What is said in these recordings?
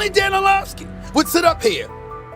Probably Dan Orlovsky would sit up here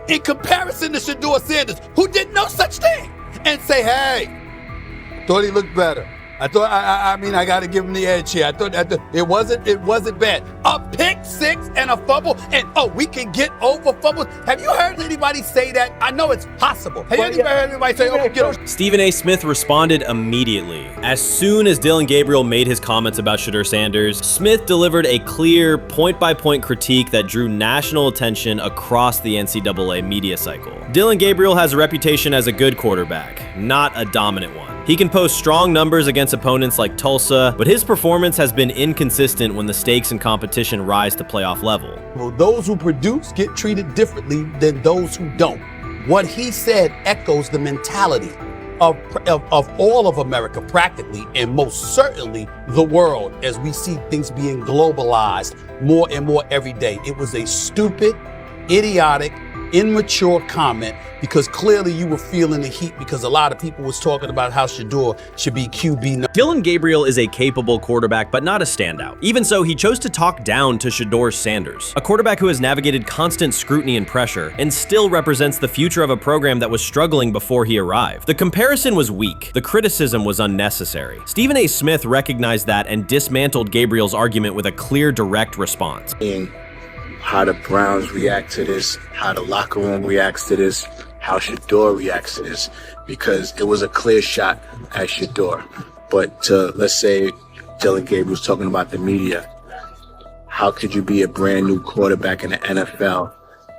in comparison to Shedeur Sanders, who did no such thing, and say, hey, thought he looked better. I thought, I mean, I got to give him the edge here. I thought it wasn't bad. A pick six and a fumble, and we can get over fumbles. Have you heard anybody say that? I know it's possible. Have you ever heard anybody say, get over? Stephen A. Smith responded immediately. As soon as Dillon Gabriel made his comments about Shedeur Sanders, Smith delivered a clear, point-by-point critique that drew national attention across the NCAA media cycle. Dillon Gabriel has a reputation as a good quarterback, not a dominant one. He can post strong numbers against opponents like Tulsa, but his performance has been inconsistent when the stakes in competition rise to playoff level. Well, those who produce get treated differently than those who don't. What he said echoes the mentality of all of America practically, and most certainly the world, as we see things being globalized more and more every day. It was a stupid, idiotic, immature comment, because clearly you were feeling the heat because a lot of people was talking about how Shedeur should be QB. Dillon Gabriel is a capable quarterback, but not a standout. Even so, he chose to talk down to Shedeur Sanders, a quarterback who has navigated constant scrutiny and pressure and still represents the future of a program that was struggling before he arrived. The comparison was weak. The criticism was unnecessary. Stephen A. Smith recognized that and dismantled Gabriel's argument with a clear, direct response. How the Browns react to this, how the locker room reacts to this, how Shedeur reacts to this, because it was a clear shot at Shedeur. But let's say Dillon Gabriel's talking about the media. How could you be a brand new quarterback in the NFL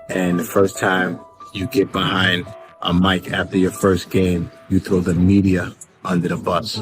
and the first time you get behind a mic after your first game, you throw the media under the bus?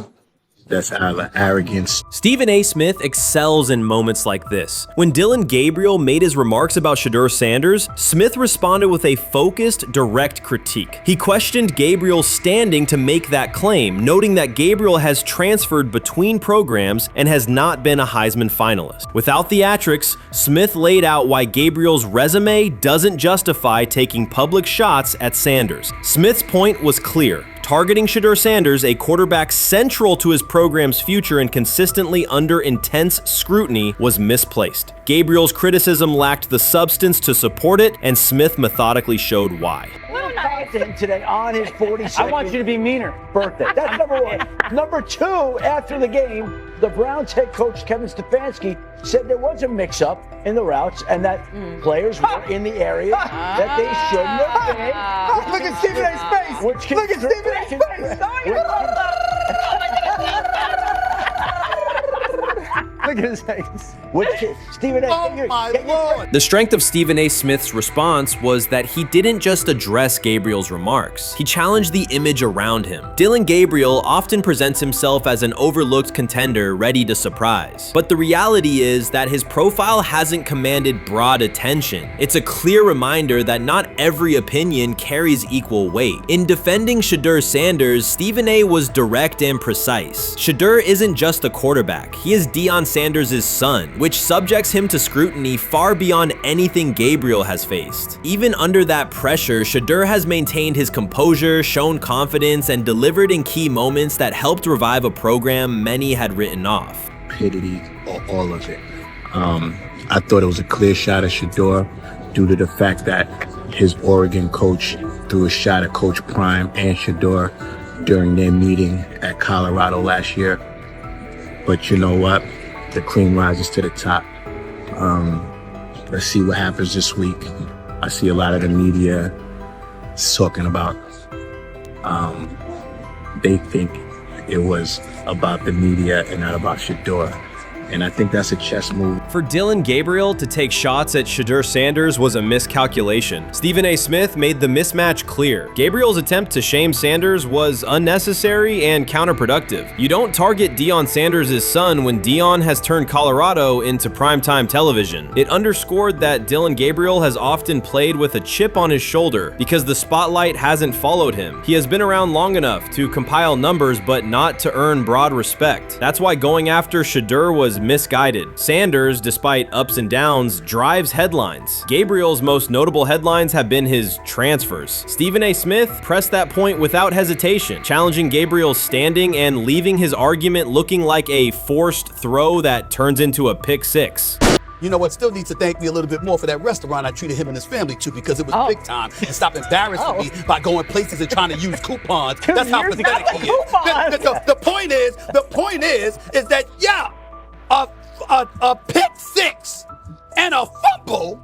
That's arrogance. Stephen A. Smith excels in moments like this. When Dillon Gabriel made his remarks about Shedeur Sanders, Smith responded with a focused, direct critique. He questioned Gabriel's standing to make that claim, noting that Gabriel has transferred between programs and has not been a Heisman finalist. Without theatrics, Smith laid out why Gabriel's resume doesn't justify taking public shots at Sanders. Smith's point was clear. Targeting Shedeur Sanders, a quarterback central to his program's future and consistently under intense scrutiny, was misplaced. Gabriel's criticism lacked the substance to support it, and Smith methodically showed why. Today on his 42nd I want you to be meaner. birthday. That's number one. Number two, after the game, the Browns head coach Kevin Stefanski said there was a mix-up in the routes and that players were in the area that they shouldn't have been. Look at Stephen A's face. Look at Stephen A's face. Look at his face. Stephen A. Oh my Lord. The strength of Stephen A. Smith's response was that he didn't just address Gabriel's remarks. He challenged the image around him. Dillon Gabriel often presents himself as an overlooked contender ready to surprise. But the reality is that his profile hasn't commanded broad attention. It's a clear reminder that not every opinion carries equal weight. In defending Shedeur Sanders, Stephen A. was direct and precise. Shedeur isn't just a quarterback. He is Deion Sanders' son, which subjects him to scrutiny far beyond anything Gabriel has faced. Even under that pressure, Shedeur has maintained his composure, shown confidence, and delivered in key moments that helped revive a program many had written off. Stupidity, all of it. I thought it was a clear shot at Shedeur due to the fact that his Oregon coach threw a shot at Coach Prime and Shedeur during their meeting at Colorado last year. But you know what? The cream rises to the top. Let's see what happens this week. I see a lot of the media talking about they think it was about the media and not about Shedeur. And I think that's a chess move. For Dillon Gabriel to take shots at Shedeur Sanders was a miscalculation. Stephen A. Smith made the mismatch clear. Gabriel's attempt to shame Sanders was unnecessary and counterproductive. You don't target Deion Sanders' son when Deion has turned Colorado into primetime television. It underscored that Dillon Gabriel has often played with a chip on his shoulder because the spotlight hasn't followed him. He has been around long enough to compile numbers but not to earn broad respect. That's why going after Shedeur was misguided. Sanders, despite ups and downs, drives headlines. Gabriel's most notable headlines have been his transfers. Stephen A. Smith pressed that point without hesitation, challenging Gabriel's standing and leaving his argument looking like a forced throw that turns into a pick six. you know what, still needs to thank me a little bit more for that restaurant I treated him and his family to, because it was big time, and stop embarrassing me by going places and trying to use coupons. That's how pathetic he is. The point is that, yeah, a pick six and a fumble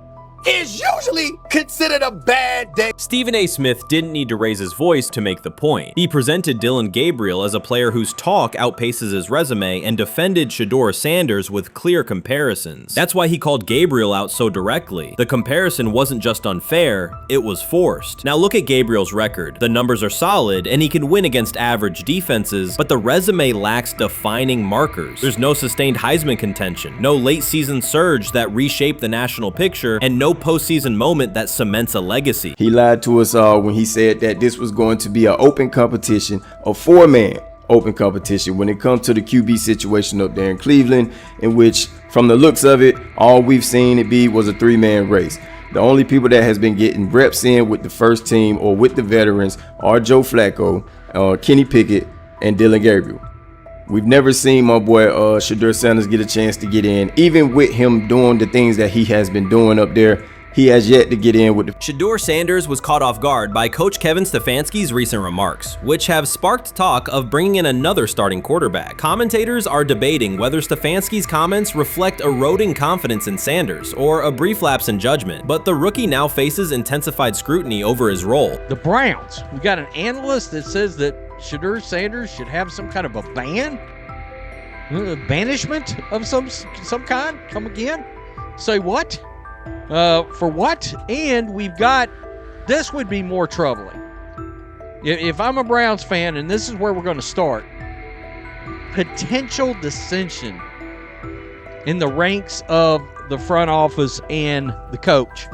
is usually considered a bad day. Stephen A. Smith didn't need to raise his voice to make the point. He presented Dillon Gabriel as a player whose talk outpaces his resume and defended Shedeur Sanders with clear comparisons. That's why he called Gabriel out so directly. The comparison wasn't just unfair, it was forced. Now look at Gabriel's record. The numbers are solid and he can win against average defenses, but the resume lacks defining markers. There's no sustained Heisman contention, no late season surge that reshaped the national picture, and no postseason moment that cements a legacy. He lied to us all when he said that this was going to be an open competition, a four-man open competition when it comes to the QB situation up there in Cleveland, in which, from the looks of it, all we've seen it be was a three-man race. The only people that has been getting reps in with the first team or with the veterans are Joe Flacco, Kenny Pickett, and Dillon Gabriel. We've never seen my boy Shedeur Sanders get a chance to get in. Even with him doing the things that he has been doing up there, he has yet to get in with the... Shedeur Sanders was caught off guard by Coach Kevin Stefanski's recent remarks, which have sparked talk of bringing in another starting quarterback. Commentators are debating whether Stefanski's comments reflect eroding confidence in Sanders or a brief lapse in judgment, but the rookie now faces intensified scrutiny over his role. The Browns, we got an analyst that says that Shedeur Sanders should have some kind of a ban? Banishment of some kind? Come again? Say what? For what? And we've got, this would be more troubling. If I'm a Browns fan, and this is where we're going to start, potential dissension in the ranks of the front office and the coach.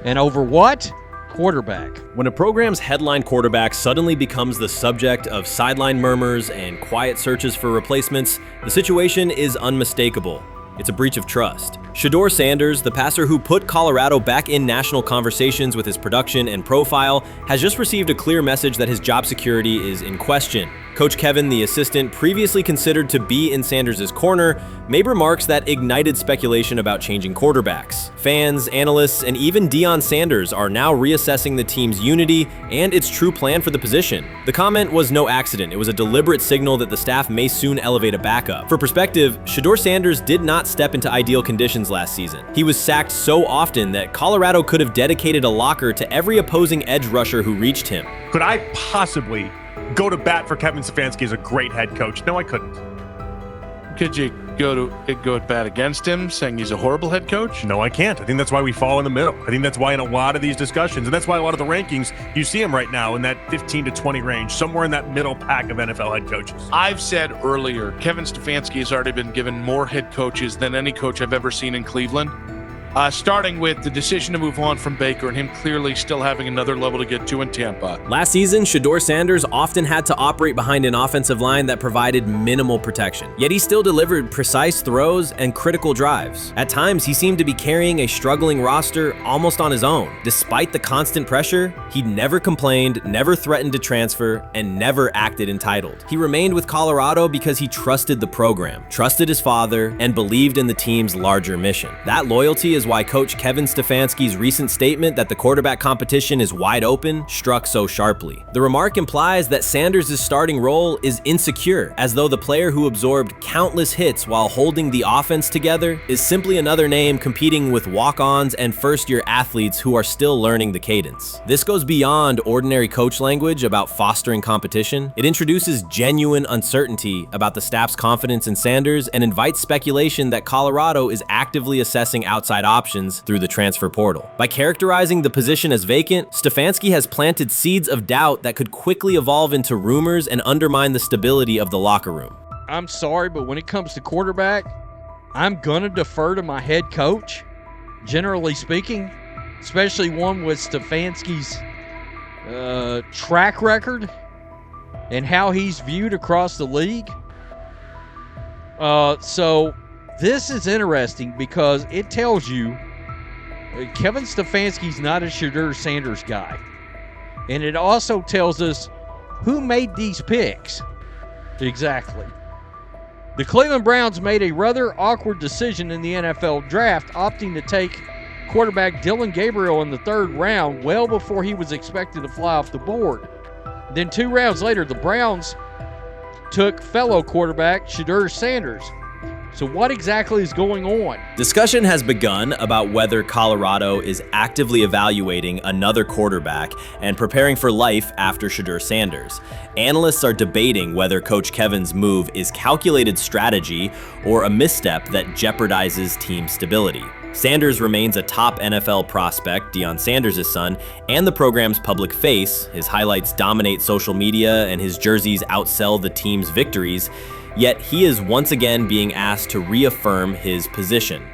And over what? Quarterback. When a program's headline quarterback suddenly becomes the subject of sideline murmurs and quiet searches for replacements, the situation is unmistakable. It's a breach of trust. Shedeur Sanders, the passer who put Colorado back in national conversations with his production and profile, has just received a clear message that his job security is in question. Coach Kevin, the assistant previously considered to be in Sanders' corner, made remarks that ignited speculation about changing quarterbacks. Fans, analysts, and even Deion Sanders are now reassessing the team's unity and its true plan for the position. The comment was no accident. It was a deliberate signal that the staff may soon elevate a backup. For perspective, Shedeur Sanders did not step into ideal conditions last season. He was sacked so often that Colorado could have dedicated a locker to every opposing edge rusher who reached him. Could I possibly go to bat for Kevin Stefanski as a great head coach? No, I couldn't. Could you go to bat against him, saying he's a horrible head coach? No, I can't. I think that's why we fall in the middle. I think that's why in a lot of these discussions, and that's why a lot of the rankings, you see him right now in that 15 to 20 range, somewhere in that middle pack of NFL head coaches. I've said earlier, Kevin Stefanski has already been given more head coaches than any coach I've ever seen in Cleveland. Starting with the decision to move on from Baker and him clearly still having another level to get to in Tampa. Last season, Shedeur Sanders often had to operate behind an offensive line that provided minimal protection, yet he still delivered precise throws and critical drives. At times, he seemed to be carrying a struggling roster almost on his own. Despite the constant pressure, he never complained, never threatened to transfer, and never acted entitled. He remained with Colorado because he trusted the program, trusted his father, and believed in the team's larger mission. That loyalty is why Coach Kevin Stefanski's recent statement that the quarterback competition is wide open struck so sharply. The remark implies that Sanders' starting role is insecure, as though the player who absorbed countless hits while holding the offense together is simply another name competing with walk-ons and first-year athletes who are still learning the cadence. This goes beyond ordinary coach language about fostering competition. It introduces genuine uncertainty about the staff's confidence in Sanders and invites speculation that Colorado is actively assessing outside options through the transfer portal. By characterizing the position as vacant, Stefanski has planted seeds of doubt that could quickly evolve into rumors and undermine the stability of the locker room. I'm sorry, but when it comes to quarterback, I'm going to defer to my head coach, generally speaking, especially one with Stefanski's track record and how he's viewed across the league. So this is interesting because it tells you Kevin Stefanski's not a Shedeur Sanders guy. And it also tells us who made these picks. Exactly. The Cleveland Browns made a rather awkward decision in the NFL draft, opting to take quarterback Dillon Gabriel in the 3rd round, well before he was expected to fly off the board. Then 2 rounds later, the Browns took fellow quarterback Shedeur Sanders. So what exactly is going on? Discussion has begun about whether Colorado is actively evaluating another quarterback and preparing for life after Shedeur Sanders. Analysts are debating whether Coach Kevin's move is calculated strategy or a misstep that jeopardizes team stability. Sanders remains a top NFL prospect, Deion Sanders' son, and the program's public face. His highlights dominate social media and his jerseys outsell the team's victories. Yet he is once again being asked to reaffirm his position.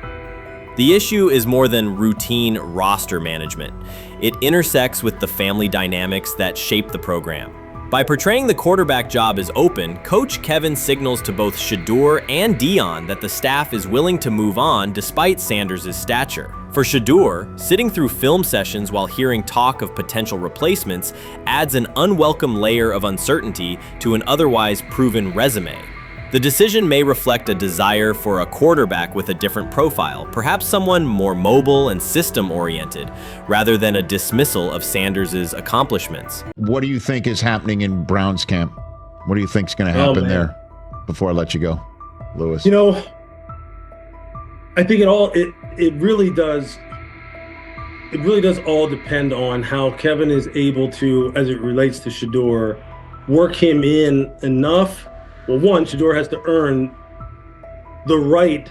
The issue is more than routine roster management. It intersects with the family dynamics that shape the program. By portraying the quarterback job as open, Coach Kevin signals to both Shedeur and Deion that the staff is willing to move on despite Sanders' stature. For Shedeur, sitting through film sessions while hearing talk of potential replacements adds an unwelcome layer of uncertainty to an otherwise proven resume. The decision may reflect a desire for a quarterback with a different profile, perhaps someone more mobile and system-oriented, rather than a dismissal of Sanders' accomplishments. What do you think is happening in Browns camp? What do you think is going to happen there? Before I let you go, Lewis. You know, I think it really does all depend on how Kevin is able to, as it relates to Shedeur, work him in enough. Well, one, Shedeur has to earn the right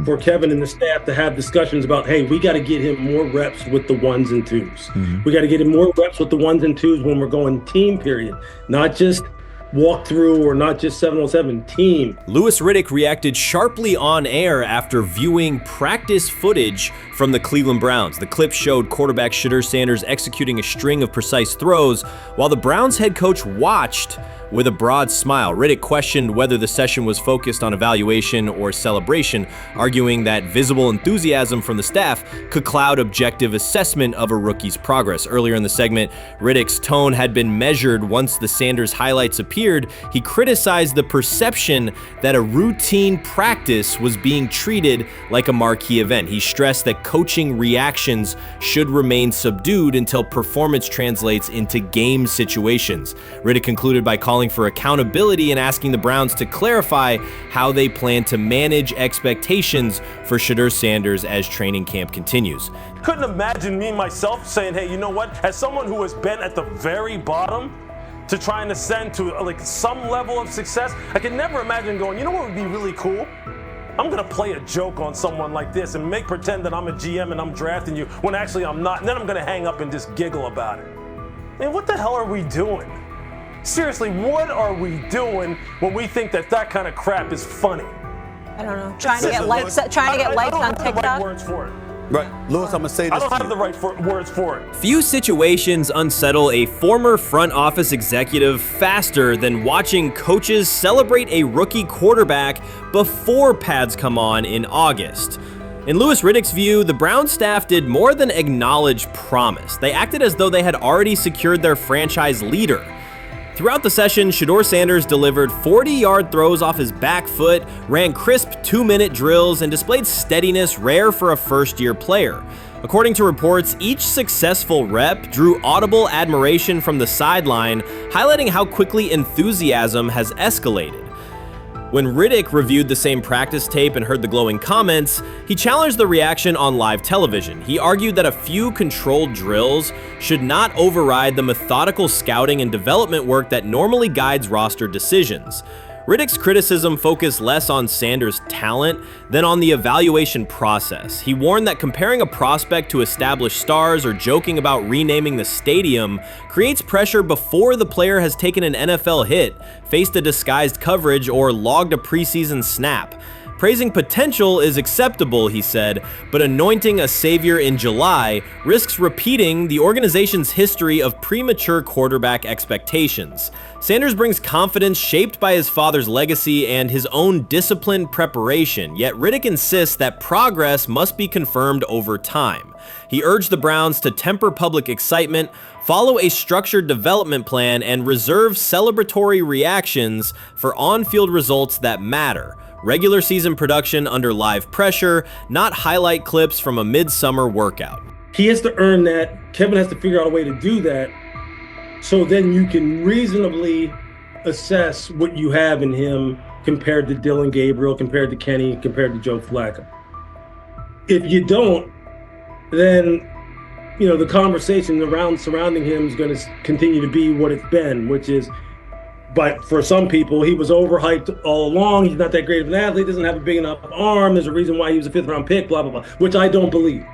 for Kevin and the staff to have discussions about, hey, we got to get him more reps with the 1s and 2s. We got to get him more reps with the 1s and 2s when we're going team period, not just walk through or not just 7-on-7 team. Louis Riddick reacted sharply on air after viewing practice footage from the Cleveland Browns. The clip showed quarterback Shedeur Sanders executing a string of precise throws while the Browns head coach watched with a broad smile. Riddick questioned whether the session was focused on evaluation or celebration, arguing that visible enthusiasm from the staff could cloud objective assessment of a rookie's progress. Earlier in the segment, Riddick's tone had been measured once the Sanders highlights appeared. He criticized the perception that a routine practice was being treated like a marquee event. He stressed that coaching reactions should remain subdued until performance translates into game situations. Riddick concluded by calling for accountability and asking the Browns to clarify how they plan to manage expectations for Shedeur Sanders as training camp continues. Couldn't imagine me myself saying, hey, you know what? As someone who has been at the very bottom to try and ascend to like some level of success, I could never imagine going, you know what would be really cool? I'm gonna play a joke on someone like this and make pretend that I'm a GM and I'm drafting you when actually I'm not, and then I'm gonna hang up and just giggle about it. Man, what the hell are we doing? Seriously, what are we doing when we think that that kind of crap is funny? I don't know. Trying to get likes on TikTok. I don't have the right words for it. Right, Lewis, I'm gonna say this. I don't have the right words for it. Few situations unsettle a former front office executive faster than watching coaches celebrate a rookie quarterback before pads come on in August. In Louis Riddick's view, the Browns staff did more than acknowledge promise. They acted as though they had already secured their franchise leader. Throughout the session, Shedeur Sanders delivered 40-yard throws off his back foot, ran crisp 2-minute drills, and displayed steadiness rare for a first-year player. According to reports, each successful rep drew audible admiration from the sideline, highlighting how quickly enthusiasm has escalated. When Riddick reviewed the same practice tape and heard the glowing comments, he challenged the reaction on live television. He argued that a few controlled drills should not override the methodical scouting and development work that normally guides roster decisions. Riddick's criticism focused less on Sanders' talent than on the evaluation process. He warned that comparing a prospect to established stars or joking about renaming the stadium creates pressure before the player has taken an NFL hit, faced a disguised coverage, or logged a preseason snap. Praising potential is acceptable, he said, but anointing a savior in July risks repeating the organization's history of premature quarterback expectations. Sanders brings confidence shaped by his father's legacy and his own disciplined preparation, yet Riddick insists that progress must be confirmed over time. He urged the Browns to temper public excitement, follow a structured development plan, and reserve celebratory reactions for on-field results that matter. Regular season production under live pressure, not highlight clips from a midsummer workout. He has to earn that. Kevin has to figure out a way to do that. So then you can reasonably assess what you have in him compared to Dillon Gabriel, compared to Kenny, compared to Joe Flacco. If you don't, then the conversation surrounding him is going to continue to be what it's been, which is, but for some people, he was overhyped all along. He's not that great of an athlete, doesn't have a big enough arm. There's a reason why he was a 5th round pick, blah, blah, blah, which I don't believe.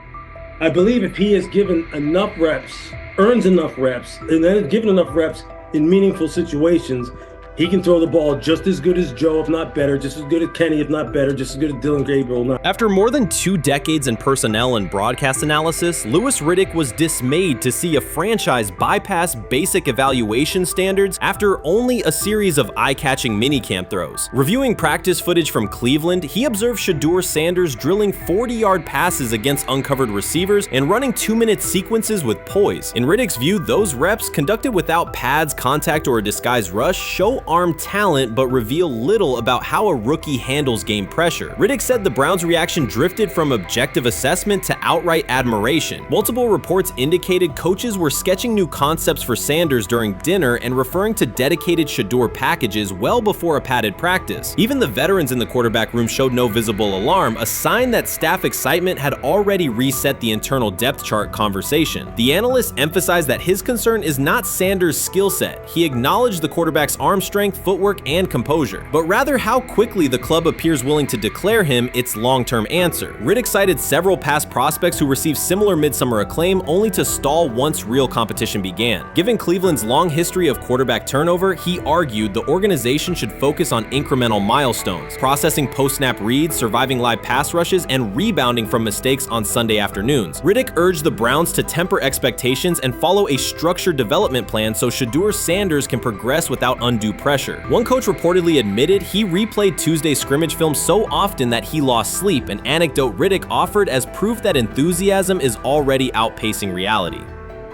I believe if he is given enough reps, earns enough reps, and then is given enough reps in meaningful situations, he can throw the ball just as good as Joe, if not better, just as good as Kenny, if not better, just as good as Dillon Gabriel. After more than 2 decades in personnel and broadcast analysis, Louis Riddick was dismayed to see a franchise bypass basic evaluation standards after only a series of eye-catching minicamp throws. Reviewing practice footage from Cleveland, he observed Shedeur Sanders drilling 40-yard passes against uncovered receivers and running 2-minute sequences with poise. In Riddick's view, those reps, conducted without pads, contact, or a disguised rush, show arm talent but reveal little about how a rookie handles game pressure. Riddick said the Browns' reaction drifted from objective assessment to outright admiration. Multiple reports indicated coaches were sketching new concepts for Sanders during dinner and referring to dedicated Shedeur packages well before a padded practice. Even the veterans in the quarterback room showed no visible alarm, a sign that staff excitement had already reset the internal depth chart conversation. The analyst emphasized that his concern is not Sanders' skill set. He acknowledged the quarterback's arm strength, footwork, and composure, but rather how quickly the club appears willing to declare him its long-term answer. Riddick cited several past prospects who received similar midsummer acclaim only to stall once real competition began. Given Cleveland's long history of quarterback turnover, he argued the organization should focus on incremental milestones, processing post-snap reads, surviving live pass rushes, and rebounding from mistakes on Sunday afternoons. Riddick urged the Browns to temper expectations and follow a structured development plan so Shedeur Sanders can progress without undue pressure. One coach reportedly admitted he replayed Tuesday's scrimmage film so often that he lost sleep, an anecdote Riddick offered as proof that enthusiasm is already outpacing reality.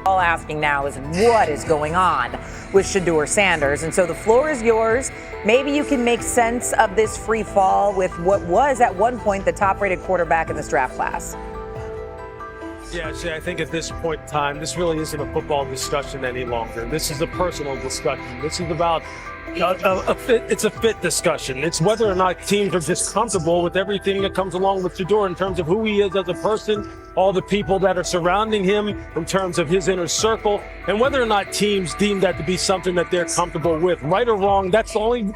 All asking now is what is going on with Shedeur Sanders, and so the floor is yours. Maybe you can make sense of this free fall with what was at one point the top-rated quarterback in this draft class. Yeah, see, I think at this point in time, this really isn't a football discussion any longer. This is a personal discussion. This is about it's a fit discussion. It's whether or not teams are just comfortable with everything that comes along with Shedeur in terms of who he is as a person, all the people that are surrounding him in terms of his inner circle, and whether or not teams deem that to be something that they're comfortable with. Right or wrong, that's the only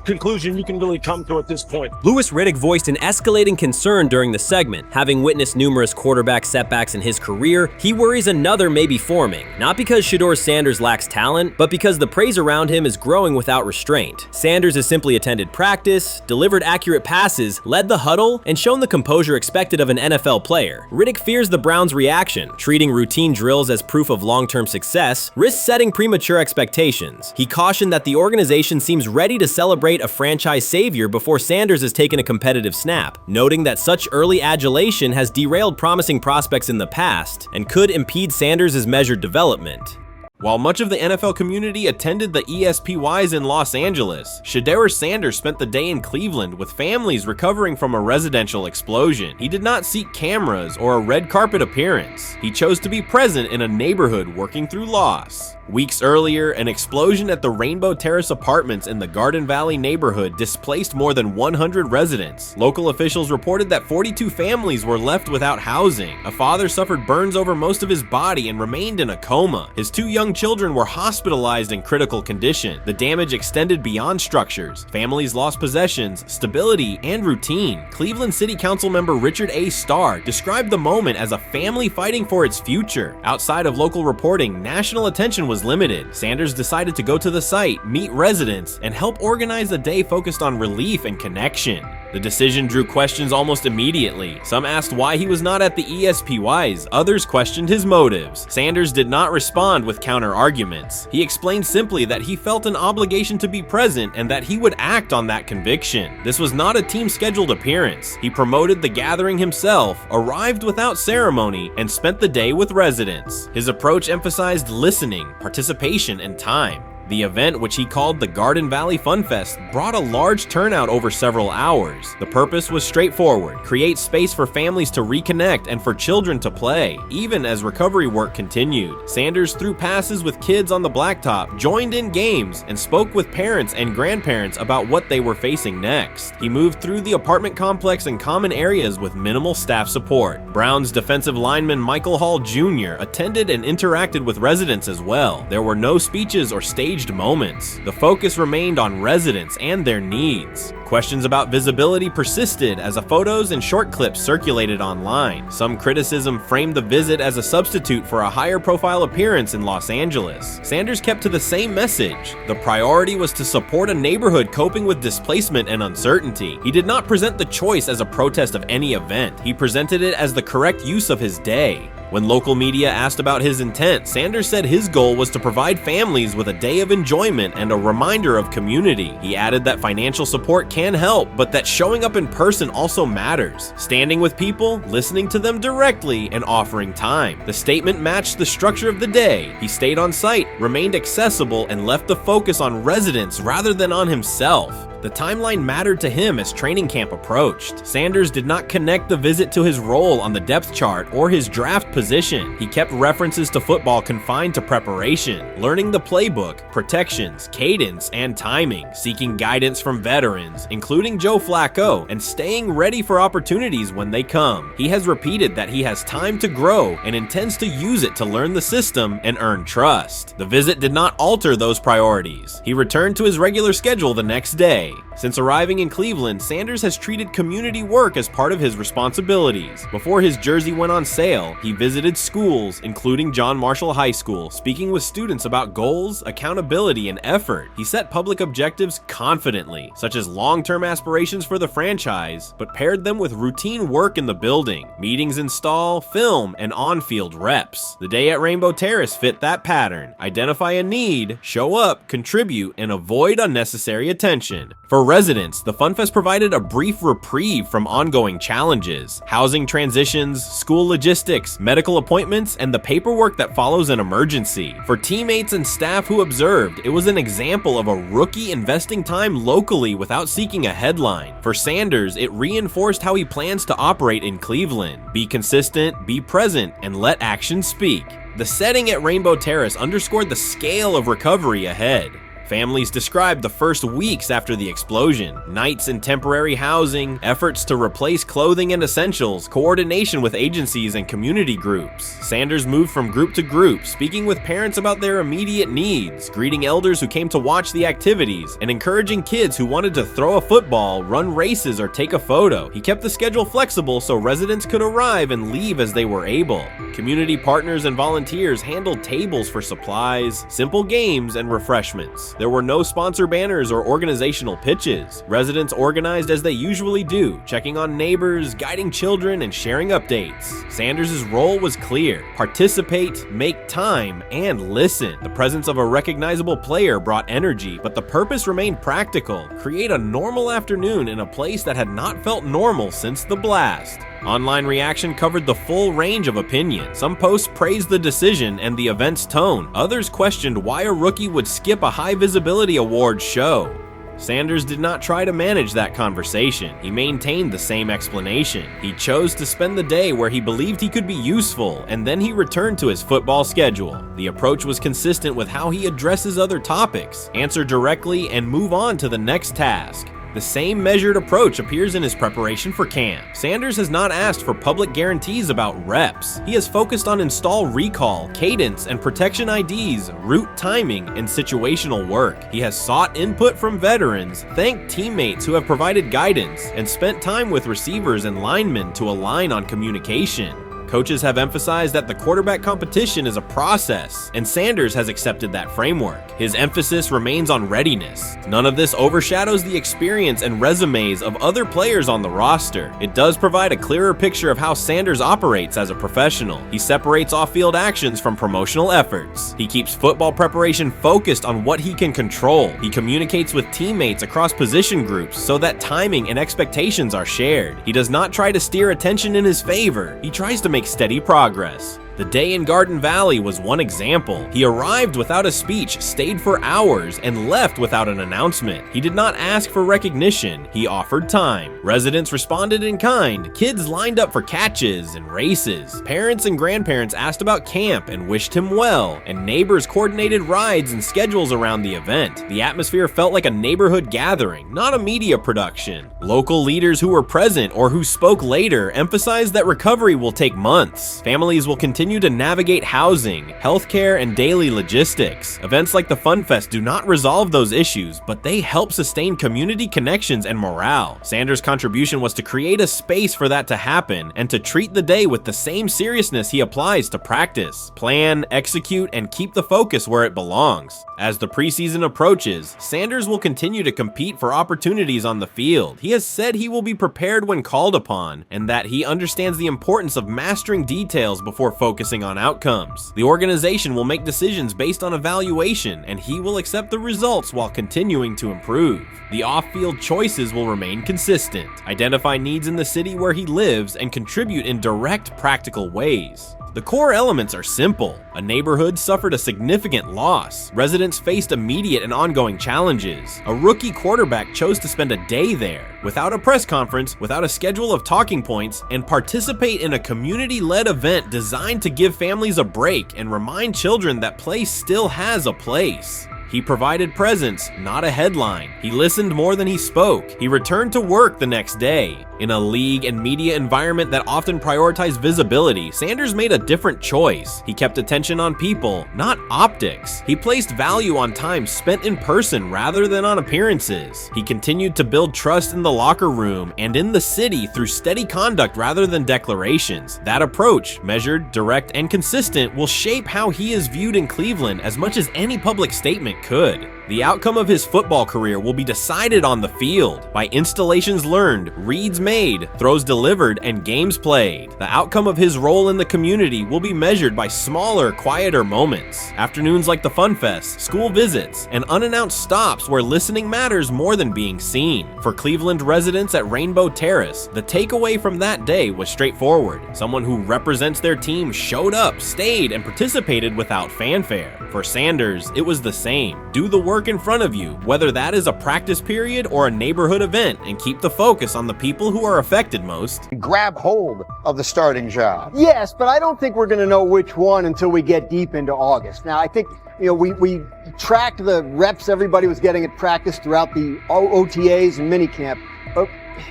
conclusion you can really come to at this point. Louis Riddick voiced an escalating concern during the segment. Having witnessed numerous quarterback setbacks in his career, he worries another may be forming, not because Shedeur Sanders lacks talent, but because the praise around him is growing without restraint. Sanders has simply attended practice, delivered accurate passes, led the huddle, and shown the composure expected of an NFL player. Riddick fears the Browns' reaction, treating routine drills as proof of long-term success, risks setting premature expectations. He cautioned that the organization seems ready to celebrate a franchise savior before Sanders has taken a competitive snap, noting that such early adulation has derailed promising prospects in the past and could impede Sanders' measured development. While much of the NFL community attended the ESPYs in Los Angeles, Shedeur Sanders spent the day in Cleveland with families recovering from a residential explosion. He did not seek cameras or a red carpet appearance. He chose to be present in a neighborhood working through loss. Weeks earlier, an explosion at the Rainbow Terrace Apartments in the Garden Valley neighborhood displaced more than 100 residents. Local officials reported that 42 families were left without housing. A father suffered burns over most of his body and remained in a coma. His 2 young children were hospitalized in critical condition. The damage extended beyond structures. Families lost possessions, stability, and routine. Cleveland City Council member Richard A. Starr described the moment as a family fighting for its future. Outside of local reporting, national attention was limited. Sanders decided to go to the site, meet residents, and help organize a day focused on relief and connection. The decision drew questions almost immediately. Some asked why he was not at the ESPYs, others questioned his motives. Sanders did not respond with counter-arguments. He explained simply that he felt an obligation to be present and that he would act on that conviction. This was not a team-scheduled appearance. He promoted the gathering himself, arrived without ceremony, and spent the day with residents. His approach emphasized listening, participation, and time. The event, which he called the Garden Valley Fun Fest, brought a large turnout over several hours. The purpose was straightforward: create space for families to reconnect and for children to play, even as recovery work continued. Sanders threw passes with kids on the blacktop, joined in games, and spoke with parents and grandparents about what they were facing next. He moved through the apartment complex and common areas with minimal staff support. Browns defensive lineman Michael Hall Jr. attended and interacted with residents as well. There were no speeches or staged moments. The focus remained on residents and their needs. Questions about visibility persisted as photos and short clips circulated online. Some criticism framed the visit as a substitute for a higher profile appearance in Los Angeles. Sanders kept to the same message. The priority was to support a neighborhood coping with displacement and uncertainty. He did not present the choice as a protest of any event. He presented it as the correct use of his day. When local media asked about his intent, Sanders said his goal was to provide families with a day of enjoyment and a reminder of community. He added that financial support can help, but that showing up in person also matters. Standing with people, listening to them directly, and offering time. The statement matched the structure of the day. He stayed on site, remained accessible, and left the focus on residents rather than on himself. The timeline mattered to him as training camp approached. Sanders did not connect the visit to his role on the depth chart or his draft position. He kept references to football confined to preparation, learning the playbook, protections, cadence, and timing, seeking guidance from veterans, including Joe Flacco, and staying ready for opportunities when they come. He has repeated that he has time to grow and intends to use it to learn the system and earn trust. The visit did not alter those priorities. He returned to his regular schedule the next day. Since arriving in Cleveland, Sanders has treated community work as part of his responsibilities. Before his jersey went on sale, he visited schools, including John Marshall High School, speaking with students about goals, accountability, and effort. He set public objectives confidently, such as long-term aspirations for the franchise, but paired them with routine work in the building, meetings in stall, film, and on-field reps. The day at Rainbow Terrace fit that pattern. Identify a need, show up, contribute, and avoid unnecessary attention. For residents, the Fun Fest provided a brief reprieve from ongoing challenges: housing transitions, school logistics, medical appointments, and the paperwork that follows an emergency. For teammates and staff who observed, it was an example of a rookie investing time locally without seeking a headline. For Sanders, it reinforced how he plans to operate in Cleveland: be consistent, be present, and let action speak. The setting at Rainbow Terrace underscored the scale of recovery ahead. Families described the first weeks after the explosion: nights in temporary housing, efforts to replace clothing and essentials, coordination with agencies and community groups. Sanders moved from group to group, speaking with parents about their immediate needs, greeting elders who came to watch the activities, and encouraging kids who wanted to throw a football, run races, or take a photo. He kept the schedule flexible so residents could arrive and leave as they were able. Community partners and volunteers handled tables for supplies, simple games, and refreshments. There were no sponsor banners or organizational pitches. Residents organized as they usually do, checking on neighbors, guiding children, and sharing updates. Sanders' role was clear: participate, make time, and listen. The presence of a recognizable player brought energy, but the purpose remained practical: create a normal afternoon in a place that had not felt normal since the blast. Online reaction covered the full range of opinion. Some posts praised the decision and the event's tone. Others questioned why a rookie would skip a high visibility awards show. Sanders did not try to manage that conversation. He maintained the same explanation. He chose to spend the day where he believed he could be useful, and then he returned to his football schedule. The approach was consistent with how he addresses other topics: answer directly and move on to the next task. The same measured approach appears in his preparation for camp. Sanders has not asked for public guarantees about reps. He has focused on install recall, cadence, and protection IDs, route timing, and situational work. He has sought input from veterans, thanked teammates who have provided guidance, and spent time with receivers and linemen to align on communication. Coaches have emphasized that the quarterback competition is a process, and Sanders has accepted that framework. His emphasis remains on readiness. None of this overshadows the experience and resumes of other players on the roster. It does provide a clearer picture of how Sanders operates as a professional. He separates off-field actions from promotional efforts. He keeps football preparation focused on what he can control. He communicates with teammates across position groups so that timing and expectations are shared. He does not try to steer attention in his favor. He tries to make steady progress. The day in Garden Valley was one example. He arrived without a speech, stayed for hours, and left without an announcement. He did not ask for recognition, he offered time. Residents responded in kind. Kids lined up for catches and races. Parents and grandparents asked about camp and wished him well, and neighbors coordinated rides and schedules around the event. The atmosphere felt like a neighborhood gathering, not a media production. Local leaders who were present or who spoke later emphasized that recovery will take months. Families will continue to navigate housing, healthcare, and daily logistics. Events like the Fun Fest do not resolve those issues, but they help sustain community connections and morale. Sanders' contribution was to create a space for that to happen and to treat the day with the same seriousness he applies to practice, plan, execute, and keep the focus where it belongs. As the preseason approaches, Sanders will continue to compete for opportunities on the field. He has said he will be prepared when called upon, and that he understands the importance of mastering details before focusing on outcomes. The organization will make decisions based on evaluation, and he will accept the results while continuing to improve. The off-field choices will remain consistent, identify needs in the city where he lives, and contribute in direct, practical ways. The core elements are simple. A neighborhood suffered a significant loss. Residents faced immediate and ongoing challenges. A rookie quarterback chose to spend a day there, without a press conference, without a schedule of talking points, and participate in a community-led event designed to give families a break and remind children that play still has a place. He provided presence, not a headline. He listened more than he spoke. He returned to work the next day. In a league and media environment that often prioritize visibility, Sanders made a different choice. He kept attention on people, not optics. He placed value on time spent in person rather than on appearances. He continued to build trust in the locker room and in the city through steady conduct rather than declarations. That approach, measured, direct, and consistent, will shape how he is viewed in Cleveland as much as any public statement could. The outcome of his football career will be decided on the field by installations learned, reads made, throws delivered, and games played. The outcome of his role in the community will be measured by smaller, quieter moments. Afternoons like the Fun Fest, school visits, and unannounced stops where listening matters more than being seen. For Cleveland residents at Rainbow Terrace, the takeaway from that day was straightforward. Someone who represents their team showed up, stayed, and participated without fanfare. For Sanders, it was the same. Do the work in front of you, whether that is a practice period or a neighborhood event, and keep the focus on the people who are affected most. Grab hold of the starting job. Yes, but I don't think we're going to know which one until we get deep into August. Now, I think, we tracked the reps everybody was getting at practice throughout the OTAs and minicamp. But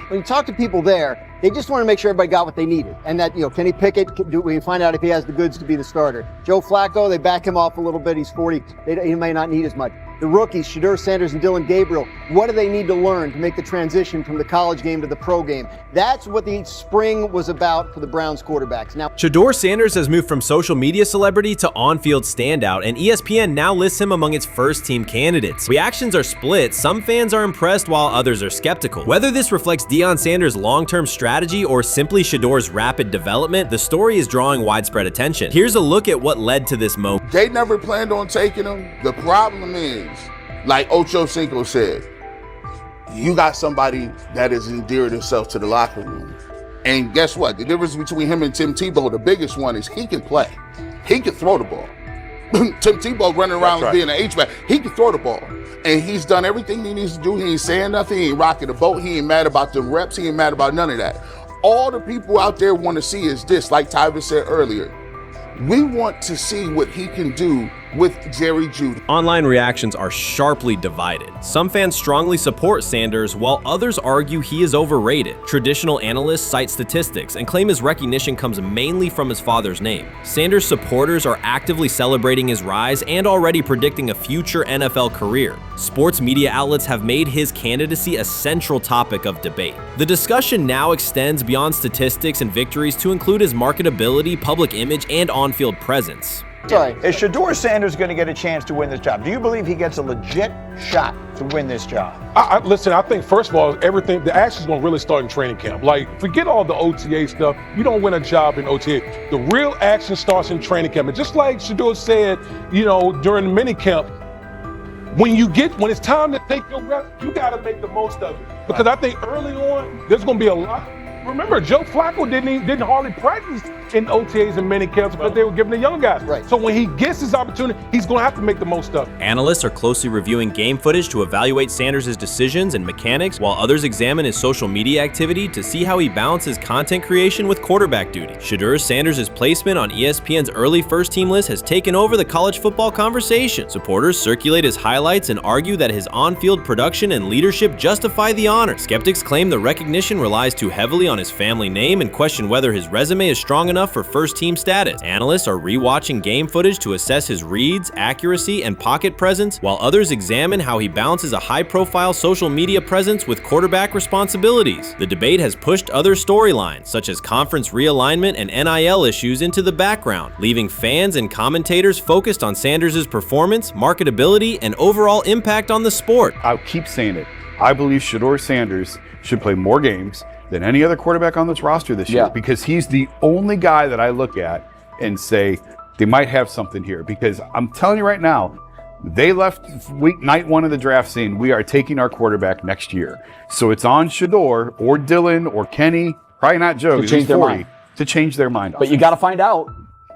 when you talk to people there, they just want to make sure everybody got what they needed. And that, Kenny Pickett, we find out if he has the goods to be the starter. Joe Flacco, they back him off a little bit. He's 40. He may not need as much. The rookies, Shedeur, Sanders, and Dillon Gabriel, what do they need to learn to make the transition from the college game to the pro game? That's what the spring was about for the Browns quarterbacks. Now, Shedeur Sanders has moved from social media celebrity to on-field standout, and ESPN now lists him among its first-team candidates. Reactions are split. Some fans are impressed while others are skeptical. Whether this reflects Deion Sanders' long-term strategy or simply Shedeur's rapid development, the story is drawing widespread attention. Here's a look at what led to this moment. They never planned on taking him. The problem is, like Ocho Cinco said, you got somebody that has endeared himself to the locker room. And guess what? The difference between him and Tim Tebow, the biggest one, is he can play. He can throw the ball. Tim Tebow running around being an H-back. He can throw the ball. And he's done everything he needs to do. He ain't saying nothing. He ain't rocking the boat. He ain't mad about the reps. He ain't mad about none of that. All the people out there want to see is this, like Tyvis said earlier. We want to see what he can do with Jerry Jeudy. Online reactions are sharply divided. Some fans strongly support Sanders, while others argue he is overrated. Traditional analysts cite statistics and claim his recognition comes mainly from his father's name. Sanders supporters are actively celebrating his rise and already predicting a future NFL career. Sports media outlets have made his candidacy a central topic of debate. The discussion now extends beyond statistics and victories to include his marketability, public image, and on-field presence. Sorry, is Shedeur Sanders going to get a chance to win this job? Do you believe he gets a legit shot to win this job? Listen, I think first of all, the action's going to really start in training camp. Like, forget all the OTA stuff. You don't win a job in OTA. The real action starts in training camp. And just like Shedeur said, during the mini camp, when it's time to take your rep, you got to make the most of it. Because I think early on, there's going to be a lot remember, Joe Flacco didn't hardly practice in OTAs and mini camps because they were giving the young guys. Right. So when he gets his opportunity, he's going to have to make the most of it. Analysts are closely reviewing game footage to evaluate Sanders' decisions and mechanics, while others examine his social media activity to see how he balances content creation with quarterback duty. Shedeur Sanders' placement on ESPN's early first-team list has taken over the college football conversation. Supporters circulate his highlights and argue that his on-field production and leadership justify the honor. Skeptics claim the recognition relies too heavily on his family name and question whether his resume is strong enough for first-team status. Analysts are rewatching game footage to assess his reads, accuracy, and pocket presence, while others examine how he balances a high-profile social media presence with quarterback responsibilities. The debate has pushed other storylines, such as conference realignment and NIL issues, into the background, leaving fans and commentators focused on Sanders' performance, marketability, and overall impact on the sport. I'll keep saying it. I believe Shedeur Sanders should play more games than any other quarterback on this roster this year, because he's the only guy that I look at and say they might have something here. Because I'm telling you right now, they left night one of the draft saying we are taking our quarterback next year. So it's on Shedeur or Dillon or Kenny, probably not Joe, to change their mind. To change their mind. But you got to find out.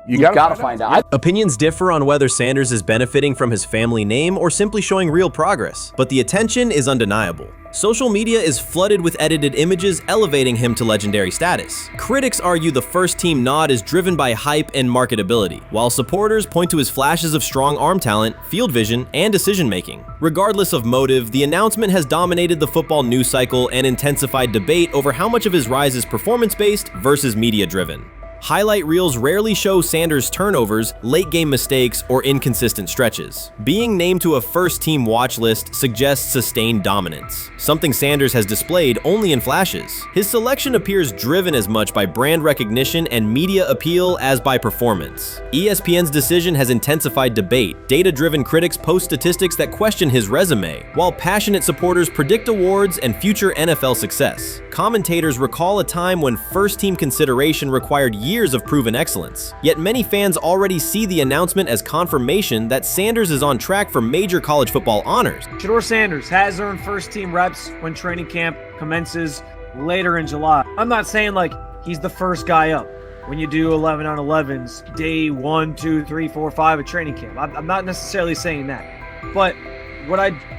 You gotta find out. Opinions differ on whether Sanders is benefiting from his family name or simply showing real progress, but the attention is undeniable. Social media is flooded with edited images elevating him to legendary status. Critics argue the first-team nod is driven by hype and marketability, while supporters point to his flashes of strong arm talent, field vision, and decision-making. Regardless of motive, the announcement has dominated the football news cycle and intensified debate over how much of his rise is performance-based versus media-driven. Highlight reels rarely show Sanders' turnovers, late-game mistakes, or inconsistent stretches. Being named to a first-team watch list suggests sustained dominance, something Sanders has displayed only in flashes. His selection appears driven as much by brand recognition and media appeal as by performance. ESPN's decision has intensified debate. Data-driven critics post statistics that question his resume, while passionate supporters predict awards and future NFL success. Commentators recall a time when first-team consideration required years of proven excellence. Yet many fans already see the announcement as confirmation that Sanders is on track for major college football honors. Shedeur Sanders has earned first-team reps when training camp commences later in July. I'm not saying like he's the first guy up when you do 11 on 11s, day 1, 2, 3, 4, 5 at training camp. I'm not necessarily saying that. But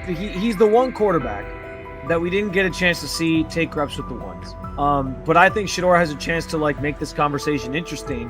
he's the one quarterback that we didn't get a chance to see take reps with the ones. But I think Shedeur has a chance to like make this conversation interesting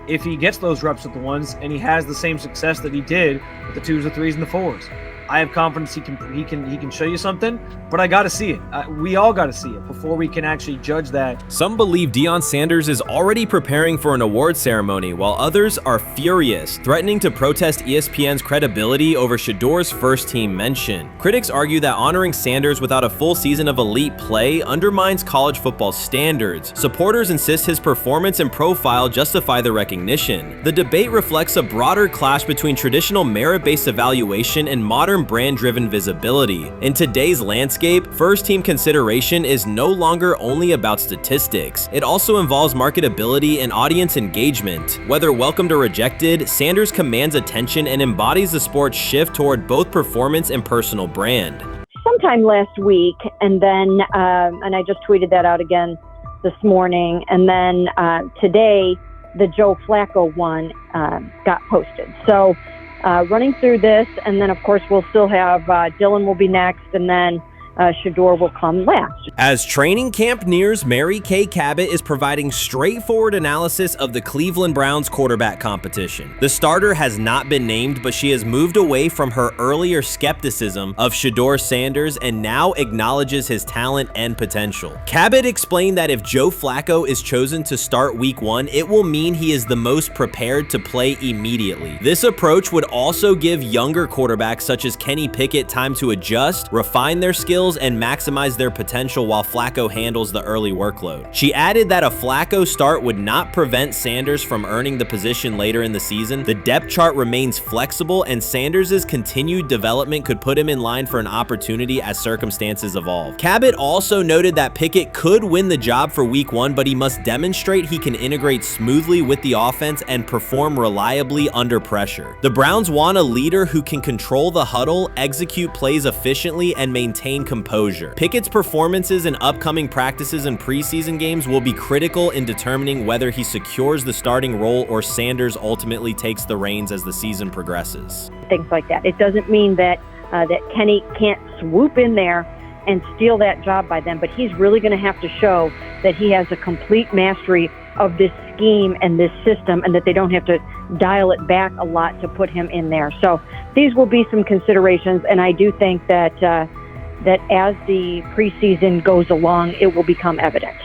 if he gets those reps with the ones and he has the same success that he did with the 2s, the 3s, and the 4s. I have confidence he can show you something, but I got to see it. We all got to see it before we can actually judge that. Some believe Deion Sanders is already preparing for an award ceremony, while others are furious, threatening to protest ESPN's credibility over Shedeur's first-team mention. Critics argue that honoring Sanders without a full season of elite play undermines college football standards. Supporters insist his performance and profile justify the recognition. The debate reflects a broader clash between traditional merit-based evaluation and modern brand-driven visibility. In today's landscape, first-team consideration is no longer only about statistics. It also involves marketability and audience engagement. Whether welcomed or rejected, Sanders commands attention and embodies the sport's shift toward both performance and personal brand. Sometime last week, and then, and I just tweeted that out again this morning, and then today, the Joe Flacco one got posted. So running through this, and then of course we'll still have Dillon will be next, and then Shedeur will come last. As training camp nears, Mary Kay Kabitt is providing straightforward analysis of the Cleveland Browns quarterback competition. The starter has not been named, but she has moved away from her earlier skepticism of Shedeur Sanders and now acknowledges his talent and potential. Kabitt explained that if Joe Flacco is chosen to start week 1, it will mean he is the most prepared to play immediately. This approach would also give younger quarterbacks such as Kenny Pickett time to adjust, refine their skills, and maximize their potential while Flacco handles the early workload. She added that a Flacco start would not prevent Sanders from earning the position later in the season. The depth chart remains flexible, and Sanders' continued development could put him in line for an opportunity as circumstances evolve. Kabitt also noted that Pickett could win the job for week 1, but he must demonstrate he can integrate smoothly with the offense and perform reliably under pressure. The Browns want a leader who can control the huddle, execute plays efficiently, and maintain composure. Pickett's performances in upcoming practices and preseason games will be critical in determining whether he secures the starting role or Sanders ultimately takes the reins as the season progresses. Things like that. It doesn't mean that that Kenny can't swoop in there and steal that job by them, but he's really going to have to show that he has a complete mastery of this scheme and this system, and that they don't have to dial it back a lot to put him in there. So these will be some considerations, and I do think that that as the preseason goes along, it will become evident.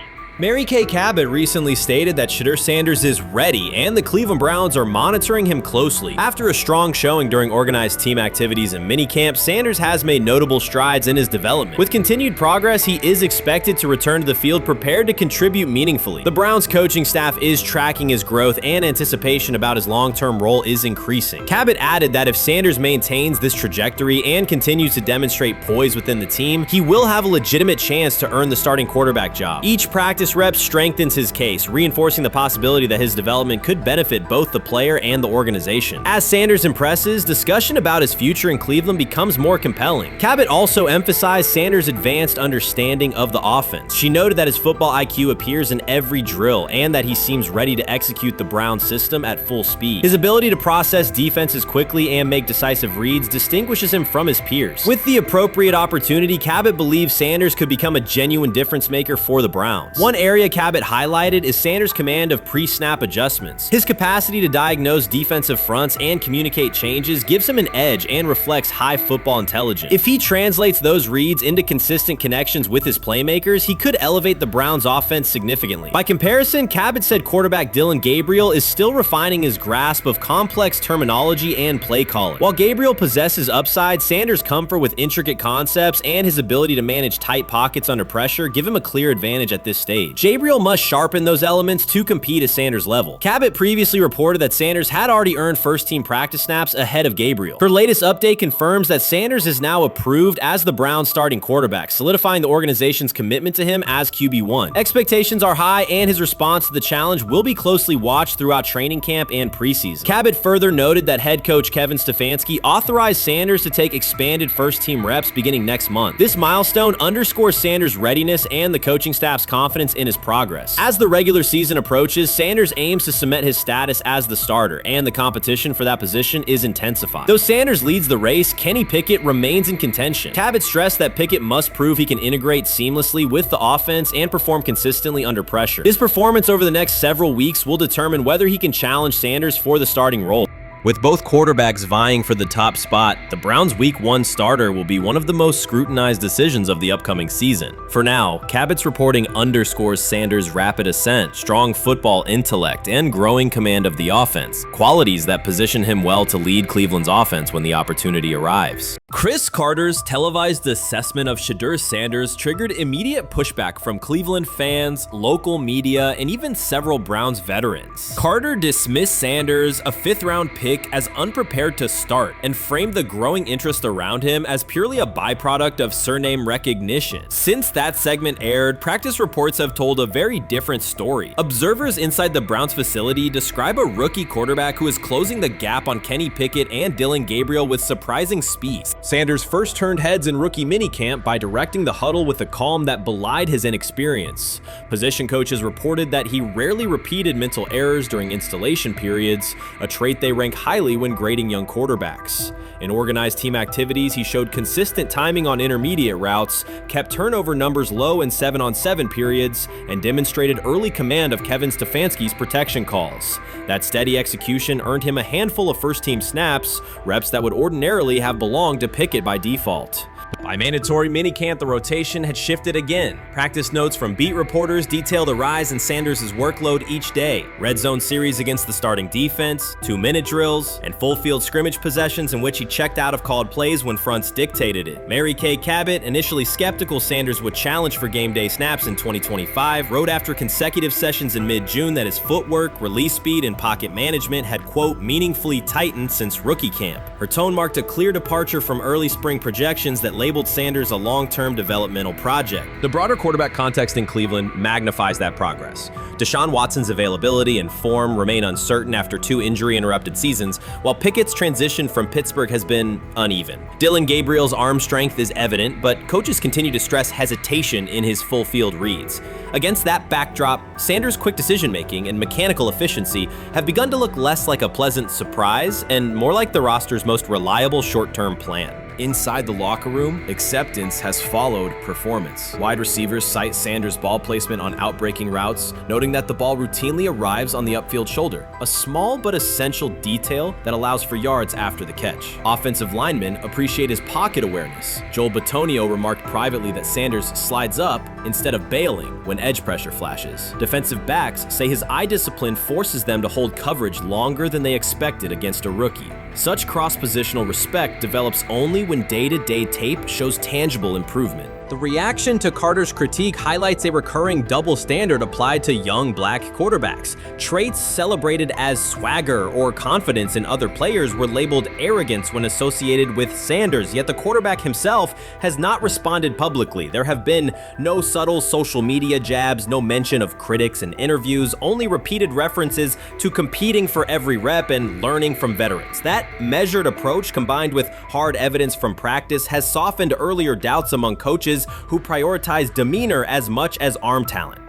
Mary Kay Kabitt recently stated that Shedeur Sanders is ready and the Cleveland Browns are monitoring him closely. After a strong showing during organized team activities and minicamp, Sanders has made notable strides in his development. With continued progress, he is expected to return to the field prepared to contribute meaningfully. The Browns coaching staff is tracking his growth, and anticipation about his long-term role is increasing. Kabitt added that if Sanders maintains this trajectory and continues to demonstrate poise within the team, he will have a legitimate chance to earn the starting quarterback job. Each practice rep strengthens his case, reinforcing the possibility that his development could benefit both the player and the organization. As Sanders impresses, discussion about his future in Cleveland becomes more compelling. Kabitt also emphasized Sanders' advanced understanding of the offense. She noted that his football IQ appears in every drill and that he seems ready to execute the Browns system at full speed. His ability to process defenses quickly and make decisive reads distinguishes him from his peers. With the appropriate opportunity, Kabitt believes Sanders could become a genuine difference maker for the Browns. One area Kabitt highlighted is Sanders' command of pre-snap adjustments. His capacity to diagnose defensive fronts and communicate changes gives him an edge and reflects high football intelligence. If he translates those reads into consistent connections with his playmakers, he could elevate the Browns' offense significantly. By comparison, Kabitt said quarterback Dillon Gabriel is still refining his grasp of complex terminology and play calling. While Gabriel possesses upside, Sanders' comfort with intricate concepts and his ability to manage tight pockets under pressure give him a clear advantage at this stage. Gabriel must sharpen those elements to compete at Sanders' level. Kabitt previously reported that Sanders had already earned first-team practice snaps ahead of Gabriel. Her latest update confirms that Sanders is now approved as the Browns' starting quarterback, solidifying the organization's commitment to him as QB1. Expectations are high, and his response to the challenge will be closely watched throughout training camp and preseason. Kabitt further noted that head coach Kevin Stefanski authorized Sanders to take expanded first-team reps beginning next month. This milestone underscores Sanders' readiness and the coaching staff's confidence in his progress. As the regular season approaches, Sanders aims to cement his status as the starter, and the competition for that position is intensified. Though Sanders leads the race, Kenny Pickett remains in contention. Kabitt stressed that Pickett must prove he can integrate seamlessly with the offense and perform consistently under pressure. His performance over the next several weeks will determine whether he can challenge Sanders for the starting role. With both quarterbacks vying for the top spot, the Browns' Week 1 starter will be one of the most scrutinized decisions of the upcoming season. For now, Kabitt's reporting underscores Sanders' rapid ascent, strong football intellect, and growing command of the offense, qualities that position him well to lead Cleveland's offense when the opportunity arrives. Chris Carter's televised assessment of Shedeur Sanders triggered immediate pushback from Cleveland fans, local media, and even several Browns veterans. Carter dismissed Sanders, a fifth-round pick, as unprepared to start, and framed the growing interest around him as purely a byproduct of surname recognition. Since that segment aired, practice reports have told a very different story. Observers inside the Browns facility describe a rookie quarterback who is closing the gap on Kenny Pickett and Dillon Gabriel with surprising speed. Sanders first turned heads in rookie minicamp by directing the huddle with a calm that belied his inexperience. Position coaches reported that he rarely repeated mental errors during installation periods, a trait they rank highly when grading young quarterbacks. In organized team activities, he showed consistent timing on intermediate routes, kept turnover numbers low in 7-on-7 periods, and demonstrated early command of Kevin Stefansky's protection calls. That steady execution earned him a handful of first-team snaps, reps that would ordinarily have belonged to Pickett by default. By mandatory minicamp, the rotation had shifted again. Practice notes from beat reporters detail the rise in Sanders' workload each day. Red zone series against the starting defense, 2-minute drills, and full field scrimmage possessions in which he checked out of called plays when fronts dictated it. Mary Kay Kabitt, initially skeptical Sanders would challenge for game day snaps in 2025, wrote after consecutive sessions in mid-June that his footwork, release speed, and pocket management had, quote, meaningfully tightened since rookie camp. Her tone marked a clear departure from early spring projections that labeled labeled Sanders a long-term developmental project. The broader quarterback context in Cleveland magnifies that progress. Deshaun Watson's availability and form remain uncertain after 2 injury-interrupted seasons, while Pickett's transition from Pittsburgh has been uneven. Dillon Gabriel's arm strength is evident, but coaches continue to stress hesitation in his full-field reads. Against that backdrop, Sanders' quick decision-making and mechanical efficiency have begun to look less like a pleasant surprise and more like the roster's most reliable short-term plan. Inside the locker room, acceptance has followed performance. Wide receivers cite Sanders' ball placement on outbreaking routes, noting that the ball routinely arrives on the upfield shoulder, a small but essential detail that allows for yards after the catch. Offensive linemen appreciate his pocket awareness. Joel Bitonio remarked privately that Sanders slides up instead of bailing when edge pressure flashes. Defensive backs say his eye discipline forces them to hold coverage longer than they expected against a rookie. Such cross-positional respect develops only when day-to-day tape shows tangible improvement. The reaction to Carter's critique highlights a recurring double standard applied to young black quarterbacks. Traits celebrated as swagger or confidence in other players were labeled arrogance when associated with Sanders, yet the quarterback himself has not responded publicly. There have been no subtle social media jabs, no mention of critics in interviews, only repeated references to competing for every rep and learning from veterans. That measured approach, combined with hard evidence from practice, has softened earlier doubts among coaches who prioritize demeanor as much as arm talent.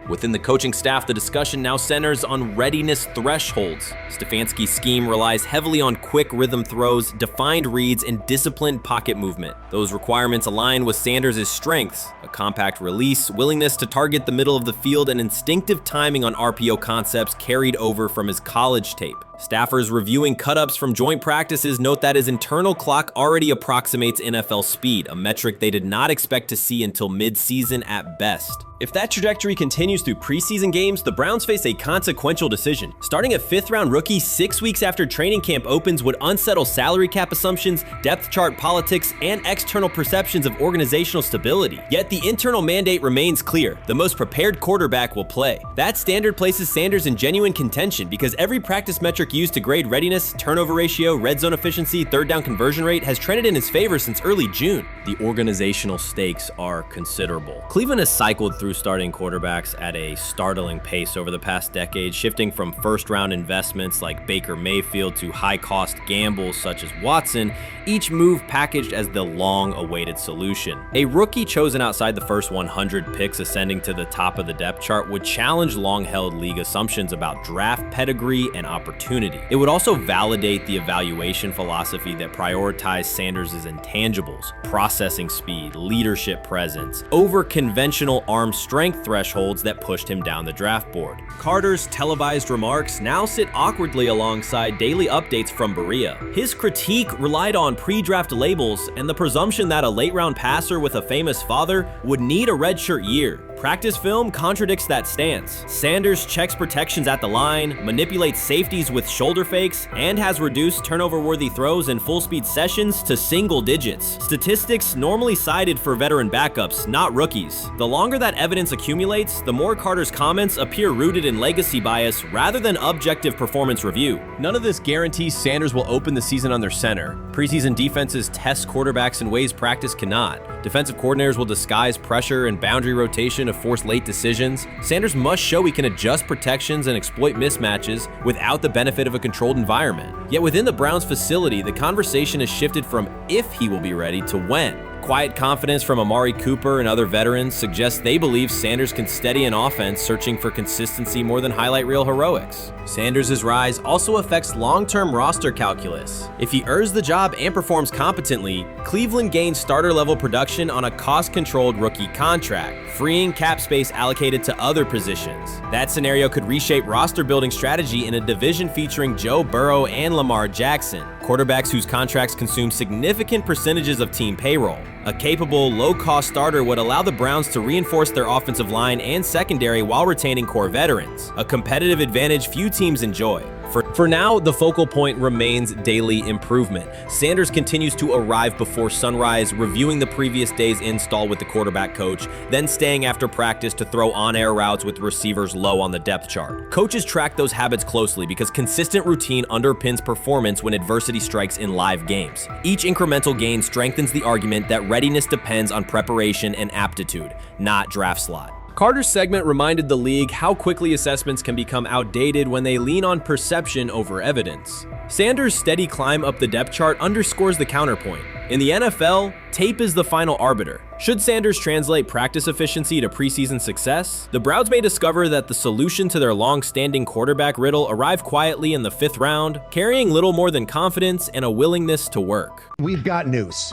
Within the coaching staff, the discussion now centers on readiness thresholds. Stifansky's scheme relies heavily on quick rhythm throws, defined reads, and disciplined pocket movement. Those requirements align with Sanders' strengths: a compact release, willingness to target the middle of the field, and instinctive timing on RPO concepts carried over from his college tape. Staffers reviewing cut-ups from joint practices note that his internal clock already approximates NFL speed, a metric they did not expect to see until mid-season at best. If that trajectory continues through preseason games, the Browns face a consequential decision. Starting a 5th-round rookie 6 weeks after training camp opens would unsettle salary cap assumptions, depth chart politics, and external perceptions of organizational stability. Yet the internal mandate remains clear: the most prepared quarterback will play. That standard places Sanders in genuine contention because every practice metric used to grade readiness, turnover ratio, red zone efficiency, 3rd down conversion rate has trended in his favor since early June. The organizational stakes are considerable. Cleveland has cycled through starting quarterbacks at a startling pace over the past decade, shifting from first-round investments like Baker Mayfield to high-cost gambles such as Watson, each move packaged as the long-awaited solution. A rookie chosen outside the first 100 picks ascending to the top of the depth chart would challenge long-held league assumptions about draft pedigree and opportunity. It would also validate the evaluation philosophy that prioritized Sanders' intangibles: processing speed, leadership presence, over conventional arm strength thresholds that pushed him down the draft board. Carter's televised remarks now sit awkwardly alongside daily updates from Berea. His critique relied on pre-draft labels and the presumption that a late-round passer with a famous father would need a redshirt year. Practice film contradicts that stance. Sanders checks protections at the line, manipulates safeties with shoulder fakes, and has reduced turnover-worthy throws and full-speed sessions to single digits. Statistics normally cited for veteran backups, not rookies. The longer that evidence accumulates, the more Carter's comments appear rooted in legacy bias rather than objective performance review. None of this guarantees Sanders will open the season under center. Preseason defenses test quarterbacks in ways practice cannot. Defensive coordinators will disguise pressure and boundary rotation to force late decisions. Sanders must show he can adjust protections and exploit mismatches without the benefit of a controlled environment. Yet within the Browns facility, the conversation has shifted from if he will be ready to when. Quiet confidence from Amari Cooper and other veterans suggests they believe Sanders can steady an offense searching for consistency more than highlight reel heroics. Sanders' rise also affects long-term roster calculus. If he earns the job and performs competently, Cleveland gains starter-level production on a cost-controlled rookie contract, freeing cap space allocated to other positions. That scenario could reshape roster-building strategy in a division featuring Joe Burrow and Lamar Jackson, quarterbacks whose contracts consume significant percentages of team payroll. A capable, low-cost starter would allow the Browns to reinforce their offensive line and secondary while retaining core veterans, a competitive advantage few teams enjoy. For now, the focal point remains daily improvement. Sanders continues to arrive before sunrise, reviewing the previous day's install with the quarterback coach, then staying after practice to throw on-air routes with receivers low on the depth chart. Coaches track those habits closely because consistent routine underpins performance when adversity strikes in live games. Each incremental gain strengthens the argument that readiness depends on preparation and aptitude, not draft slot. Carter's segment reminded the league how quickly assessments can become outdated when they lean on perception over evidence. Sanders' steady climb up the depth chart underscores the counterpoint. In the NFL, tape is the final arbiter. Should Sanders translate practice efficiency to preseason success? The Browns may discover that the solution to their long-standing quarterback riddle arrived quietly in the 5th round, carrying little more than confidence and a willingness to work. We've got news.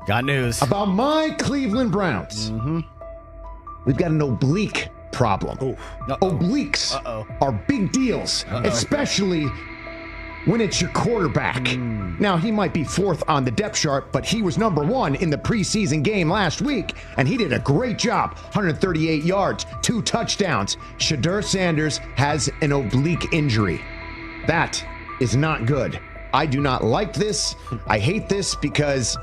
Got news. About my Cleveland Browns. We've got an oblique problem. Obliques are big deals, especially when it's your quarterback. Now, he might be 4th on the depth chart, but he was number 1 in the preseason game last week, and he did a great job. 138 yards, 2 touchdowns. Shedeur Sanders has an oblique injury. That is not good. I do not like this. I hate this because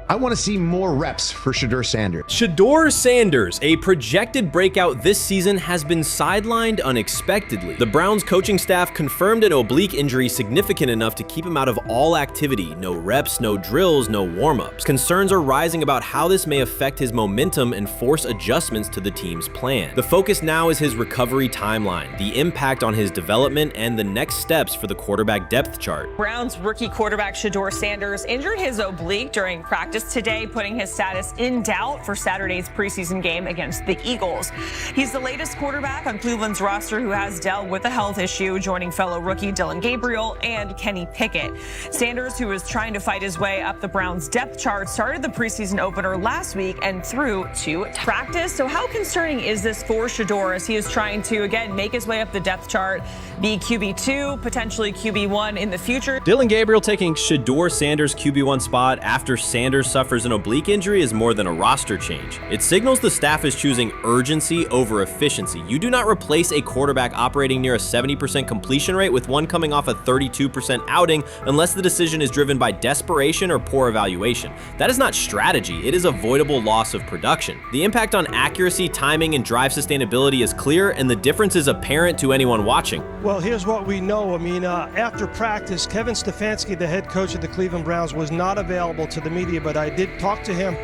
I want to see more reps for Shedeur Sanders. Shedeur Sanders, a projected breakout this season, has been sidelined unexpectedly. The Browns coaching staff confirmed an oblique injury significant enough to keep him out of all activity. No reps, no drills, no warm-ups. Concerns are rising about how this may affect his momentum and force adjustments to the team's plan. The focus now is his recovery timeline, the impact on his development, and the next steps for the quarterback depth chart. Browns rookie quarterback Shedeur Sanders injured his oblique during practice today, putting his status in doubt for Saturday's preseason game against the Eagles. He's the latest quarterback on Cleveland's roster who has dealt with a health issue, joining fellow rookie Dillon Gabriel and Kenny Pickett. Sanders, who is trying to fight his way up the Browns depth chart, started the preseason opener last week and threw to practice. So how concerning is this for Shedeur as he is trying to, again, make his way up the depth chart, be QB2, potentially QB1 in the future? Dillon Gabriel taking Shedeur Sanders' QB1 spot after Sanders suffers an oblique injury is more than a roster change. It signals the staff is choosing urgency over efficiency. You do not replace a quarterback operating near a 70% completion rate with one coming off a 32% outing unless the decision is driven by desperation or poor evaluation. That is not strategy, it is avoidable loss of production. The impact on accuracy, timing, and drive sustainability is clear, and the difference is apparent to anyone watching. Well, here's what we know. I mean, after practice, Kevin Stefanski, the head coach of the Cleveland Browns, was not available to the media, but I did talk to him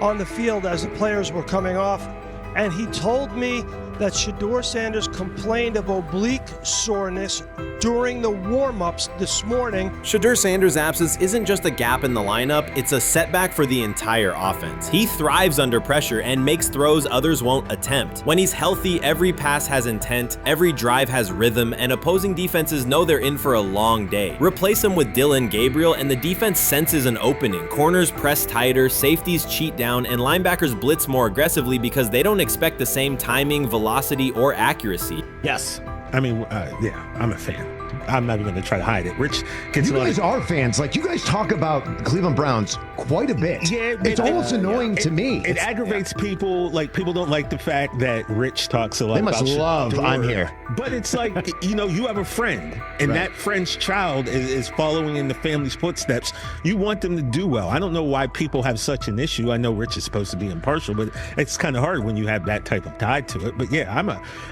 on the field as the players were coming off, and he told me that Shedeur Sanders complained of oblique soreness during the warm-ups this morning. Shedeur Sanders' absence isn't just a gap in the lineup, it's a setback for the entire offense. He thrives under pressure and makes throws others won't attempt. When he's healthy, every pass has intent, every drive has rhythm, and opposing defenses know they're in for a long day. Replace him with Dillon Gabriel and the defense senses an opening. Corners press tighter, safeties cheat down, and linebackers blitz more aggressively because they don't expect the same timing, velocity, or accuracy. Yes. I mean, yeah, I'm a fan. I'm not even going to try to hide it. Rich, you guys are fans. Like, you guys talk about the Cleveland Browns quite a bit. Yeah, it's almost annoying to me. It aggravates people. Like, people don't like the fact that Rich talks a lot about They must love I'm here. But it's like, you have a friend, and that friend's child is following in the family's footsteps. You want them to do well. I don't know why people have such an issue. I know Rich is supposed to be impartial, but it's kind of hard when you have that type of tie to it. But yeah,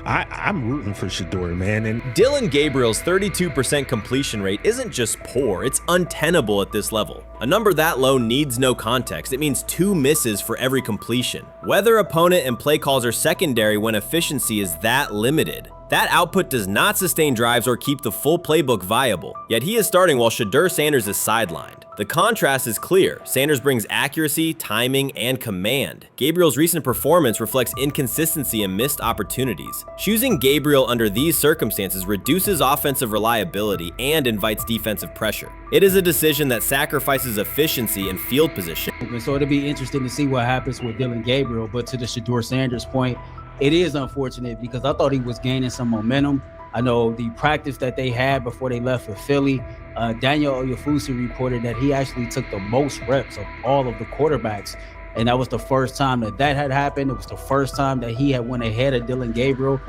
I'm rooting for Shedeur, man. And Dillon Gabriel's 32% completion rate isn't just poor, it's untenable at this level. A number that low needs no context. It means 2 misses for every completion. Weather, opponent, and play calls are secondary when efficiency is that limited. That output does not sustain drives or keep the full playbook viable, yet he is starting while Shedeur Sanders is sidelined. The contrast is clear. Sanders brings accuracy, timing, and command. Gabriel's recent performance reflects inconsistency and missed opportunities. Choosing Gabriel under these circumstances reduces offensive reliability and invites defensive pressure. It is a decision that sacrifices efficiency and field position. So it'll be interesting to see what happens with Dillon Gabriel, but to the Shedeur Sanders point, it is unfortunate because I thought he was gaining some momentum. I know the practice that they had before they left for Philly, Daniel Oyefusi reported that he actually took the most reps of all of the quarterbacks. And that was the first time that had happened. It was the first time that he had went ahead of Dillon Gabriel,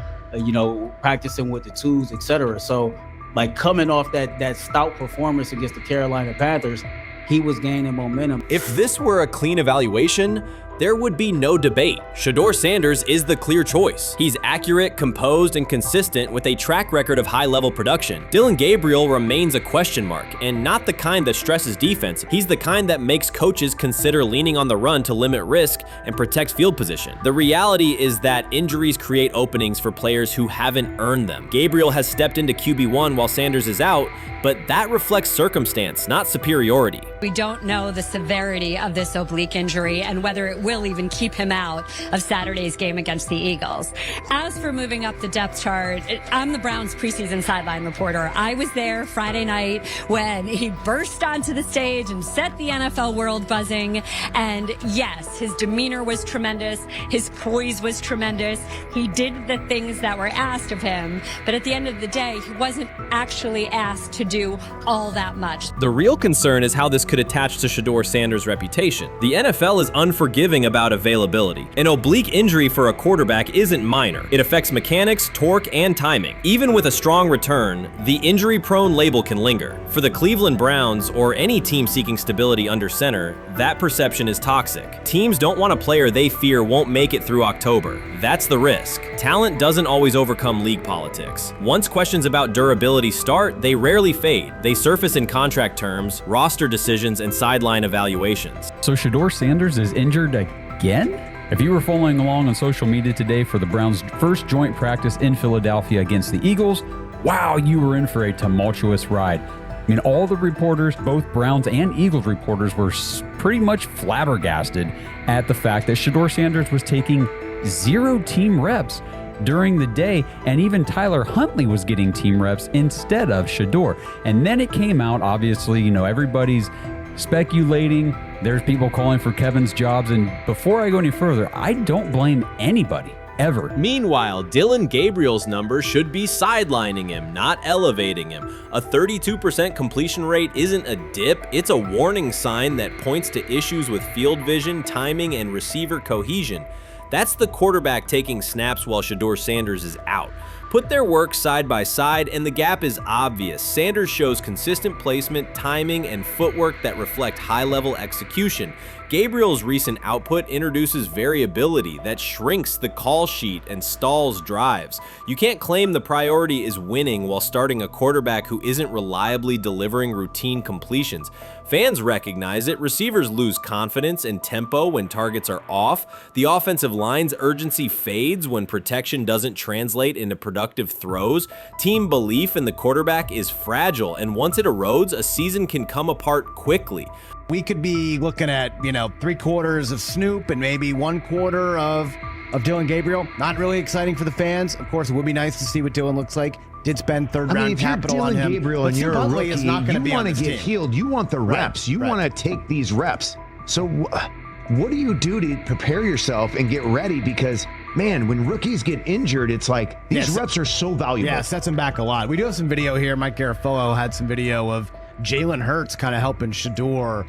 practicing with the twos, etc. So like coming off that stout performance against the Carolina Panthers, he was gaining momentum. If this were a clean evaluation, there would be no debate. Shedeur Sanders is the clear choice. He's accurate, composed, and consistent with a track record of high-level production. Dillon Gabriel remains a question mark, and not the kind that stresses defense. He's the kind that makes coaches consider leaning on the run to limit risk and protect field position. The reality is that injuries create openings for players who haven't earned them. Gabriel has stepped into QB1 while Sanders is out, but that reflects circumstance, not superiority. We don't know the severity of this oblique injury and whether it will even keep him out of Saturday's game against the Eagles. As for moving up the depth chart, I'm the Browns preseason sideline reporter. I was there Friday night when he burst onto the stage and set the NFL world buzzing. And yes, his demeanor was tremendous. His poise was tremendous. He did the things that were asked of him. But at the end of the day, he wasn't actually asked to do all that much. The real concern is how this could attach to Shedeur Sanders' reputation. The NFL is unforgiving about availability. An oblique injury for a quarterback isn't minor. It affects mechanics, torque, and timing. Even with a strong return, the injury-prone label can linger. For the Cleveland Browns, or any team seeking stability under center, that perception is toxic. Teams don't want a player they fear won't make it through October. That's the risk. Talent doesn't always overcome league politics. Once questions about durability start, they rarely fade. They surface in contract terms, roster decisions, and sideline evaluations. So Shedeur Sanders is injured again? If you were following along on social media today for the Browns' first joint practice in Philadelphia against the Eagles, wow, you were in for a tumultuous ride. I mean, all the reporters, both Browns and Eagles reporters, were pretty much flabbergasted at the fact that Shedeur Sanders was taking 0 team reps during the day, and even Tyler Huntley was getting team reps instead of Shedeur. And then it came out, obviously, you know, everybody's speculating. There's people calling for Kevin's jobs, and before I go any further, I don't blame anybody, ever. Meanwhile, Dillon Gabriel's numbers should be sidelining him, not elevating him. A 32% completion rate isn't a dip, it's a warning sign that points to issues with field vision, timing, and receiver cohesion. That's the quarterback taking snaps while Shedeur Sanders is out. Put their work side by side and the gap is obvious. Sanders shows consistent placement, timing, and footwork that reflect high-level execution. Gabriel's recent output introduces variability that shrinks the call sheet and stalls drives. You can't claim the priority is winning while starting a quarterback who isn't reliably delivering routine completions. Fans recognize it, receivers lose confidence and tempo when targets are off, the offensive line's urgency fades when protection doesn't translate into productive throws, team belief in the quarterback is fragile, and once it erodes, a season can come apart quickly. We could be looking at, 3/4 of Snoop and maybe 1/4 of Dillon Gabriel. Not really exciting for the fans. Of course, it would be nice to see what Dillon looks like. Did spend third-round capital on him. If you're Dillon Gabriel and you're a rookie, is not you be want to get team. healed. You want the reps. You want to take these reps. So what do you do to prepare yourself and get ready? Because, man, when rookies get injured, it's like these reps are so valuable. Yeah, sets him back a lot. We do have some video here. Mike Garafolo had some video of Jalen Hurts kind of helping Shedeur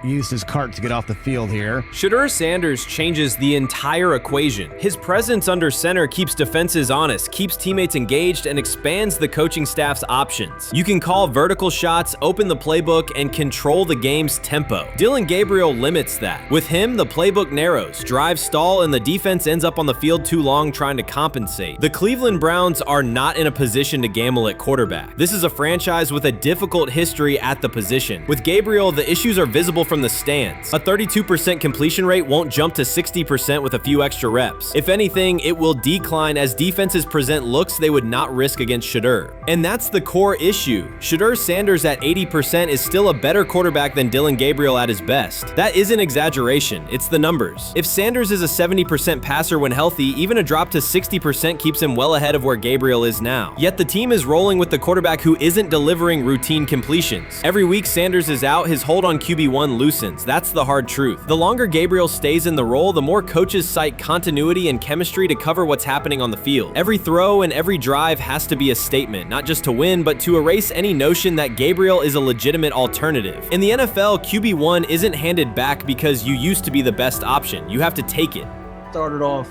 used his cart to get off the field here. Shedeur Sanders changes the entire equation. His presence under center keeps defenses honest, keeps teammates engaged, and expands the coaching staff's options. You can call vertical shots, open the playbook, and control the game's tempo. Dillon Gabriel limits that. With him, the playbook narrows, drives stall, and the defense ends up on the field too long trying to compensate. The Cleveland Browns are not in a position to gamble at quarterback. This is a franchise with a difficult history at the position. With Gabriel, the issues are visible from the stands. A 32% completion rate won't jump to 60% with a few extra reps. If anything, it will decline as defenses present looks they would not risk against Shedeur. And that's the core issue. Shedeur Sanders at 80% is still a better quarterback than Dillon Gabriel at his best. That isn't exaggeration, it's the numbers. If Sanders is a 70% passer when healthy, even a drop to 60% keeps him well ahead of where Gabriel is now. Yet the team is rolling with the quarterback who isn't delivering routine completions. Every week Sanders is out, his hold on QB1 loosens. That's the hard truth. The longer Gabriel stays in the role, the more coaches cite continuity and chemistry to cover what's happening on the field. Every throw and every drive has to be a statement, not just to win, but to erase any notion that Gabriel is a legitimate alternative. In the NFL, QB1 isn't handed back because you used to be the best option. You have to take it. Started off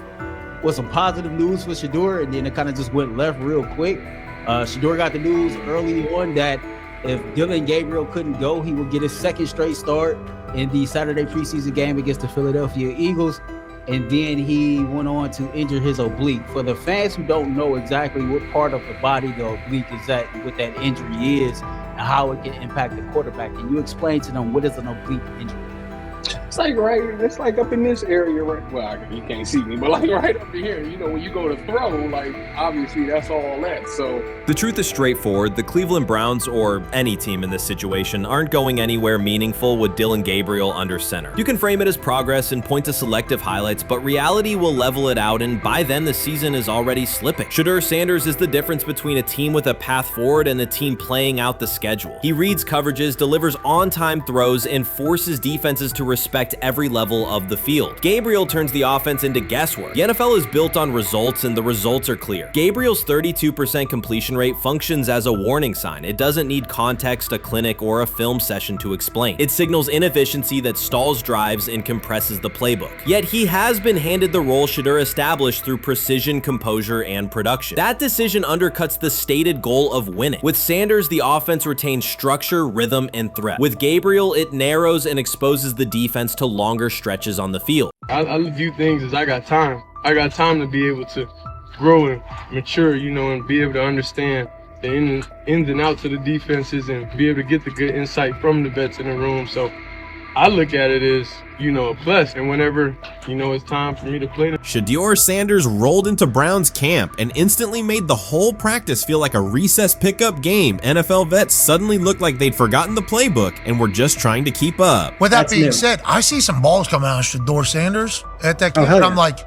with some positive news for Shedeur, and then it kind of just went left real quick. Shedeur got the news early on that if Dillon Gabriel couldn't go, he would get his second straight start in the Saturday preseason game against the Philadelphia Eagles. And then he went on to injure his oblique. For the fans who don't know exactly what part of the body the oblique is at and what that injury is and how it can impact the quarterback, can you explain to them what is an oblique injury? It's like up in this area, right? Well, you can't see me, but like right up in here, when you go to throw, like obviously that's all that. So the truth is straightforward. The Cleveland Browns, or any team in this situation, aren't going anywhere meaningful with Dillon Gabriel under center. You can frame it as progress and point to selective highlights, but reality will level it out, and by then the season is already slipping. Shedeur Sanders is the difference between a team with a path forward and a team playing out the schedule. He reads coverages, delivers on-time throws, and forces defenses to respect every level of the field. Gabriel turns the offense into guesswork. The NFL is built on results, and the results are clear. Gabriel's 32% completion rate functions as a warning sign. It doesn't need context, a clinic, or a film session to explain. It signals inefficiency that stalls drives and compresses the playbook. Yet he has been handed the role Shedeur established through precision, composure, and production. That decision undercuts the stated goal of winning. With Sanders, the offense retains structure, rhythm, and threat. With Gabriel, it narrows and exposes the defense to longer stretches on the field. I view things as I got time. I got time to be able to grow and mature, and be able to understand the ins and outs of the defenses and be able to get the good insight from the vets in the room. So I look at it as, a plus. And whenever, it's time for me to play. Shedeur Sanders rolled into Browns camp and instantly made the whole practice feel like a recess pickup game. NFL vets suddenly looked like they'd forgotten the playbook and were just trying to keep up. With that being said, I see some balls coming out of Shedeur Sanders at that camp, and I'm like,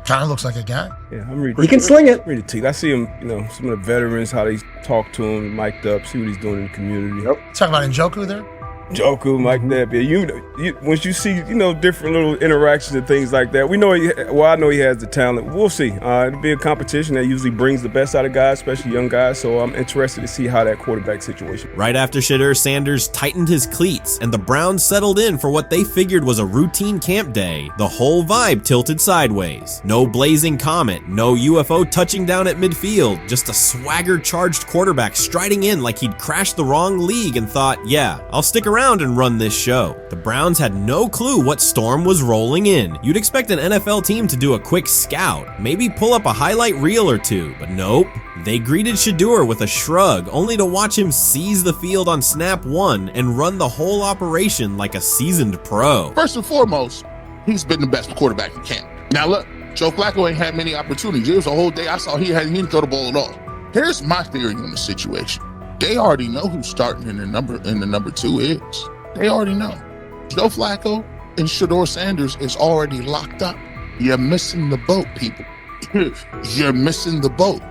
kind of looks like a guy. Yeah, I'm reading. He can sling it. Read the team. I see him, some of the veterans, how they talk to him, mic'd up, see what he's doing in the community. Talking about Njoku there? Njoku, Mike Knapp. Yeah, once you see, different little interactions and things like that, I know he has the talent. We'll see. It'll be a competition that usually brings the best out of guys, especially young guys. So I'm interested to see how that quarterback situation. Right after Shedeur Sanders tightened his cleats and the Browns settled in for what they figured was a routine camp day, the whole vibe tilted sideways. No blazing comet, no UFO touching down at midfield, just a swagger-charged quarterback striding in like he'd crashed the wrong league and thought, yeah, I'll stick around and run this show. The Browns had no clue what storm was rolling in. You'd expect an NFL team to do a quick scout, maybe pull up a highlight reel or two, but nope. They greeted Shedeur with a shrug, only to watch him seize the field on snap one and run the whole operation like a seasoned pro. First and foremost, he's been the best quarterback in camp. Now look, Joe Flacco ain't had many opportunities. It was a whole day I saw he didn't throw the ball at all. Here's my theory on the situation. They already know who's starting in the number 2 is. They already know. Joe Flacco and Shedeur Sanders is already locked up. You're missing the boat, people. You're missing the boat.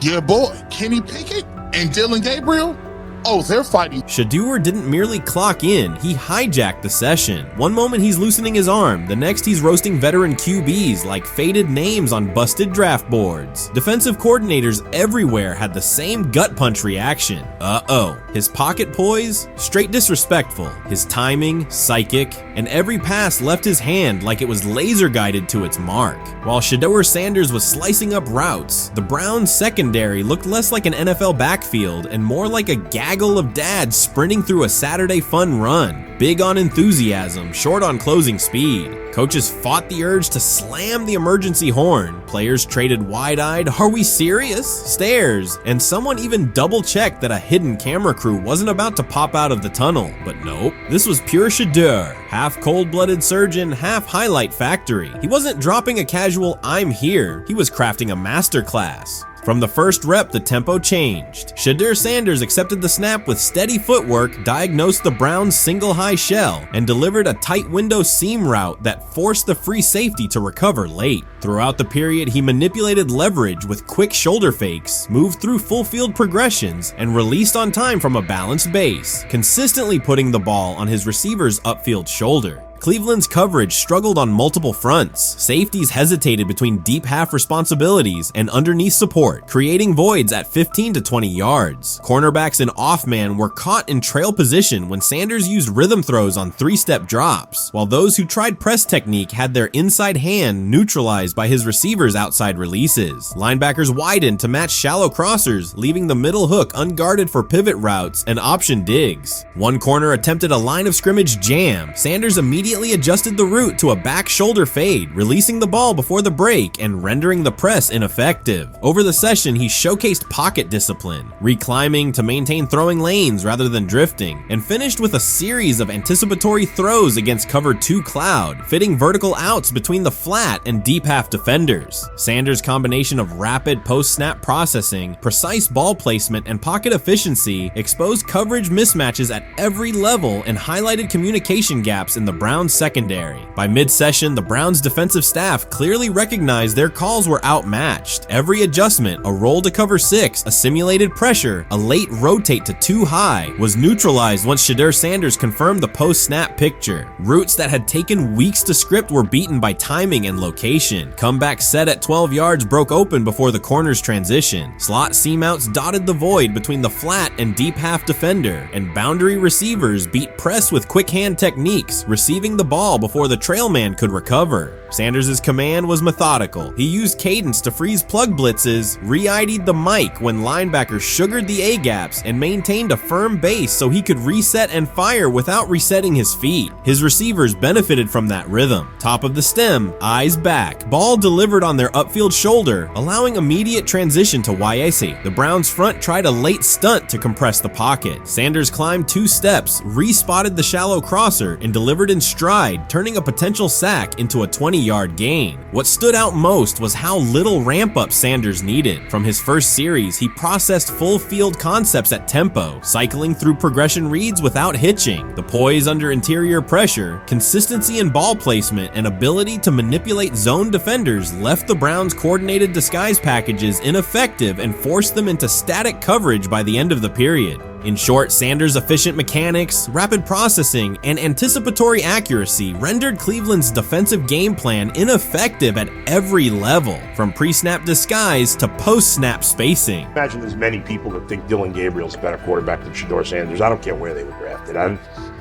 Your boy, Kenny Pickett and Dillon Gabriel, oh, they're fighting. Shedeur didn't merely clock in, he hijacked the session. One moment he's loosening his arm, the next he's roasting veteran QBs like faded names on busted draft boards. Defensive coordinators everywhere had the same gut punch reaction. Uh-oh. His pocket poise? Straight disrespectful. His timing? Psychic. And every pass left his hand like it was laser guided to its mark. While Shedeur Sanders was slicing up routes, the Browns secondary looked less like an NFL backfield and more like a gaggle of dads sprinting through a Saturday fun run. Big on enthusiasm, short on closing speed. Coaches fought the urge to slam the emergency horn. Players traded wide-eyed, "Are we serious?" stares, and someone even double-checked that a hidden camera crew wasn't about to pop out of the tunnel. But nope, this was pure Shedeur, half cold-blooded surgeon, half highlight factory. He wasn't dropping a casual "I'm here," he was crafting a masterclass. From the first rep, the tempo changed. Shedeur Sanders accepted the snap with steady footwork, diagnosed the Browns' single high shell, and delivered a tight window seam route that forced the free safety to recover late. Throughout the period, he manipulated leverage with quick shoulder fakes, moved through full field progressions, and released on time from a balanced base, consistently putting the ball on his receiver's upfield shoulder. Cleveland's coverage struggled on multiple fronts. Safeties hesitated between deep half responsibilities and underneath support, creating voids at 15 to 20 yards. Cornerbacks and off-man were caught in trail position when Sanders used rhythm throws on 3-step drops, while those who tried press technique had their inside hand neutralized by his receivers' outside releases. Linebackers widened to match shallow crossers, leaving the middle hook unguarded for pivot routes and option digs. One corner attempted a line of scrimmage jam. Sanders immediately adjusted the route to a back shoulder fade, releasing the ball before the break and rendering the press ineffective. Over the session, he showcased pocket discipline, reclimbing to maintain throwing lanes rather than drifting, and finished with a series of anticipatory throws against cover 2 cloud, fitting vertical outs between the flat and deep half defenders. Sanders' combination of rapid post-snap processing, precise ball placement, and pocket efficiency exposed coverage mismatches at every level and highlighted communication gaps in the Browns secondary. By mid-session, the Browns defensive staff clearly recognized their calls were outmatched. Every adjustment, a roll to cover 6, a simulated pressure, a late rotate to 2 high, was neutralized once Shedeur Sanders confirmed the post-snap picture. Routes that had taken weeks to script were beaten by timing and location. Comeback set at 12 yards broke open before the corner's transition. Slot seam outs dotted the void between the flat and deep half defender, and boundary receivers beat press with quick hand techniques, receiving the ball before the trail man could recover. Sanders' command was methodical. He used cadence to freeze plug blitzes, re-ID'd the mic when linebackers sugared the A-gaps, and maintained a firm base so he could reset and fire without resetting his feet. His receivers benefited from that rhythm. Top of the stem, eyes back, ball delivered on their upfield shoulder, allowing immediate transition to YAC. The Browns front tried a late stunt to compress the pocket. Sanders climbed 2 steps, re-spotted the shallow crosser, and delivered in stride, turning a potential sack into a 20-yard gain. What stood out most was how little ramp-up Sanders needed. From his first series, he processed full field concepts at tempo, cycling through progression reads without hitching. The poise under interior pressure, consistency in ball placement, and ability to manipulate zone defenders left the Browns' coordinated disguise packages ineffective and forced them into static coverage by the end of the period. In short, Sanders' efficient mechanics, rapid processing, and anticipatory accuracy rendered Cleveland's defensive game plan ineffective at every level, from pre-snap disguise to post-snap spacing. Imagine there's many people that think Dillon Gabriel's a better quarterback than Shedeur Sanders. I don't care where they were drafted.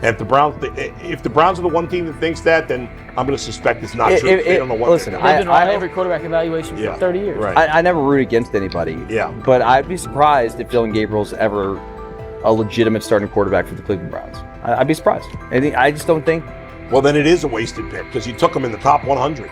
If the Browns are the one team that thinks that, then I'm going to suspect it's not true. They don't know what listen, they've been on every quarterback evaluation for 30 years. Right. I never root against anybody. Yeah. But I'd be surprised if Dillon Gabriel's ever a legitimate starting quarterback for the Cleveland Browns. I'd be surprised. I just don't think. Well, then it is a wasted pick because you took him in the top 100.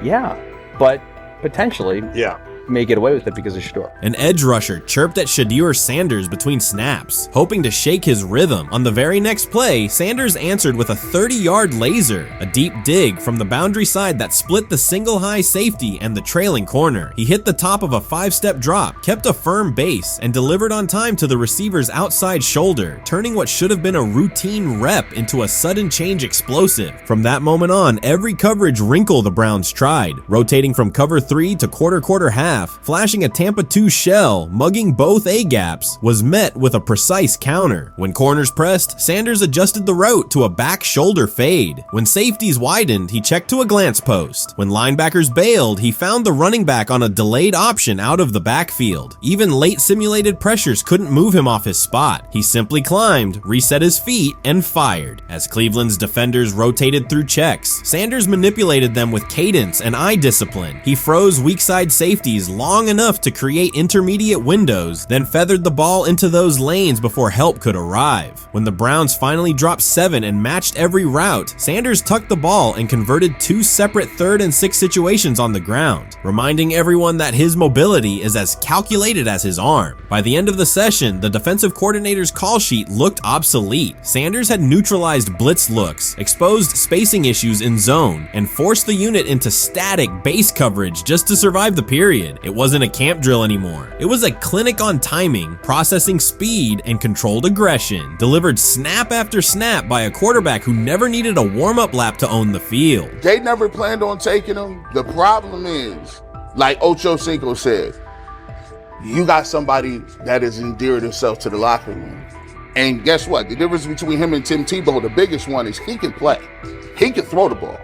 Yeah, but potentially. Yeah. May get away with it because of Shedeur. An edge rusher chirped at Shedeur Sanders between snaps, hoping to shake his rhythm. On the very next play, Sanders answered with a 30-yard laser, a deep dig from the boundary side that split the single high safety and the trailing corner. He hit the top of a 5-step drop, kept a firm base, and delivered on time to the receiver's outside shoulder, turning what should have been a routine rep into a sudden change explosive. From that moment on, every coverage wrinkle the Browns tried, rotating from cover 3 to quarter half, flashing a Tampa 2 shell, mugging both A-gaps, was met with a precise counter. When corners pressed, Sanders adjusted the route to a back shoulder fade. When safeties widened, he checked to a glance post. When linebackers bailed, he found the running back on a delayed option out of the backfield. Even late simulated pressures couldn't move him off his spot. He simply climbed, reset his feet, and fired. As Cleveland's defenders rotated through checks, Sanders manipulated them with cadence and eye discipline. He froze weak side safeties long enough to create intermediate windows, then feathered the ball into those lanes before help could arrive. When the Browns finally dropped 7 and matched every route, Sanders tucked the ball and converted 2 separate 3rd and 6 situations on the ground, reminding everyone that his mobility is as calculated as his arm. By the end of the session, the defensive coordinator's call sheet looked obsolete. Sanders had neutralized blitz looks, exposed spacing issues in zone, and forced the unit into static base coverage just to survive the period. It wasn't a camp drill anymore. It was a clinic on timing, processing speed, and controlled aggression, delivered snap after snap by a quarterback who never needed a warm-up lap to own the field. They never planned on taking him. The problem is, like Ocho Cinco said, you got somebody that has endeared himself to the locker room. And guess what? The difference between him and Tim Tebow, the biggest one, is he can play. He can throw the ball.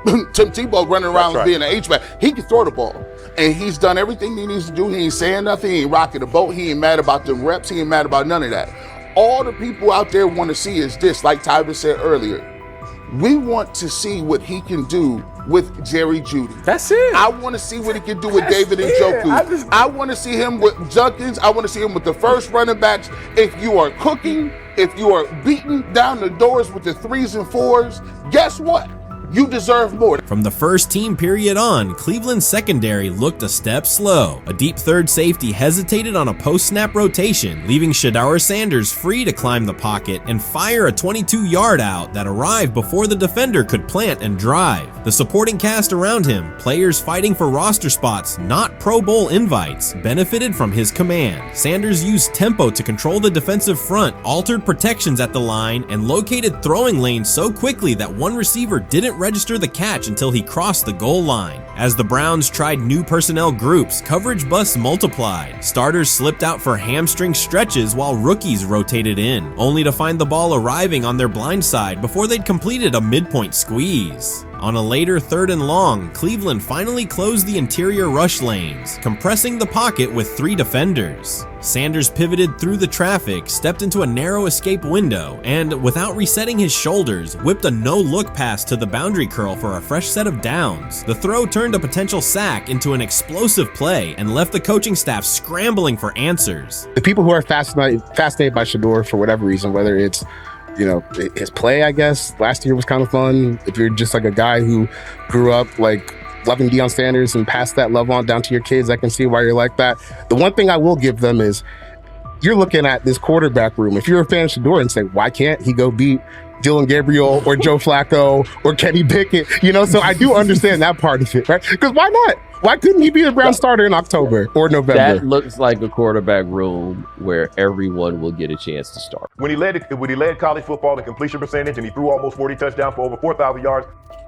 Tim Tebow running around being an H-back. He can throw the ball. And he's done everything he needs to do. He ain't saying nothing. He ain't rocking the boat. He ain't mad about the reps. He ain't mad about none of that. All the people out there want to see is this, like Tyler said earlier. We want to see what he can do with Jerry Jeudy. That's it. I want to see what he can do with David Njoku. I want to see him with Junkins. I want to see him with the first running backs. If you are cooking, if you are beating down the doors with the 3s and 4s, guess what? You deserve more. From the first team period on, Cleveland's secondary looked a step slow. A deep third safety hesitated on a post-snap rotation, leaving Shedeur Sanders free to climb the pocket and fire a 22-yard out that arrived before the defender could plant and drive. The supporting cast around him, players fighting for roster spots, not Pro Bowl invites, benefited from his command. Sanders used tempo to control the defensive front, altered protections at the line, and located throwing lanes so quickly that one receiver didn't register the catch until he crossed the goal line. As the Browns tried new personnel groups, coverage busts multiplied. Starters slipped out for hamstring stretches while rookies rotated in, only to find the ball arriving on their blind side before they'd completed a midpoint squeeze. On a later 3rd and long, Cleveland finally closed the interior rush lanes, compressing the pocket with 3 defenders. Sanders pivoted through the traffic, stepped into a narrow escape window, and, without resetting his shoulders, whipped a no-look pass to the boundary curl for a fresh set of downs. The throw turned a potential sack into an explosive play and left the coaching staff scrambling for answers. The people who are fascinated by Shedeur for whatever reason, whether it's his play, I guess, last year was kind of fun. If you're just like a guy who grew up like loving Deion Sanders and passed that love on down to your kids, I can see why you're like that. The one thing I will give them is you're looking at this quarterback room. If you're a fan of Shedeur and say, why can't he go beat Dillon Gabriel or Joe Flacco or Kenny Pickett? So I do understand that part of it, right? Because why not? Why couldn't he be the Brown starter in October or November? That looks like a quarterback room where everyone will get a chance to start. When he led college football in completion percentage and he threw almost 40 touchdowns for over 4,000 yards,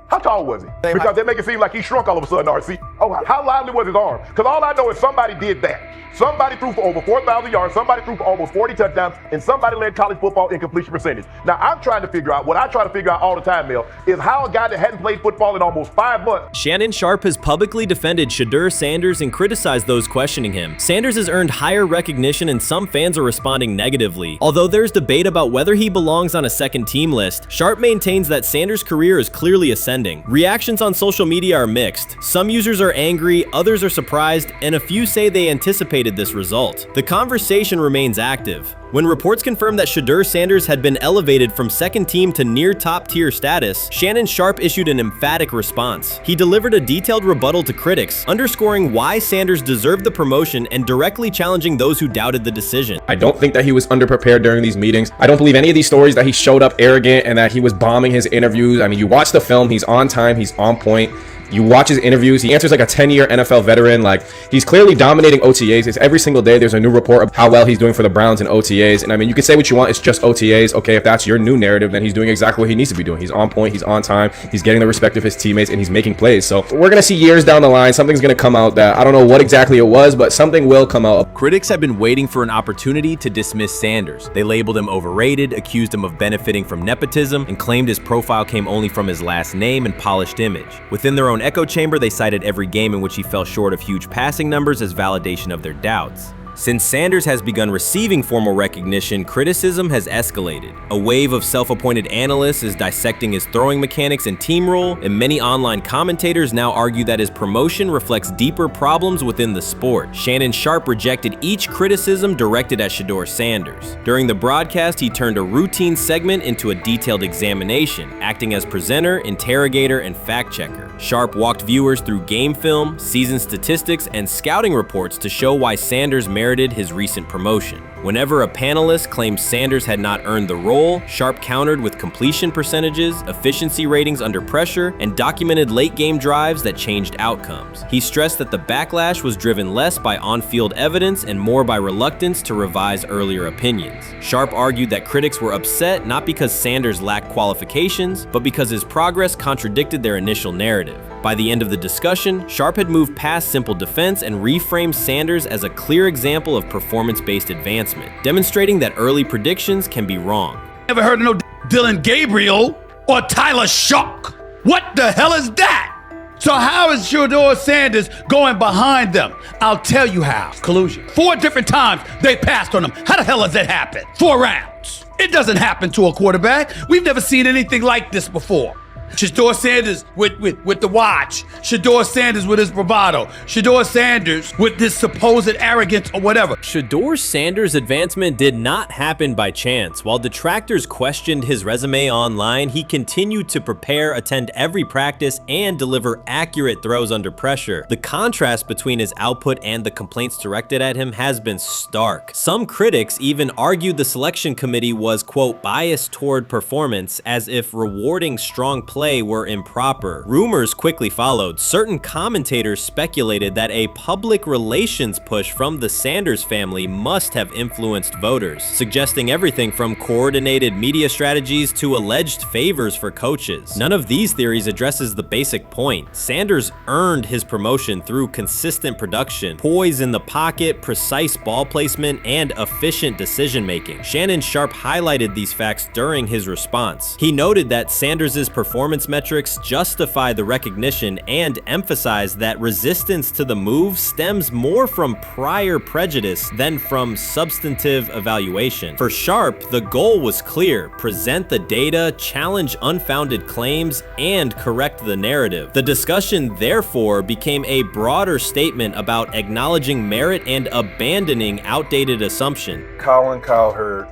how tall was he? Because they make it seem like he shrunk all of a sudden, RC. Oh, how lively was his arm? Because all I know is somebody did that. Somebody threw for over 4,000 yards, somebody threw for almost 40 touchdowns, and somebody led college football in completion percentage. Now, I'm trying to figure out, what I try to figure out all the time, Mel, is how a guy that hadn't played football in almost 5 months. Shannon Sharp has publicly defended Shedeur Sanders and criticized those questioning him. Sanders has earned higher recognition and some fans are responding negatively. Although there's debate about whether he belongs on a second team list, Sharp maintains that Sanders' career is clearly ascending. Reactions on social media are mixed. Some users are angry, others are surprised, and a few say they anticipated this result. The conversation remains active. When reports confirmed that Shedeur Sanders had been elevated from second team to near top tier status, Shannon Sharp issued an emphatic response. He delivered a detailed rebuttal to critics, underscoring why Sanders deserved the promotion and directly challenging those who doubted the decision. I don't think that he was underprepared during these meetings. I don't believe any of these stories that he showed up arrogant and that he was bombing his interviews. I mean, you watch the film, he's on time, he's on point. You watch his interviews, he answers like a 10-year NFL veteran. Like, he's clearly dominating OTAs. It's every single day there's a new report of how well he's doing for the Browns in OTAs. And I mean, you can say what you want, it's just OTAs. Okay, if that's your new narrative, then he's doing exactly what he needs to be doing. He's on point, he's on time, he's getting the respect of his teammates, and he's making plays. So we're gonna see years down the line, something's gonna come out that I don't know what exactly it was, but something will come out. Critics have been waiting for an opportunity to dismiss Sanders. They labeled him overrated, accused him of benefiting from nepotism, and claimed his profile came only from his last name and polished image. Within their own echo chamber, they cited every game in which he fell short of huge passing numbers as validation of their doubts. Since Sanders has begun receiving formal recognition, criticism has escalated. A wave of self-appointed analysts is dissecting his throwing mechanics and team role, and many online commentators now argue that his promotion reflects deeper problems within the sport. Shannon Sharp rejected each criticism directed at Shedeur Sanders. During the broadcast, he turned a routine segment into a detailed examination, acting as presenter, interrogator, and fact-checker. Sharp walked viewers through game film, season statistics, and scouting reports to show why Sanders merited his recent promotion. Whenever a panelist claimed Sanders had not earned the role, Sharp countered with completion percentages, efficiency ratings under pressure, and documented late-game drives that changed outcomes. He stressed that the backlash was driven less by on-field evidence and more by reluctance to revise earlier opinions. Sharp argued that critics were upset not because Sanders lacked qualifications, but because his progress contradicted their initial narrative. By the end of the discussion, Sharp had moved past simple defense and reframed Sanders as a clear example of performance-based advancement. advancement, demonstrating that early predictions can be wrong. Never heard of no Dillon Gabriel or Tyler Shock. What the hell is that? So how is Shedeur Sanders going behind them? I'll tell you how. Collusion. 4 different times they passed on him. How the hell does that happen? 4 rounds. It doesn't happen to a quarterback. We've never seen anything like this before. Shedeur Sanders with the watch. Shedeur Sanders with his bravado. Shedeur Sanders with this supposed arrogance or whatever. Shedeur Sanders' advancement did not happen by chance. While detractors questioned his resume online, he continued to prepare, attend every practice, and deliver accurate throws under pressure. The contrast between his output and the complaints directed at him has been stark. Some critics even argued the selection committee was, quote, biased toward performance, as if rewarding strong play were improper. Rumors quickly followed. Certain commentators speculated that a public relations push from the Sanders family must have influenced voters, suggesting everything from coordinated media strategies to alleged favors for coaches. None of these theories addresses the basic point. Sanders earned his promotion through consistent production, poise in the pocket, precise ball placement, and efficient decision-making. Shannon Sharp highlighted these facts during his response. He noted that Sanders' performance metrics justify the recognition and emphasize that resistance to the move stems more from prior prejudice than from substantive evaluation. For Sharp, the goal was clear: present the data, challenge unfounded claims, and correct the narrative. The discussion therefore became a broader statement about acknowledging merit and abandoning outdated assumption. Colin Cowherd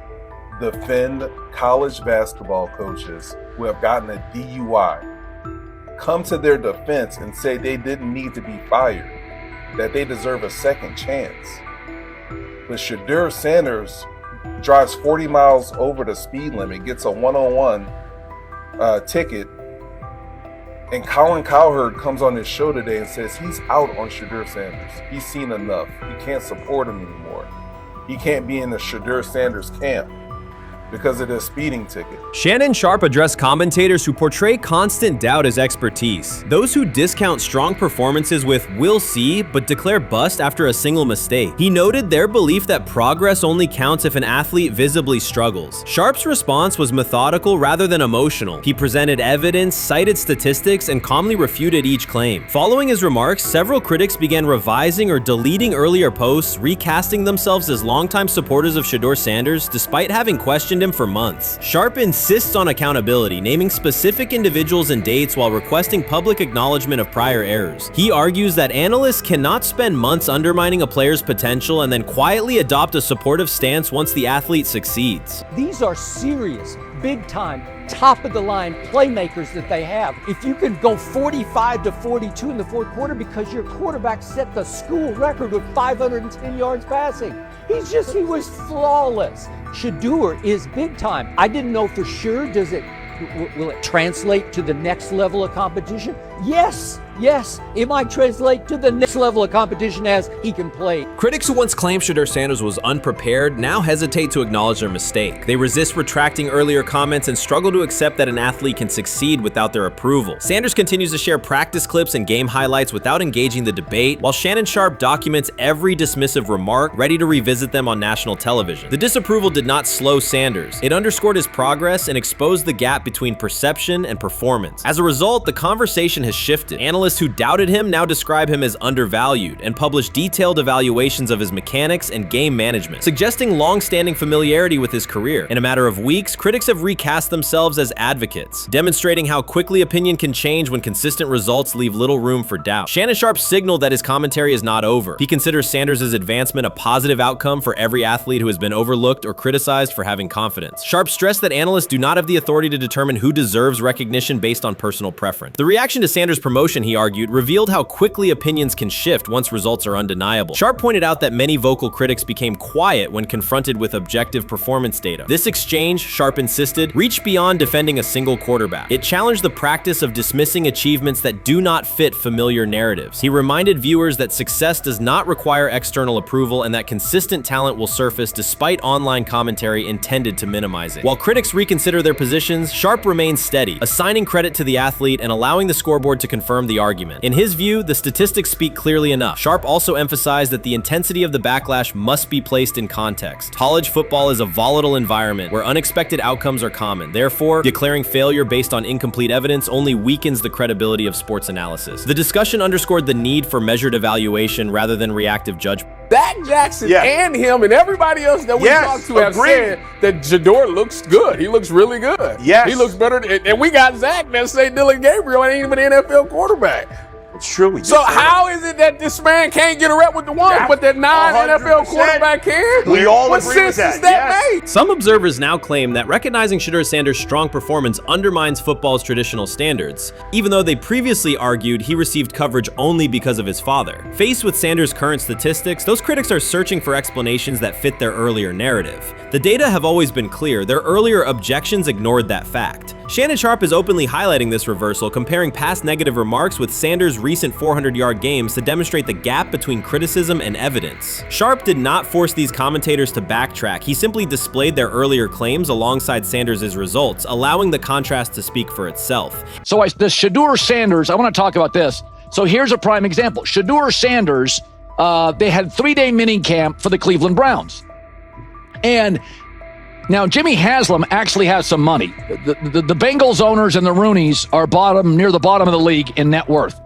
defend college basketball coaches who have gotten a DUI, come to their defense and say they didn't need to be fired, that they deserve a second chance. But Shedeur Sanders drives 40 miles over the speed limit, gets a one-on-one ticket, and Colin Cowherd comes on his show today and says he's out on Shedeur Sanders. He's seen enough. He can't support him anymore. He can't be in the Shedeur Sanders camp because of the speeding ticket. Shannon Sharp addressed commentators who portray constant doubt as expertise. Those who discount strong performances with "we'll see" but declare bust after a single mistake. He noted their belief that progress only counts if an athlete visibly struggles. Sharp's response was methodical rather than emotional. He presented evidence, cited statistics, and calmly refuted each claim. Following his remarks, several critics began revising or deleting earlier posts, recasting themselves as longtime supporters of Shedeur Sanders despite having questioned him for months. Sharp insists on accountability, naming specific individuals and dates while requesting public acknowledgement of prior errors. He argues that analysts cannot spend months undermining a player's potential and then quietly adopt a supportive stance once the athlete succeeds. These are serious, big-time, top-of-the-line playmakers that they have. If you can go 45-42 in the fourth quarter because your quarterback set the school record with 510 yards passing. He was flawless. Shedeur is big time. I didn't know for sure, will it translate to the next level of competition? Yes, it might translate to the next level of competition as he can play. Critics who once claimed Shedeur Sanders was unprepared now hesitate to acknowledge their mistake. They resist retracting earlier comments and struggle to accept that an athlete can succeed without their approval. Sanders continues to share practice clips and game highlights without engaging the debate, while Shannon Sharp documents every dismissive remark, ready to revisit them on national television. The disapproval did not slow Sanders. It underscored his progress and exposed the gap between perception and performance. As a result, the conversation has shifted. Analysts who doubted him now describe him as undervalued and publish detailed evaluations of his mechanics and game management, suggesting long-standing familiarity with his career. In a matter of weeks, critics have recast themselves as advocates, demonstrating how quickly opinion can change when consistent results leave little room for doubt. Shannon Sharp signaled that his commentary is not over. He considers Sanders' advancement a positive outcome for every athlete who has been overlooked or criticized for having confidence. Sharp stressed that analysts do not have the authority to determine who deserves recognition based on personal preference. The reaction to Sanders' promotion, he argued, revealed how quickly opinions can shift once results are undeniable. Sharp pointed out that many vocal critics became quiet when confronted with objective performance data. This exchange, Sharp insisted, reached beyond defending a single quarterback. It challenged the practice of dismissing achievements that do not fit familiar narratives. He reminded viewers that success does not require external approval and that consistent talent will surface despite online commentary intended to minimize it. While critics reconsider their positions, Sharp remains steady, assigning credit to the athlete and allowing the scoreboard to confirm the argument. In his view, the statistics speak clearly enough. Sharp also emphasized that the intensity of the backlash must be placed in context. College football is a volatile environment where unexpected outcomes are common. Therefore, declaring failure based on incomplete evidence only weakens the credibility of sports analysis. The discussion underscored the need for measured evaluation rather than reactive judgment. Dak Jackson and him and everybody else that we talked to have said that Shedeur looks good. He looks really good. Yes. He looks better. And we got Zach that say Dillon Gabriel ain't even an NFL quarterback. It's true. So how is it that this man can't get a rep with the ones, but that non-NFL quarterback can? We all what agree with sense that. does that make? Some observers now claim that recognizing Shedeur Sanders' strong performance undermines football's traditional standards, even though they previously argued he received coverage only because of his father. Faced with Sanders' current statistics, those critics are searching for explanations that fit their earlier narrative. The data have always been clear. Their earlier objections ignored that fact. Shannon Sharp is openly highlighting this reversal, comparing past negative remarks with Sanders' recent 400-yard games to demonstrate the gap between criticism and evidence. Sharp did not force these commentators to backtrack. He simply displayed their earlier claims alongside Sanders' results, allowing the contrast to speak for itself. So the Shedeur Sanders, I want to talk about this. So here's a prime example. Shedeur Sanders, they had 3-day mini camp for the Cleveland Browns. And now, Jimmy Haslam actually has some money. The Bengals owners and the Rooneys are near the bottom of the league in net worth.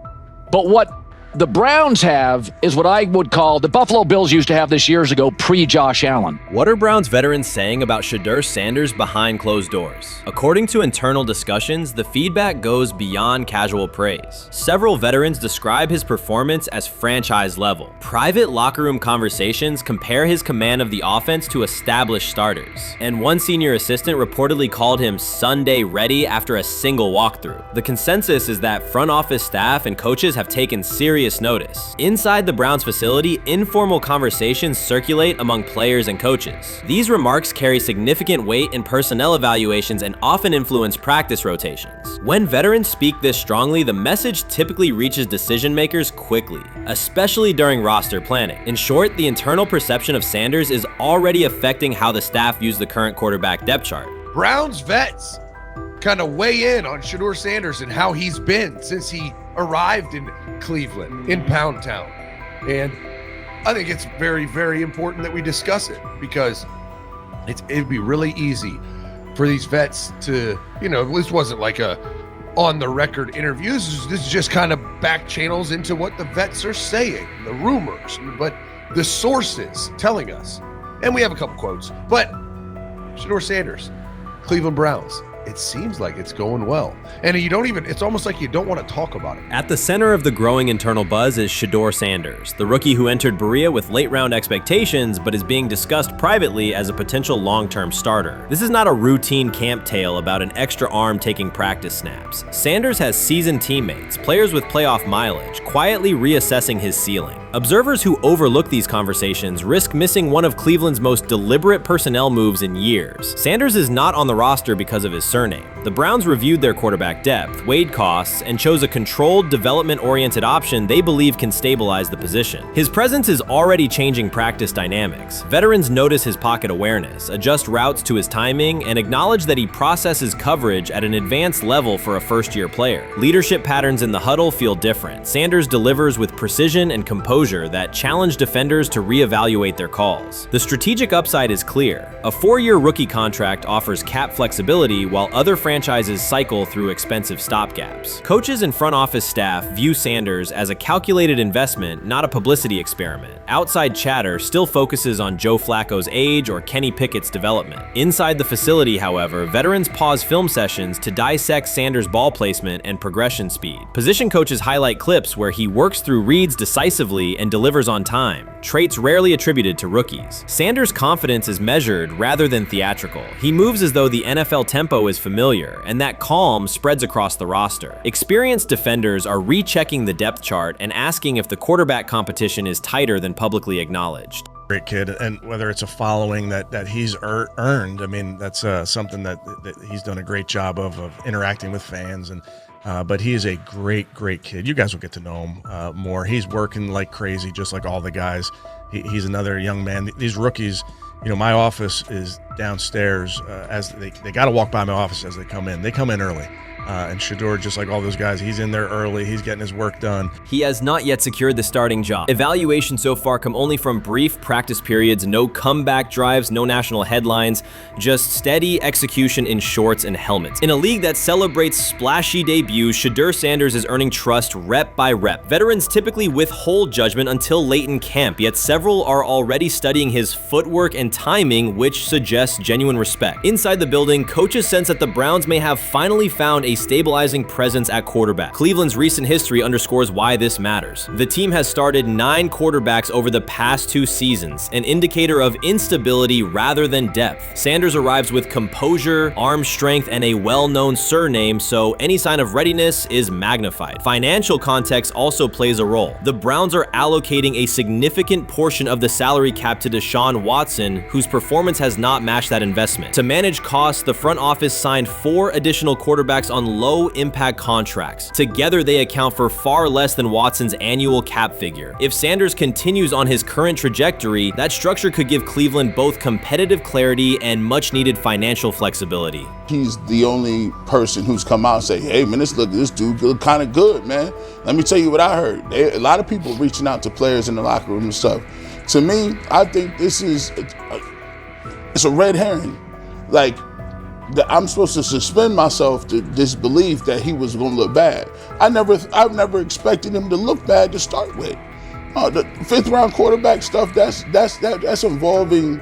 But what the Browns have is what I would call the Buffalo Bills used to have this years ago, pre-Josh Allen. What are Browns veterans saying about Shedeur Sanders behind closed doors? According to internal discussions, the feedback goes beyond casual praise. Several veterans describe his performance as franchise level. Private locker room conversations compare his command of the offense to established starters. And one senior assistant reportedly called him Sunday ready after a single walkthrough. The consensus is that front office staff and coaches have taken serious notice. Inside the Browns facility, informal conversations circulate among players and coaches. These remarks carry significant weight in personnel evaluations and often influence practice rotations. When veterans speak this strongly, the message typically reaches decision makers quickly, especially during roster planning. In short, the internal perception of Sanders is already affecting how the staff views the current quarterback depth chart. Browns vets kind of weigh in on Shedeur Sanders and how he's been since he arrived in Cleveland, in Pound Town. And I think it's very, very important that we discuss it, because it'd be really easy for these vets to, this wasn't like a on-the-record interview. This is just kind of back channels into what the vets are saying, the rumors, but the sources telling us. And we have a couple quotes, but Shedeur Sanders, Cleveland Browns, it seems like it's going well. And it's almost like you don't want to talk about it. At the center of the growing internal buzz is Shedeur Sanders, the rookie who entered Berea with late-round expectations but is being discussed privately as a potential long-term starter. This is not a routine camp tale about an extra arm taking practice snaps. Sanders has seasoned teammates, players with playoff mileage, quietly reassessing his ceiling. Observers who overlook these conversations risk missing one of Cleveland's most deliberate personnel moves in years. Sanders is not on the roster because of his surname. The Browns reviewed their quarterback depth, weighed costs, and chose a controlled, development-oriented option they believe can stabilize the position. His presence is already changing practice dynamics. Veterans notice his pocket awareness, adjust routes to his timing, and acknowledge that he processes coverage at an advanced level for a first-year player. Leadership patterns in the huddle feel different. Sanders delivers with precision and composure that challenge defenders to reevaluate their calls. The strategic upside is clear. A 4-year rookie contract offers cap flexibility while other franchises cycle through expensive stopgaps. Coaches and front office staff view Sanders as a calculated investment, not a publicity experiment. Outside chatter still focuses on Joe Flacco's age or Kenny Pickett's development. Inside the facility, however, veterans pause film sessions to dissect Sanders' ball placement and progression speed. Position coaches highlight clips where he works through reads decisively and delivers on time, traits rarely attributed to rookies. Sanders' confidence is measured rather than theatrical. He moves as though the NFL tempo is familiar, and that calm spreads across the roster. Experienced defenders are rechecking the depth chart and asking if the quarterback competition is tighter than publicly acknowledged. Great kid, and whether it's a following that he's earned, I mean, that's something that he's done a great job of interacting with fans, and but he is a great kid. You guys will get to know him more. He's working like crazy, just like all the guys. He's another young man. These rookies, my office is downstairs as they got to walk by my office as they come in. They come in early. And Shedeur, just like all those guys, he's in there early. He's getting his work done. He has not yet secured the starting job. Evaluations so far come only from brief practice periods, no comeback drives, no national headlines, just steady execution in shorts and helmets. In a league that celebrates splashy debuts, Shedeur Sanders is earning trust rep by rep. Veterans typically withhold judgment until late in camp, yet several are already studying his footwork and timing, which suggests genuine respect. Inside the building, coaches sense that the Browns may have finally found a stabilizing presence at quarterback. Cleveland's recent history underscores why this matters. The team has started 9 quarterbacks over the past 2 seasons, an indicator of instability rather than depth. Sanders arrives with composure, arm strength, and a well-known surname, so any sign of readiness is magnified. Financial context also plays a role. The Browns are allocating a significant portion of the salary cap to Deshaun Watson, whose performance has not matched that investment. To manage costs, the front office signed 4 additional quarterbacks on low-impact contracts. Together, they account for far less than Watson's annual cap figure. If Sanders continues on his current trajectory, that structure could give Cleveland both competitive clarity and much-needed financial flexibility. He's the only person who's come out and say, hey, man, this dude look kind of good, man. Let me tell you what I heard. A lot of people reaching out to players in the locker room and stuff. To me, I think this is it's a red herring. Like, I'm supposed to suspend myself to disbelief that he was going to look bad. I've never expected him to look bad to start with. The 5th round quarterback stuff, that's involving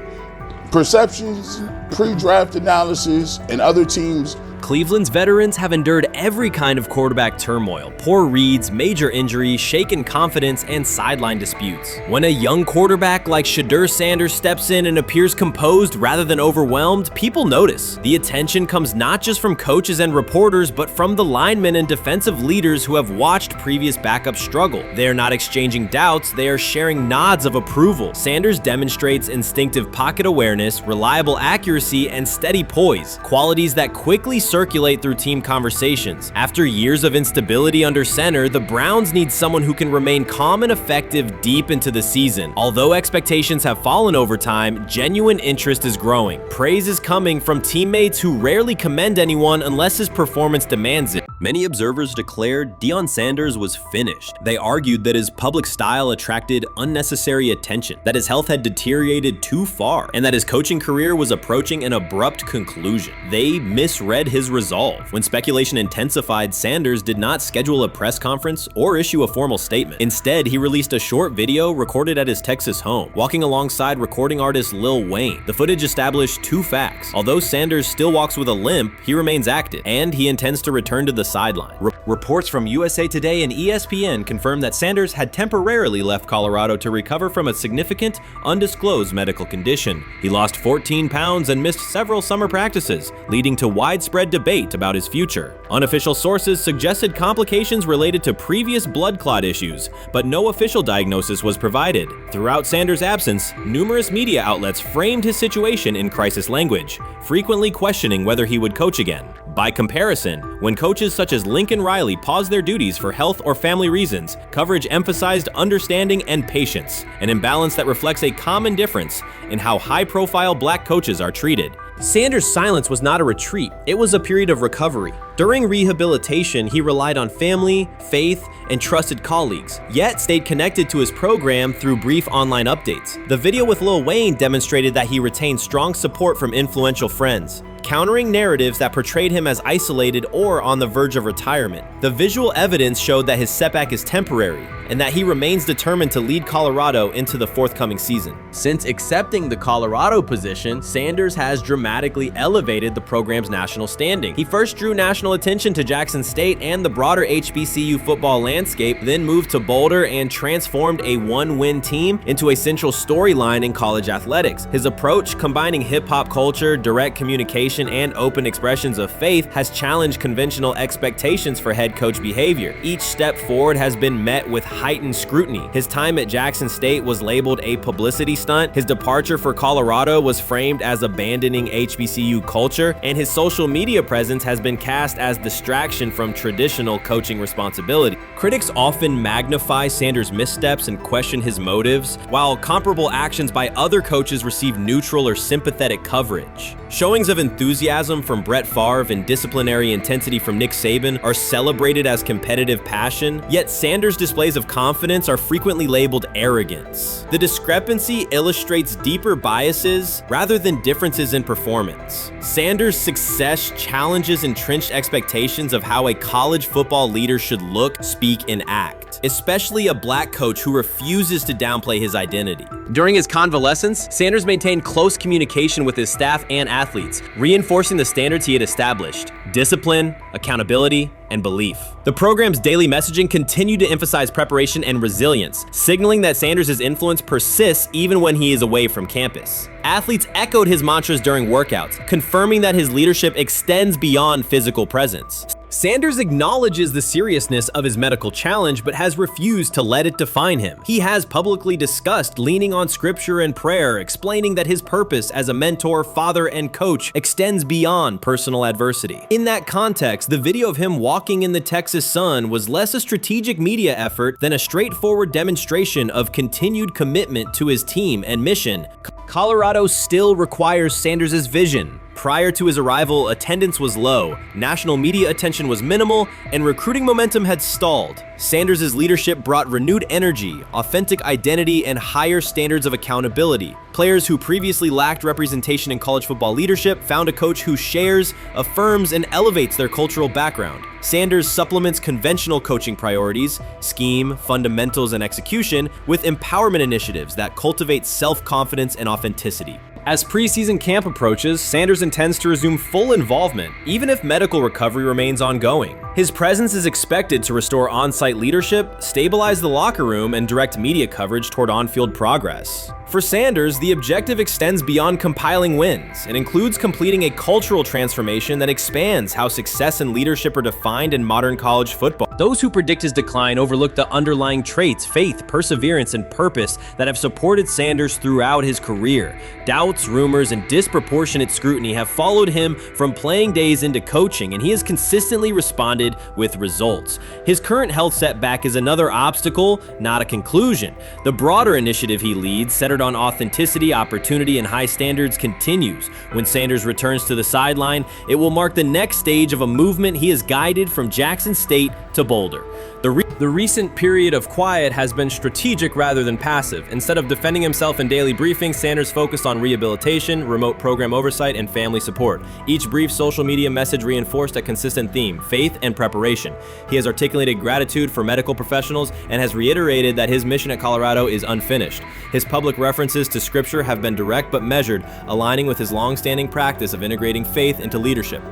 perceptions, pre-draft analysis, and other teams. Cleveland's veterans have endured every kind of quarterback turmoil: poor reads, major injuries, shaken confidence, and sideline disputes. When a young quarterback like Shedeur Sanders steps in and appears composed rather than overwhelmed, people notice. The attention comes not just from coaches and reporters, but from the linemen and defensive leaders who have watched previous backups struggle. They are not exchanging doubts, they are sharing nods of approval. Sanders demonstrates instinctive pocket awareness, reliable accuracy, and steady poise, qualities that quickly circulate through team conversations. After years of instability under center, the Browns need someone who can remain calm and effective deep into the season. Although expectations have fallen over time, genuine interest is growing. Praise is coming from teammates who rarely commend anyone unless his performance demands it. Many observers declared Deion Sanders was finished. They argued that his public style attracted unnecessary attention, that his health had deteriorated too far, and that his coaching career was approaching an abrupt conclusion. They misread his resolve. When speculation intensified, Sanders did not schedule a press conference or issue a formal statement. Instead, he released a short video recorded at his Texas home, walking alongside recording artist Lil Wayne. The footage established 2 facts. Although Sanders still walks with a limp, he remains active, and he intends to return to the sideline. Reports from USA Today and ESPN confirm that Sanders had temporarily left Colorado to recover from a significant, undisclosed medical condition. He lost 14 pounds and missed several summer practices, leading to widespread debate about his future. Unofficial sources suggested complications related to previous blood clot issues, but no official diagnosis was provided. Throughout Sanders' absence, numerous media outlets framed his situation in crisis language, frequently questioning whether he would coach again. By comparison, when coaches such as Lincoln Riley paused their duties for health or family reasons, coverage emphasized understanding and patience, an imbalance that reflects a common difference in how high-profile black coaches are treated. Sanders' silence was not a retreat, it was a period of recovery. During rehabilitation, he relied on family, faith, and trusted colleagues, yet stayed connected to his program through brief online updates. The video with Lil Wayne demonstrated that he retained strong support from influential friends, countering narratives that portrayed him as isolated or on the verge of retirement. The visual evidence showed that his setback is temporary, and that he remains determined to lead Colorado into the forthcoming season. Since accepting the Colorado position, Sanders has dramatically elevated the program's national standing. He first drew national attention to Jackson State and the broader HBCU football landscape, then moved to Boulder and transformed a one-win team into a central storyline in college athletics. His approach, combining hip-hop culture, direct communication, communication and open expressions of faith has challenged conventional expectations for head coach behavior. Each step forward has been met with heightened scrutiny. His time at Jackson State was labeled a publicity stunt. His departure for Colorado was framed as abandoning HBCU culture, and his social media presence has been cast as distraction from traditional coaching responsibility. Critics often magnify Sanders' missteps and question his motives, while comparable actions by other coaches receive neutral or sympathetic coverage. Showings of enthusiasm from Brett Favre and disciplinary intensity from Nick Saban are celebrated as competitive passion, yet Sanders' displays of confidence are frequently labeled arrogance. The discrepancy illustrates deeper biases rather than differences in performance. Sanders' success challenges entrenched expectations of how a college football leader should look, speak, and act, especially a black coach who refuses to downplay his identity. During his convalescence, Sanders maintained close communication with his staff and athletes, reinforcing the standards he had established: discipline, accountability, and belief. The program's daily messaging continued to emphasize preparation and resilience, signaling that Sanders' influence persists even when he is away from campus. Athletes echoed his mantras during workouts, confirming that his leadership extends beyond physical presence. Sanders acknowledges the seriousness of his medical challenge, but has refused to let it define him. He has publicly discussed leaning on scripture and prayer, explaining that his purpose as a mentor, father, and coach extends beyond personal adversity. In that context, the video of him walking in the Texas sun was less a strategic media effort than a straightforward demonstration of continued commitment to his team and mission. Colorado still requires Sanders' vision. Prior to his arrival, attendance was low, national media attention was minimal, and recruiting momentum had stalled. Sanders' leadership brought renewed energy, authentic identity, and higher standards of accountability. Players who previously lacked representation in college football leadership found a coach who shares, affirms, and elevates their cultural background. Sanders supplements conventional coaching priorities, scheme, fundamentals, and execution with empowerment initiatives that cultivate self-confidence and authenticity. As preseason camp approaches, Sanders intends to resume full involvement, even if medical recovery remains ongoing. His presence is expected to restore on-site leadership, stabilize the locker room, and direct media coverage toward on-field progress. For Sanders, the objective extends beyond compiling wins. It includes completing a cultural transformation that expands how success and leadership are defined in modern college football. Those who predict his decline overlook the underlying traits, faith, perseverance, and purpose that have supported Sanders throughout his career. Doubts, rumors, and disproportionate scrutiny have followed him from playing days into coaching, and he has consistently responded with results. His current health setback is another obstacle, not a conclusion. The broader initiative he leads, centered on authenticity, opportunity, and high standards, continues. When Sanders returns to the sideline, it will mark the next stage of a movement he has guided from Jackson State to Boulder. The recent period of quiet has been strategic rather than passive. Instead of defending himself in daily briefings, Sanders focused on rehabilitation, remote program oversight, and family support. Each brief social media message reinforced a consistent theme: faith and preparation. He has articulated gratitude for medical professionals and has reiterated that his mission at Colorado is unfinished. His public references to scripture have been direct but measured, aligning with his long-standing practice of integrating faith into leadership.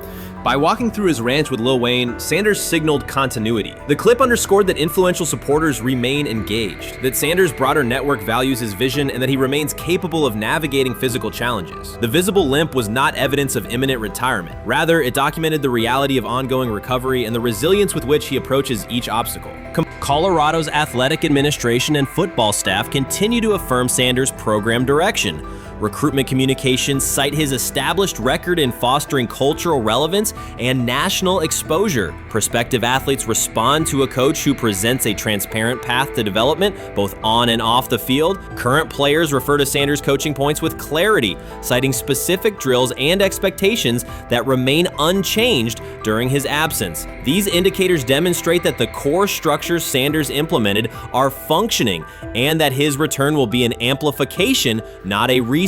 By walking through his ranch with Lil Wayne, Sanders signaled continuity. The clip underscored that influential supporters remain engaged, that Sanders' broader network values his vision, and that he remains capable of navigating physical challenges. The visible limp was not evidence of imminent retirement. Rather, it documented the reality of ongoing recovery and the resilience with which he approaches each obstacle. Colorado's athletic administration and football staff continue to affirm Sanders' program direction. Recruitment communications cite his established record in fostering cultural relevance and national exposure. Prospective athletes respond to a coach who presents a transparent path to development, both on and off the field. Current players refer to Sanders' coaching points with clarity, citing specific drills and expectations that remain unchanged during his absence. These indicators demonstrate that the core structures Sanders implemented are functioning, and that his return will be an amplification, not a restart.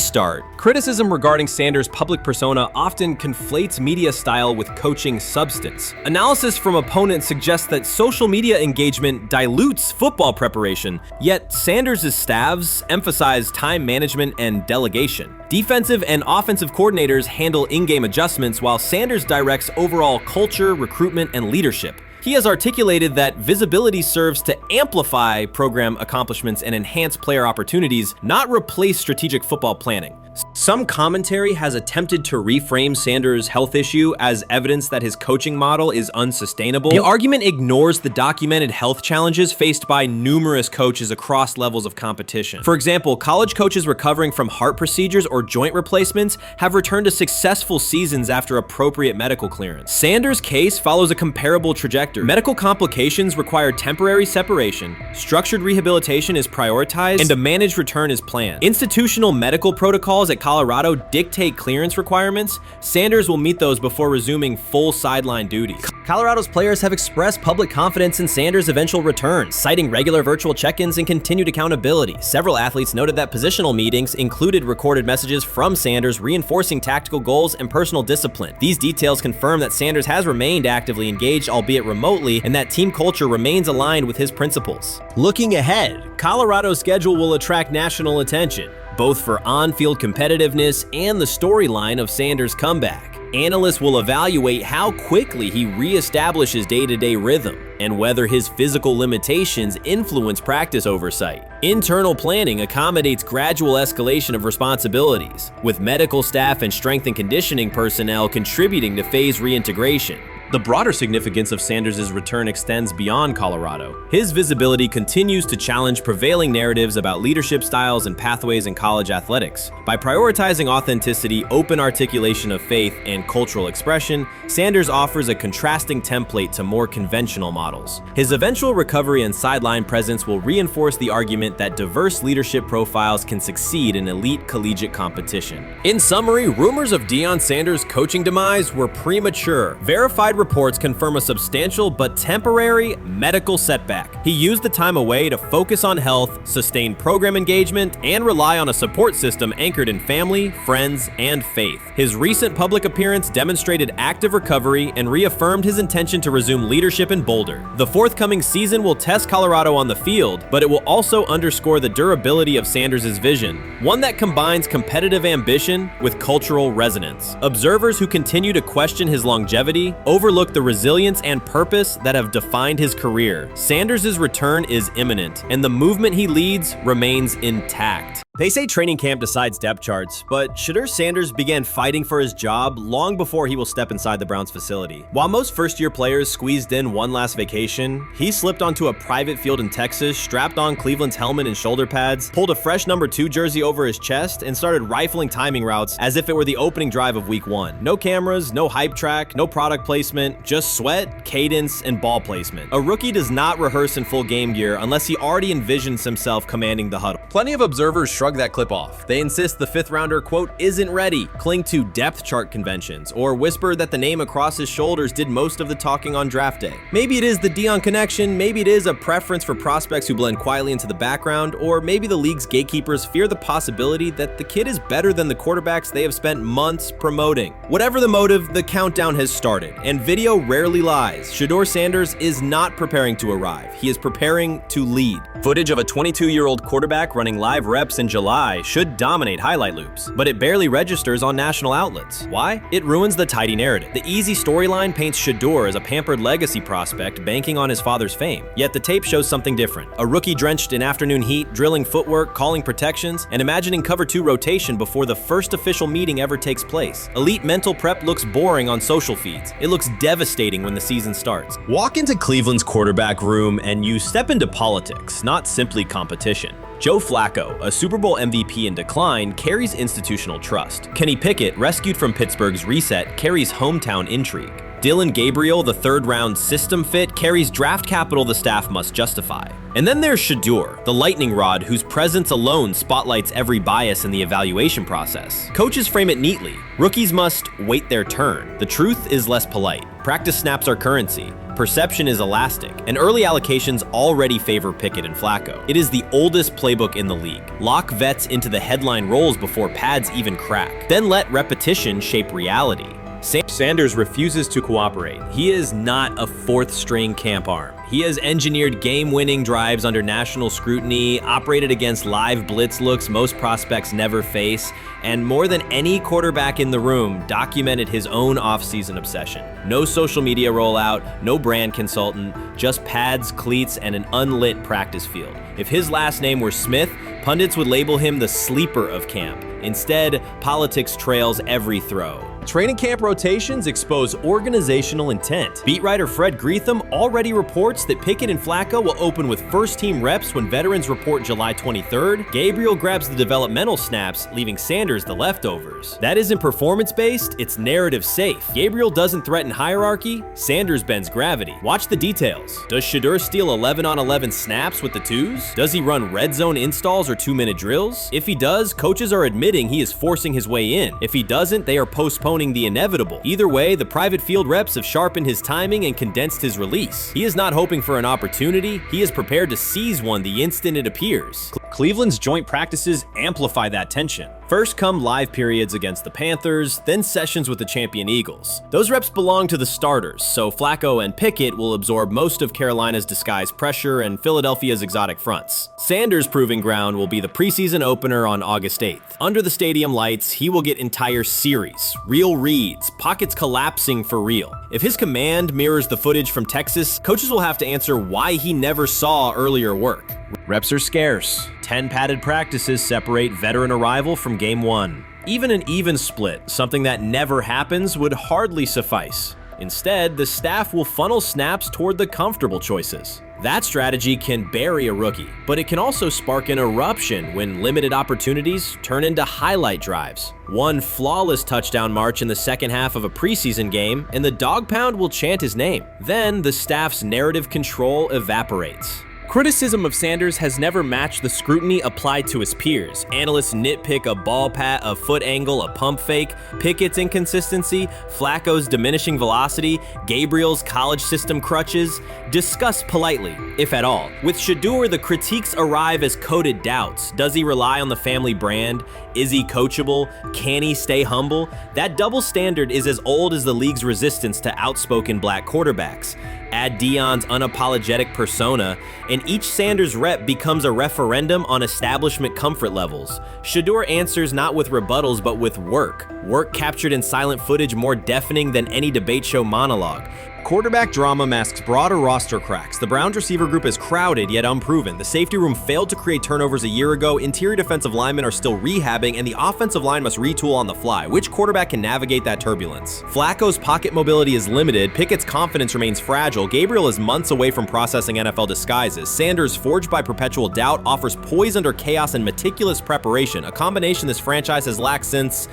Criticism regarding Sanders' public persona often conflates media style with coaching substance. Analysis from opponents suggests that social media engagement dilutes football preparation, yet Sanders' staffs emphasize time management and delegation. Defensive and offensive coordinators handle in-game adjustments, while Sanders directs overall culture, recruitment, and leadership. He has articulated that visibility serves to amplify program accomplishments and enhance player opportunities, not replace strategic football planning. Some commentary has attempted to reframe Sanders' health issue as evidence that his coaching model is unsustainable. The argument ignores the documented health challenges faced by numerous coaches across levels of competition. For example, college coaches recovering from heart procedures or joint replacements have returned to successful seasons after appropriate medical clearance. Sanders' case follows a comparable trajectory. Medical complications require temporary separation, structured rehabilitation is prioritized, and a managed return is planned. Institutional medical protocols at Colorado dictate clearance requirements. Sanders will meet those before resuming full sideline duties. Colorado's players have expressed public confidence in Sanders' eventual return, citing regular virtual check-ins and continued accountability. Several athletes noted that positional meetings included recorded messages from Sanders reinforcing tactical goals and personal discipline. These details confirm that Sanders has remained actively engaged, albeit remotely, and that team culture remains aligned with his principles. Looking ahead, Colorado's schedule will attract national attention, both for on-field competitiveness and the storyline of Sanders' comeback. Analysts will evaluate how quickly he reestablishes day-to-day rhythm and whether his physical limitations influence practice oversight. Internal planning accommodates gradual escalation of responsibilities, with medical staff and strength and conditioning personnel contributing to phase reintegration. The broader significance of Sanders' return extends beyond Colorado. His visibility continues to challenge prevailing narratives about leadership styles and pathways in college athletics. By prioritizing authenticity, open articulation of faith, and cultural expression, Sanders offers a contrasting template to more conventional models. His eventual recovery and sideline presence will reinforce the argument that diverse leadership profiles can succeed in elite collegiate competition. In summary, rumors of Deion Sanders' coaching demise were premature. Verified reports confirm a substantial but temporary medical setback. He used the time away to focus on health, sustain program engagement, and rely on a support system anchored in family, friends, and faith. His recent public appearance demonstrated active recovery and reaffirmed his intention to resume leadership in Boulder. The forthcoming season will test Colorado on the field, but it will also underscore the durability of Sanders' vision, one that combines competitive ambition with cultural resonance. Observers who continue to question his longevity overlook the resilience and purpose that have defined his career. Sanders' return is imminent, and the movement he leads remains intact. They say training camp decides depth charts, but Shedeur Sanders began fighting for his job long before he will step inside the Browns facility. While most first-year players squeezed in one last vacation, he slipped onto a private field in Texas, strapped on Cleveland's helmet and shoulder pads, pulled a fresh number 2 jersey over his chest, and started rifling timing routes as if it were the opening drive of week 1. No cameras, no hype track, no product placement, just sweat, cadence, and ball placement. A rookie does not rehearse in full game gear unless he already envisions himself commanding the huddle. Plenty of observers shrug that clip off. They insist the 5th rounder, quote, isn't ready, cling to depth chart conventions, or whisper that the name across his shoulders did most of the talking on draft day. Maybe it is the Deion connection, maybe it is a preference for prospects who blend quietly into the background, or maybe the league's gatekeepers fear the possibility that the kid is better than the quarterbacks they have spent months promoting. Whatever the motive, the countdown has started, and video rarely lies. Shedeur Sanders is not preparing to arrive. He is preparing to lead. Footage of a 22-year-old quarterback running live reps in July should dominate highlight loops, but it barely registers on national outlets. Why? It ruins the tidy narrative. The easy storyline paints Shedeur as a pampered legacy prospect banking on his father's fame. Yet the tape shows something different. A rookie drenched in afternoon heat, drilling footwork, calling protections, and imagining cover 2 rotation before the first official meeting ever takes place. Elite mental prep looks boring on social feeds. It looks devastating when the season starts. Walk into Cleveland's quarterback room and you step into politics, not simply competition. Joe Flacco, a Super Bowl MVP in decline, carries institutional trust. Kenny Pickett, rescued from Pittsburgh's reset, carries hometown intrigue. Dillon Gabriel, the 3rd-round system fit, carries draft capital the staff must justify. And then there's Shedeur, the lightning rod whose presence alone spotlights every bias in the evaluation process. Coaches frame it neatly. Rookies must wait their turn. The truth is less polite. Practice snaps are currency. Perception is elastic, and early allocations already favor Pickett and Flacco. It is the oldest playbook in the league. Lock vets into the headline roles before pads even crack. Then let repetition shape reality. Sanders refuses to cooperate. He is not a 4th-string camp arm. He has engineered game-winning drives under national scrutiny, operated against live blitz looks most prospects never face, and more than any quarterback in the room, documented his own off-season obsession. No social media rollout, no brand consultant, just pads, cleats, and an unlit practice field. If his last name were Smith, Pundits would label him the sleeper of camp. Instead, politics trails every throw. Training camp rotations expose organizational intent. Beat writer Fred Greetham already reports that Pickett and Flacco will open with first-team reps when veterans report July 23rd. Gabriel grabs the developmental snaps, leaving Sanders the leftovers. That isn't performance-based, it's narrative-safe. Gabriel doesn't threaten hierarchy, Sanders bends gravity. Watch the details. Does Shedeur steal 11-on-11 snaps with the twos? Does he run red zone installs or 2-minute drills? If he does, coaches are admitting he is forcing his way in. If he doesn't, they are postponing the inevitable. Either way, the private field reps have sharpened his timing and condensed his release. He is not hoping for an opportunity, he is prepared to seize one the instant it appears. Cleveland's joint practices amplify that tension. First come live periods against the Panthers, then sessions with the champion Eagles. Those reps belong to the starters, so Flacco and Pickett will absorb most of Carolina's disguised pressure and Philadelphia's exotic fronts. Sanders' proving ground will be the preseason opener on August 8th. Under the stadium lights, he will get entire series, real reads, pockets collapsing for real. If his command mirrors the footage from Texas, coaches will have to answer why he never saw earlier work. Reps are scarce. 10 padded practices separate veteran arrival from game 1. Even an even split, something that never happens, would hardly suffice. Instead, the staff will funnel snaps toward the comfortable choices. That strategy can bury a rookie, but it can also spark an eruption when limited opportunities turn into highlight drives. One flawless touchdown march in the second half of a preseason game, and the dog pound will chant his name. Then the staff's narrative control evaporates. Criticism of Sanders has never matched the scrutiny applied to his peers. Analysts nitpick a ball pat, a foot angle, a pump fake, Pickett's inconsistency, Flacco's diminishing velocity, Gabriel's college system crutches. Discuss politely, if at all. With Shedeur, the critiques arrive as coded doubts. Does he rely on the family brand? Is he coachable? Can he stay humble? That double standard is as old as the league's resistance to outspoken black quarterbacks. Add Deion's unapologetic persona, and each Sanders rep becomes a referendum on establishment comfort levels. Shedeur answers not with rebuttals, but with work. Work captured in silent footage more deafening than any debate show monologue. Quarterback drama masks broader roster cracks. The Browns receiver group is crowded yet unproven. The safety room failed to create turnovers a year ago, interior defensive linemen are still rehabbing, and the offensive line must retool on the fly. Which quarterback can navigate that turbulence? Flacco's pocket mobility is limited, Pickett's confidence remains fragile, Gabriel is months away from processing NFL disguises, Sanders, forged by perpetual doubt, offers poise under chaos and meticulous preparation, a combination this franchise has lacked since,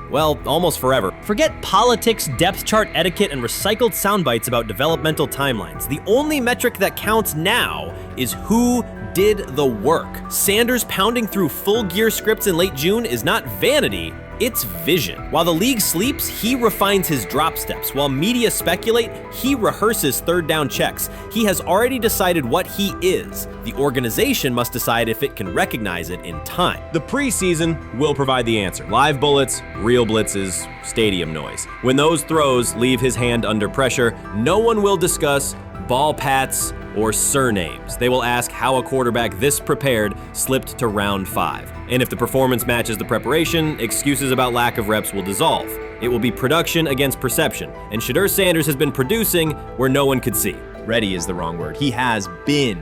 well, almost forever. Forget politics, depth chart etiquette, and recycled sound bites about developmental timelines. The only metric that counts now is who did the work. Sanders pounding through full gear scripts in late June is not vanity, it's vision. While the league sleeps, he refines his drop steps. While media speculate, he rehearses third down checks. He has already decided what he is. The organization must decide if it can recognize it in time. The preseason will provide the answer. Live bullets, real blitzes, stadium noise. When those throws leave his hand under pressure, no one will discuss ball pats or surnames. They will ask how a quarterback this prepared slipped to round 5. And if the performance matches the preparation, excuses about lack of reps will dissolve. It will be production against perception, and Shedeur Sanders has been producing where no one could see. Ready is the wrong word. He has been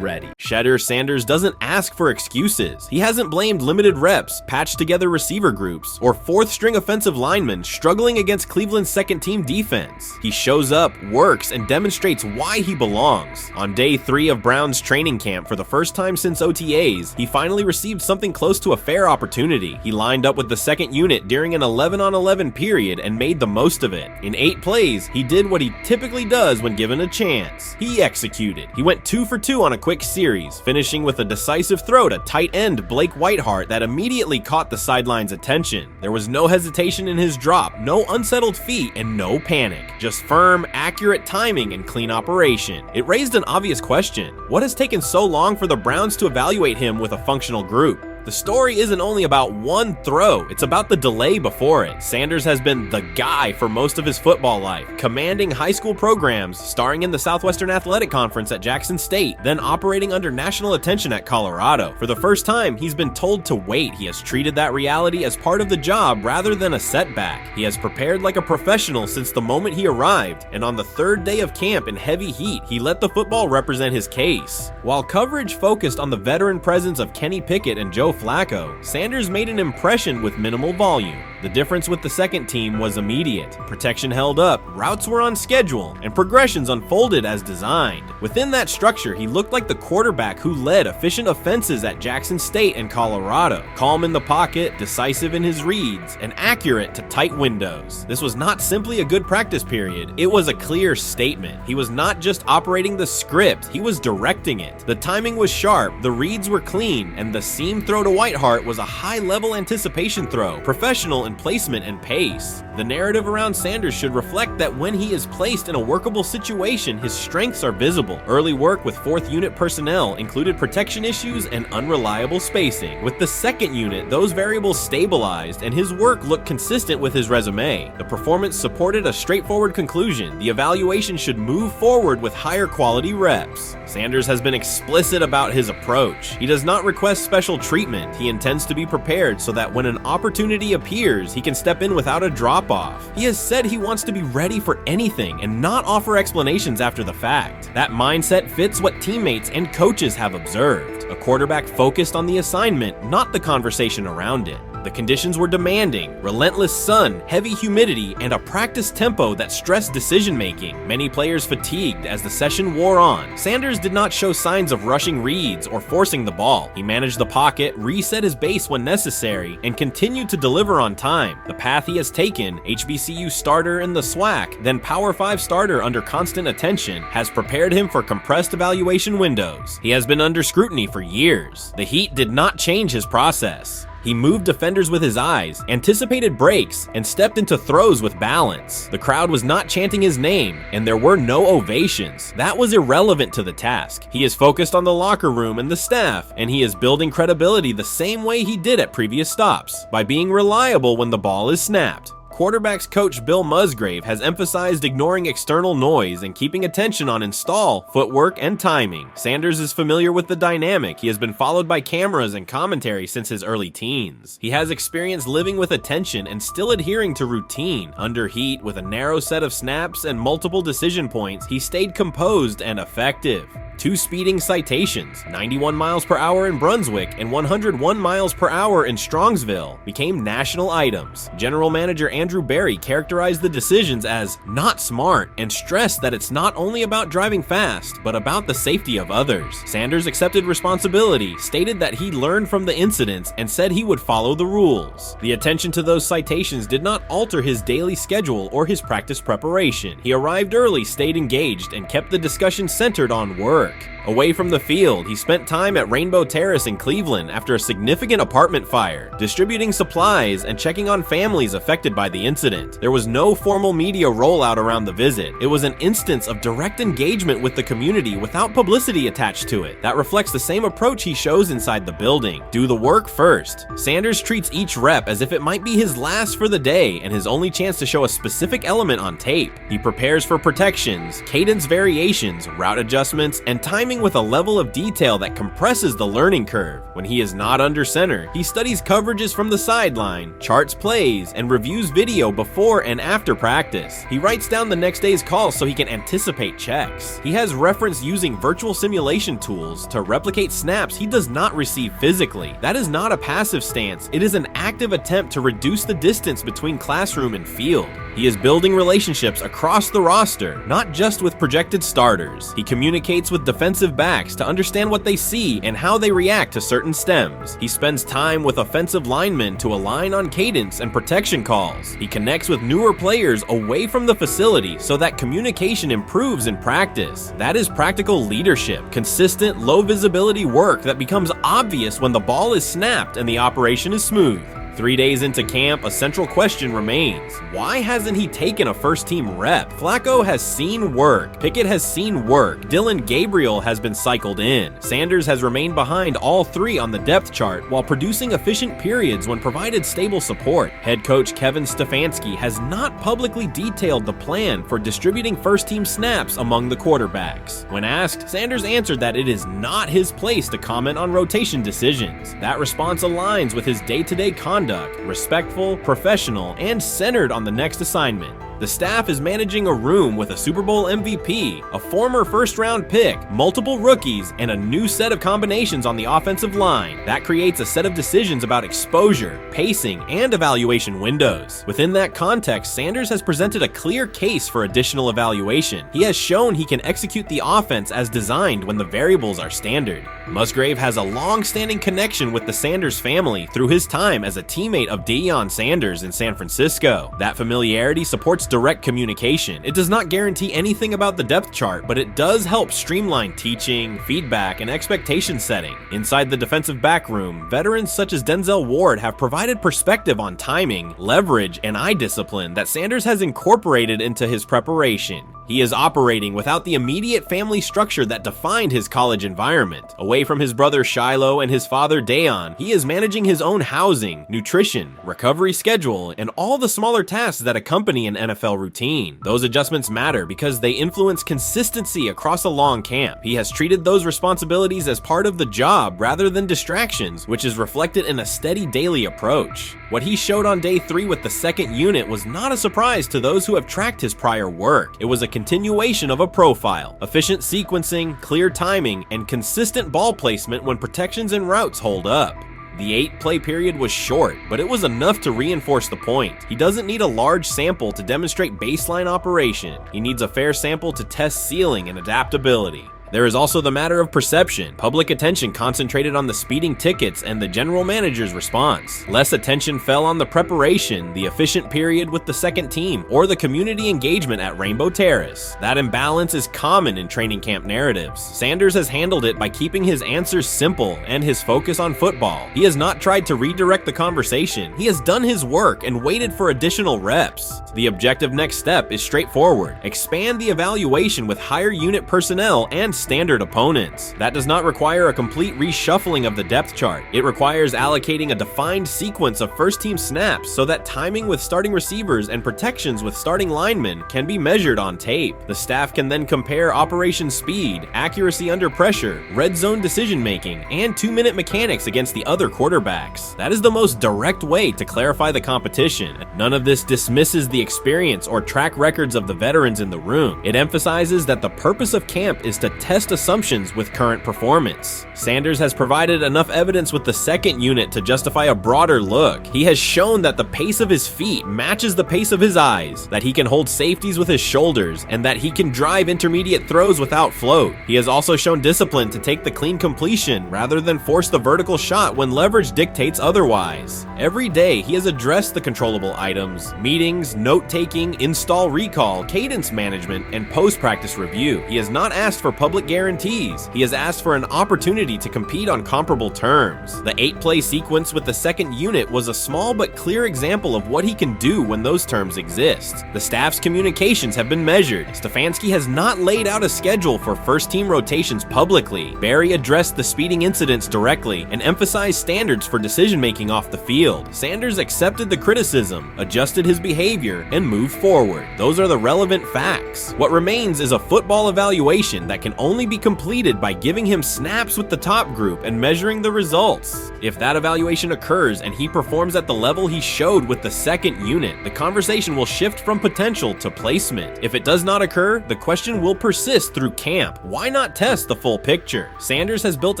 ready. Shedeur Sanders doesn't ask for excuses. He hasn't blamed limited reps, patched together receiver groups, or fourth-string offensive linemen struggling against Cleveland's second-team defense. He shows up, works, and demonstrates why he belongs. On day 3 of Browns training camp, for the first time since OTAs, he finally received something close to a fair opportunity. He lined up with the second unit during an 11-on-11 period and made the most of it. In 8 plays, he did what he typically does when given a chance. He executed. He went 2 for 2 on a quick series, finishing with a decisive throw to tight end Blake Whiteheart that immediately caught the sideline's attention. There was no hesitation in his drop, no unsettled feet, and no panic. Just firm, accurate timing and clean operation. It raised an obvious question. What has taken so long for the Browns to evaluate him with a functional group? The story isn't only about one throw, it's about the delay before it. Sanders has been the guy for most of his football life, commanding high school programs, starring in the Southwestern Athletic Conference at Jackson State, then operating under national attention at Colorado. For the first time, he's been told to wait. He has treated that reality as part of the job rather than a setback. He has prepared like a professional since the moment he arrived, and on the third day of camp in heavy heat, he let the football represent his case. While coverage focused on the veteran presence of Kenny Pickett and Joe Flacco, Sanders made an impression with minimal volume. The difference with the second team was immediate. Protection held up, routes were on schedule, and progressions unfolded as designed. Within that structure, he looked like the quarterback who led efficient offenses at Jackson State and Colorado. Calm in the pocket, decisive in his reads, and accurate to tight windows. This was not simply a good practice period, it was a clear statement. He was not just operating the script, he was directing it. The timing was sharp, the reads were clean, and the seam throw to Whiteheart was a high-level anticipation throw, professional in placement and pace. The narrative around Sanders should reflect that when he is placed in a workable situation, his strengths are visible. Early work with 4th unit personnel included protection issues and unreliable spacing. With the 2nd unit, those variables stabilized and his work looked consistent with his resume. The performance supported a straightforward conclusion. The evaluation should move forward with higher quality reps. Sanders has been explicit about his approach. He does not request special treatment. He intends to be prepared so that when an opportunity appears, he can step in without a drop-off. He has said he wants to be ready for anything and not offer explanations after the fact. That mindset fits what teammates and coaches have observed. A quarterback focused on the assignment, not the conversation around it. The conditions were demanding: relentless sun, heavy humidity, and a practice tempo that stressed decision-making. Many players fatigued as the session wore on. Sanders did not show signs of rushing reads or forcing the ball. He managed the pocket, reset his base when necessary, and continued to deliver on time. The path he has taken, HBCU starter in the SWAC, then Power 5 starter under constant attention, has prepared him for compressed evaluation windows. He has been under scrutiny for years. The heat did not change his process. He moved defenders with his eyes, anticipated breaks, and stepped into throws with balance. The crowd was not chanting his name, and there were no ovations. That was irrelevant to the task. He is focused on the locker room and the staff, and he is building credibility the same way he did at previous stops, by being reliable when the ball is snapped. Quarterbacks coach Bill Musgrave has emphasized ignoring external noise and keeping attention on install, footwork, and timing. Sanders is familiar with the dynamic. He has been followed by cameras and commentary since his early teens. He has experience living with attention and still adhering to routine. Under heat, with a narrow set of snaps and multiple decision points, he stayed composed and effective. 2 speeding citations, 91 miles per hour in Brunswick and 101 miles per hour in Strongsville, became national items. General Manager Andrew Berry characterized the decisions as not smart and stressed that it's not only about driving fast, but about the safety of others. Sanders accepted responsibility, stated that he learned from the incidents, and said he would follow the rules. The attention to those citations did not alter his daily schedule or his practice preparation. He arrived early, stayed engaged, and kept the discussion centered on work. Away from the field, he spent time at Rainbow Terrace in Cleveland after a significant apartment fire, distributing supplies and checking on families affected by the incident. There was no formal media rollout around the visit. It was an instance of direct engagement with the community without publicity attached to it. That reflects the same approach he shows inside the building. Do the work first. Sanders treats each rep as if it might be his last for the day and his only chance to show a specific element on tape. He prepares for protections, cadence variations, route adjustments, and timing with a level of detail that compresses the learning curve. When he is not under center, he studies coverages from the sideline, charts plays, and reviews video before and after practice. He writes down the next day's calls so he can anticipate checks. He has referenced using virtual simulation tools to replicate snaps he does not receive physically. That is not a passive stance, it is an active attempt to reduce the distance between classroom and field. He is building relationships across the roster, not just with projected starters. He communicates with defensive backs to understand what they see and how they react to certain stems. He spends time with offensive linemen to align on cadence and protection calls. He connects with newer players away from the facility so that communication improves in practice. That is practical leadership, consistent, low visibility work that becomes obvious when the ball is snapped and the operation is smooth. 3 days into camp, a central question remains. Why hasn't he taken a first-team rep? Flacco has seen work. Pickett has seen work. Dillon Gabriel has been cycled in. Sanders has remained behind all three on the depth chart while producing efficient periods when provided stable support. Head coach Kevin Stifansky has not publicly detailed the plan for distributing first-team snaps among the quarterbacks. When asked, Sanders answered that it is not his place to comment on rotation decisions. That response aligns with his day-to-day conduct, respectful, professional, and centered on the next assignment. The staff is managing a room with a Super Bowl MVP, a former first-round pick, multiple rookies, and a new set of combinations on the offensive line. That creates a set of decisions about exposure, pacing, and evaluation windows. Within that context, Sanders has presented a clear case for additional evaluation. He has shown he can execute the offense as designed when the variables are standard. Musgrave has a long-standing connection with the Sanders family through his time as a teammate of Deion Sanders in San Francisco. That familiarity supports direct communication. It does not guarantee anything about the depth chart, but it does help streamline teaching, feedback, and expectation setting. Inside the defensive back room, veterans such as Denzel Ward have provided perspective on timing, leverage, and eye discipline that Sanders has incorporated into his preparation. He is operating without the immediate family structure that defined his college environment. Away from his brother Shiloh and his father Deion, he is managing his own housing, nutrition, recovery schedule, and all the smaller tasks that accompany an NFL routine. Those adjustments matter because they influence consistency across a long camp. He has treated those responsibilities as part of the job rather than distractions, which is reflected in a steady daily approach. What he showed on day 3 with the second unit was not a surprise to those who have tracked his prior work. It was a continuation of a profile: efficient sequencing, clear timing, and consistent ball placement when protections and routes hold up. The 8-play period was short, but it was enough to reinforce the point. He doesn't need a large sample to demonstrate baseline operation. He needs a fair sample to test ceiling and adaptability. There is also the matter of perception. Public attention concentrated on the speeding tickets and the general manager's response. Less attention fell on the preparation, the efficient period with the second team, or the community engagement at Rainbow Terrace. That imbalance is common in training camp narratives. Sanders has handled it by keeping his answers simple and his focus on football. He has not tried to redirect the conversation. He has done his work and waited for additional reps. The objective next step is straightforward: expand the evaluation with higher unit personnel and standard opponents. That does not require a complete reshuffling of the depth chart. It requires allocating a defined sequence of first-team snaps so that timing with starting receivers and protections with starting linemen can be measured on tape. The staff can then compare operation speed, accuracy under pressure, red zone decision-making, and 2-minute mechanics against the other quarterbacks. That is the most direct way to clarify the competition. None of this dismisses the experience or track records of the veterans in the room. It emphasizes that the purpose of camp is to test assumptions with current performance. Sanders has provided enough evidence with the second unit to justify a broader look. He has shown that the pace of his feet matches the pace of his eyes, that he can hold safeties with his shoulders, and that he can drive intermediate throws without float. He has also shown discipline to take the clean completion rather than force the vertical shot when leverage dictates otherwise. Every day, he has addressed the controllable items: meetings, note-taking, install recall, cadence management, and post-practice review. He has not asked for public guarantees. He has asked for an opportunity to compete on comparable terms. The 8-play sequence with the second unit was a small but clear example of what he can do when those terms exist. The staff's communications have been measured. Stefanski has not laid out a schedule for first-team rotations publicly. Barry addressed the speeding incidents directly and emphasized standards for decision-making off the field. Sanders accepted the criticism, adjusted his behavior, and moved forward. Those are the relevant facts. What remains is a football evaluation that can only be completed by giving him snaps with the top group and measuring the results. If that evaluation occurs and he performs at the level he showed with the second unit, the conversation will shift from potential to placement. If it does not occur, the question will persist through camp. Why not test the full picture? Sanders has built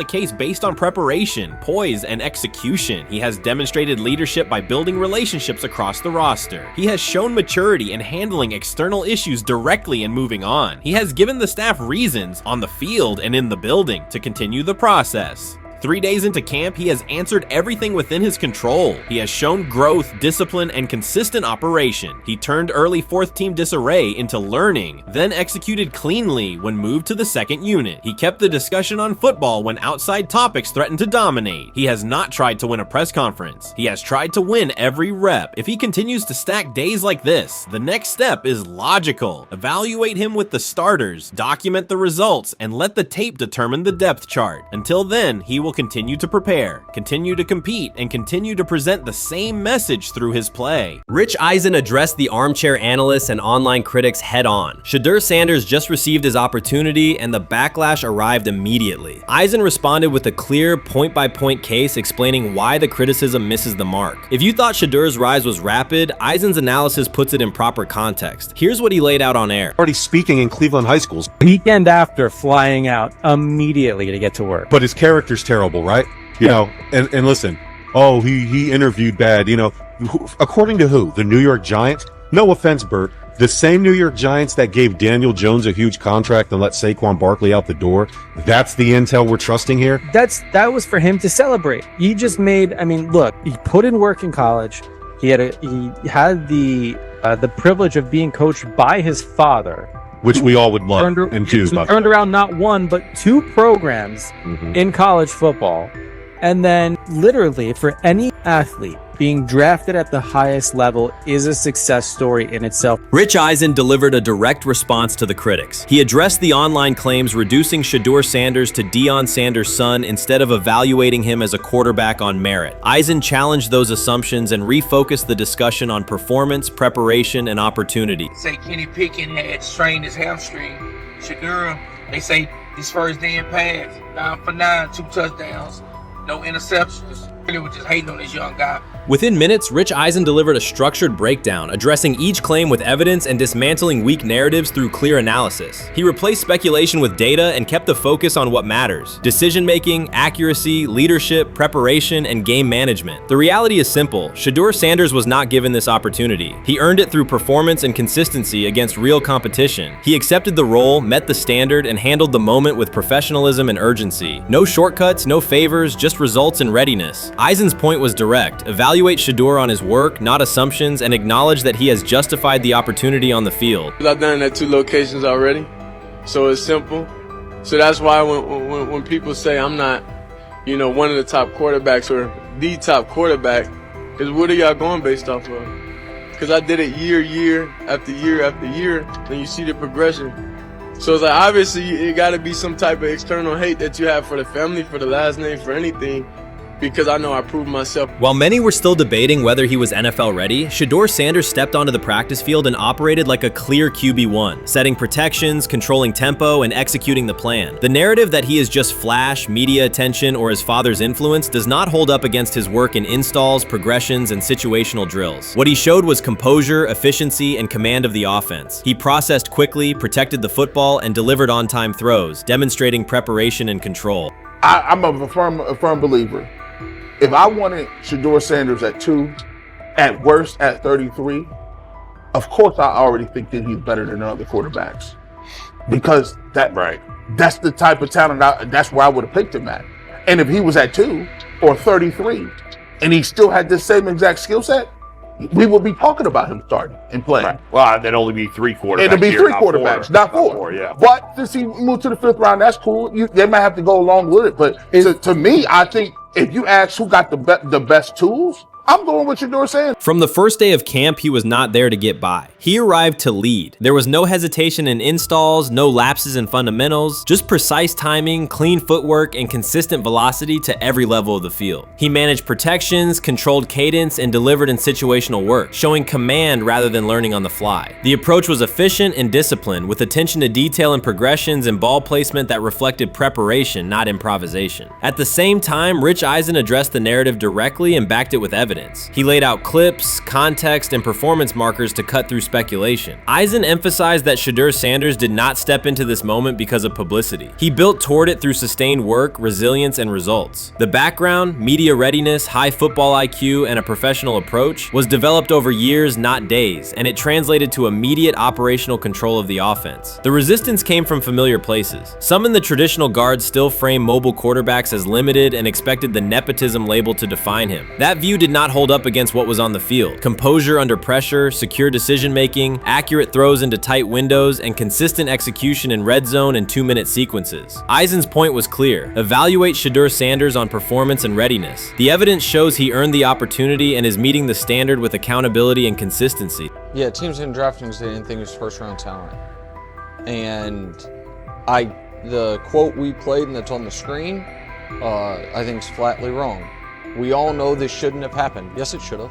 a case based on preparation, poise, and execution. He has demonstrated leadership by building relationships across the roster. He has shown maturity in handling external issues directly and moving on. He has given the staff reasons on the field and in the building to continue the process. 3 days into camp, he has answered everything within his control. He has shown growth, discipline, and consistent operation. He turned early fourth-team disarray into learning, then executed cleanly when moved to the second unit. He kept the discussion on football when outside topics threatened to dominate. He has not tried to win a press conference. He has tried to win every rep. If he continues to stack days like this, the next step is logical. Evaluate him with the starters, document the results, and let the tape determine the depth chart. Until then, he will continue to prepare, continue to compete, and continue to present the same message through his play. Rich Eisen addressed the armchair analysts and online critics head-on. Shedeur Sanders just received his opportunity, and the backlash arrived immediately. Eisen responded with a clear, point-by-point case explaining why the criticism misses the mark. If you thought Shedeur's rise was rapid, Eisen's analysis puts it in proper context. Here's what he laid out on air. Already speaking in Cleveland high schools. Weekend after, flying out immediately to get to work. But his character's terrible, right? You know, and listen, oh, he interviewed bad, you know. According to who? The New York Giants? No offense, Bert. The same New York Giants that gave Daniel Jones a huge contract and let Saquon Barkley out the door, that's the intel we're trusting here? That was for him to celebrate. He just made, I mean, look, he put in work in college. He had the privilege of being coached by his father, which we all would love and do. Turned around not one, but two programs in college football. And then literally for any athlete, being drafted at the highest level is a success story in itself. Rich Eisen delivered a direct response to the critics. He addressed the online claims reducing Shedeur Sanders to Deion Sanders' son instead of evaluating him as a quarterback on merit. Eisen challenged those assumptions and refocused the discussion on performance, preparation, and opportunity. Say Kenny Pickett had strained his hamstring. Shedeur, they say his first day in pass, 9 for 9, 2 touchdowns, no interceptions. Really was just hating on this young guy. Within minutes, Rich Eisen delivered a structured breakdown, addressing each claim with evidence and dismantling weak narratives through clear analysis. He replaced speculation with data and kept the focus on what matters: decision-making, accuracy, leadership, preparation, and game management. The reality is simple. Shedeur Sanders was not given this opportunity. He earned it through performance and consistency against real competition. He accepted the role, met the standard, and handled the moment with professionalism and urgency. No shortcuts, no favors, just results and readiness. Eisen's point was direct. Evaluate Shedeur on his work, not assumptions, and acknowledge that he has justified the opportunity on the field. I've done it at 2 locations already, so it's simple. So that's why when people say I'm not, you know, one of the top quarterbacks or the top quarterback, is what are y'all going based off of? Because I did it year after year after year, and you see the progression. So it's like, obviously, it got to be some type of external hate that you have for the family, for the last name, for anything, because I know I proved myself. While many were still debating whether he was NFL ready, Shedeur Sanders stepped onto the practice field and operated like a clear QB1, setting protections, controlling tempo, and executing the plan. The narrative that he is just flash, media attention, or his father's influence does not hold up against his work in installs, progressions, and situational drills. What he showed was composure, efficiency, and command of the offense. He processed quickly, protected the football, and delivered on-time throws, demonstrating preparation and control. I'm a firm believer. If I wanted Shedeur Sanders at 2, at worst at 33, of course I already think that he's better than other quarterbacks, because that's the type of talent. That's where I would have picked him at. And if he was at 2 or 33, and he still had the same exact skill set, we would be talking about him starting and playing. Right. Well, there'd only be 3 quarterbacks. It'd be 3 quarterbacks, not 4. 4, yeah. But since he moved to the 5th round, that's cool. They might have to go along with it. But to me, I think if you ask who got the best tools, I'm going with Shedeur Sanders. From the first day of camp, he was not there to get by. He arrived to lead. There was no hesitation in installs, no lapses in fundamentals, just precise timing, clean footwork, and consistent velocity to every level of the field. He managed protections, controlled cadence, and delivered in situational work, showing command rather than learning on the fly. The approach was efficient and disciplined, with attention to detail and progressions and ball placement that reflected preparation, not improvisation. At the same time, Rich Eisen addressed the narrative directly and backed it with evidence. evidence. He laid out clips, context, and performance markers to cut through speculation. Eisen emphasized that Shedeur Sanders did not step into this moment because of publicity. He built toward it through sustained work, resilience, and results. The background, media readiness, high football IQ, and a professional approach was developed over years, not days, and it translated to immediate operational control of the offense. The resistance came from familiar places. Some in the traditional guard still frame mobile quarterbacks as limited and expected the nepotism label to define him. That view did not hold up against what was on the field. Composure under pressure, secure decision-making, accurate throws into tight windows, and consistent execution in red zone and 2-minute sequences. Eisen's point was clear. Evaluate Shedeur Sanders on performance and readiness. The evidence shows he earned the opportunity and is meeting the standard with accountability and consistency. Yeah, teams didn't draft him because they didn't think he was first-round talent. And the quote we played and that's on the screen, I think is flatly wrong. We all know this shouldn't have happened. Yes, it should have.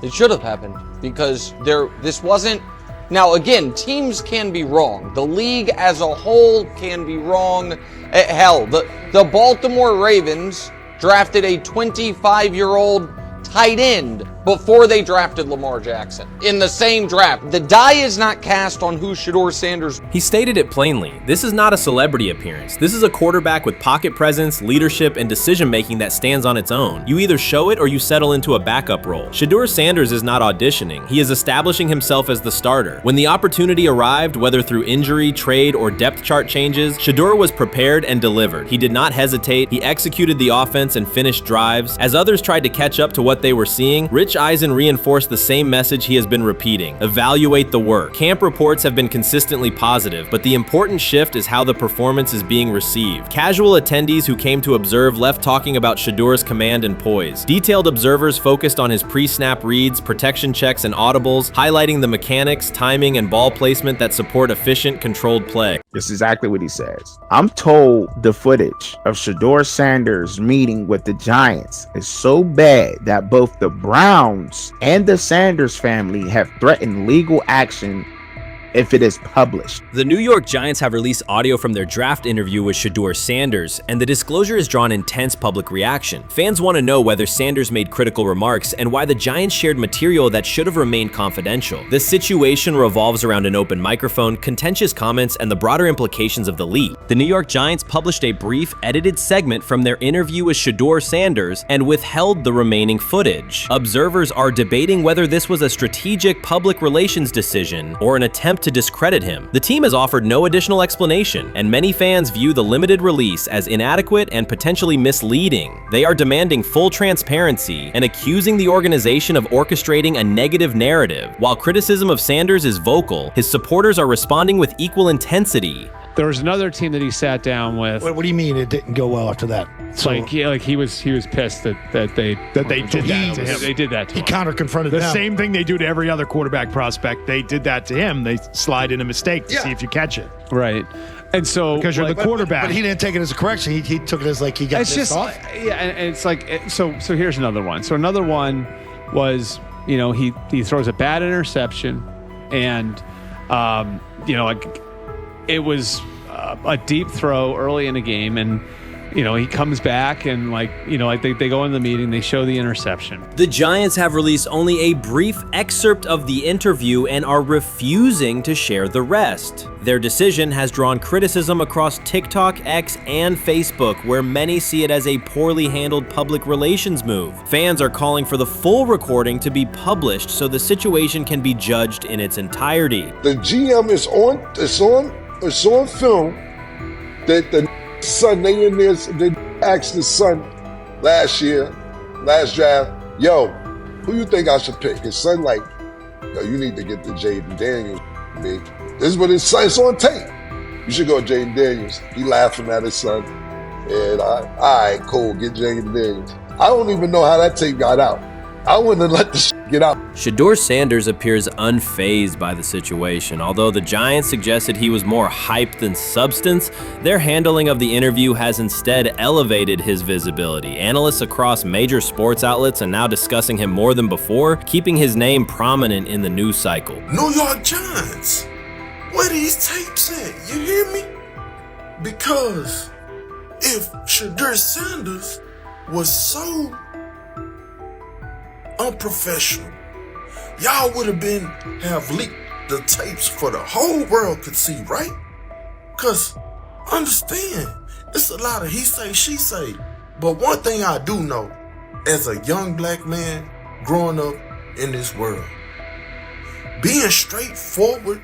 It should have happened because this wasn't. Now, again, teams can be wrong. The league as a whole can be wrong. Hell, the Baltimore Ravens drafted a 25-year-old tight end before they drafted Lamar Jackson in the same draft. The die is not cast on who Shedeur Sanders. He stated it plainly. This is not a celebrity appearance. This is a quarterback with pocket presence, leadership, and decision-making that stands on its own. You either show it or you settle into a backup role. Shedeur Sanders is not auditioning. He is establishing himself as the starter. When the opportunity arrived, whether through injury, trade, or depth chart changes, Shedeur was prepared and delivered. He did not hesitate. He executed the offense and finished drives. As others tried to catch up to what they were seeing, Rich Eisen reinforced the same message he has been repeating: evaluate the work. Camp reports have been consistently positive, but the important shift is how the performance is being received. Casual attendees who came to observe left talking about Shedeur's command and poise. Detailed observers focused on his pre-snap reads, protection checks, and audibles, highlighting the mechanics, timing, and ball placement that support efficient, controlled play. This is exactly what he says. I'm told the footage of Shedeur Sanders meeting with the Giants is so bad that both the Browns and the Sanders family have threatened legal action if it is published. The New York Giants have released audio from their draft interview with Shedeur Sanders, and the disclosure has drawn intense public reaction. Fans want to know whether Sanders made critical remarks and why the Giants shared material that should have remained confidential. The situation revolves around an open microphone, contentious comments, and the broader implications of the leak. The New York Giants published a brief, edited segment from their interview with Shedeur Sanders and withheld the remaining footage. Observers are debating whether this was a strategic public relations decision or an attempt to discredit him. The team has offered no additional explanation, and many fans view the limited release as inadequate and potentially misleading. They are demanding full transparency and accusing the organization of orchestrating a negative narrative. While criticism of Sanders is vocal, his supporters are responding with equal intensity. There was another team that he sat down with. What do you mean it didn't go well after that? So, he was pissed that they did that to him. They did that to him. He counter confronted the same thing they do to every other quarterback prospect. They did that to him. They slide in a mistake to see if you catch it. Right. And so because you're the quarterback. But he didn't take it as a correction. He took it as like he got pissed off. Yeah, and it's like so here's another one. So another one was, he throws a bad interception, and it was a deep throw early in the game, and he comes back and they go in the meeting, they show the interception. The Giants have released only a brief excerpt of the interview and are refusing to share the rest. Their decision has drawn criticism across TikTok, X, and Facebook, where many see it as a poorly handled public relations move. Fans are calling for the full recording to be published so the situation can be judged in its entirety. The GM is on film that the son, they asked the son last draft, yo, who you think I should pick? His son yo, you need to get the Jaden Daniels, big. This is what his son, it's on tape. You should go Jaden Daniels. He laughing at his son. And all right, cool, get Jaden Daniels. I don't even know how that tape got out. I wouldn't have let the get out. Shedeur Sanders appears unfazed by the situation. Although the Giants suggested he was more hype than substance, their handling of the interview has instead elevated his visibility. Analysts across major sports outlets are now discussing him more than before, keeping his name prominent in the news cycle. New York Giants, where these tapes at? You hear me? Because if Shedeur Sanders was so unprofessional. Y'all would have leaked the tapes for the whole world could see, right? Cause understand, it's a lot of he say, she say. But one thing I do know, as a young black man growing up in this world, being straightforward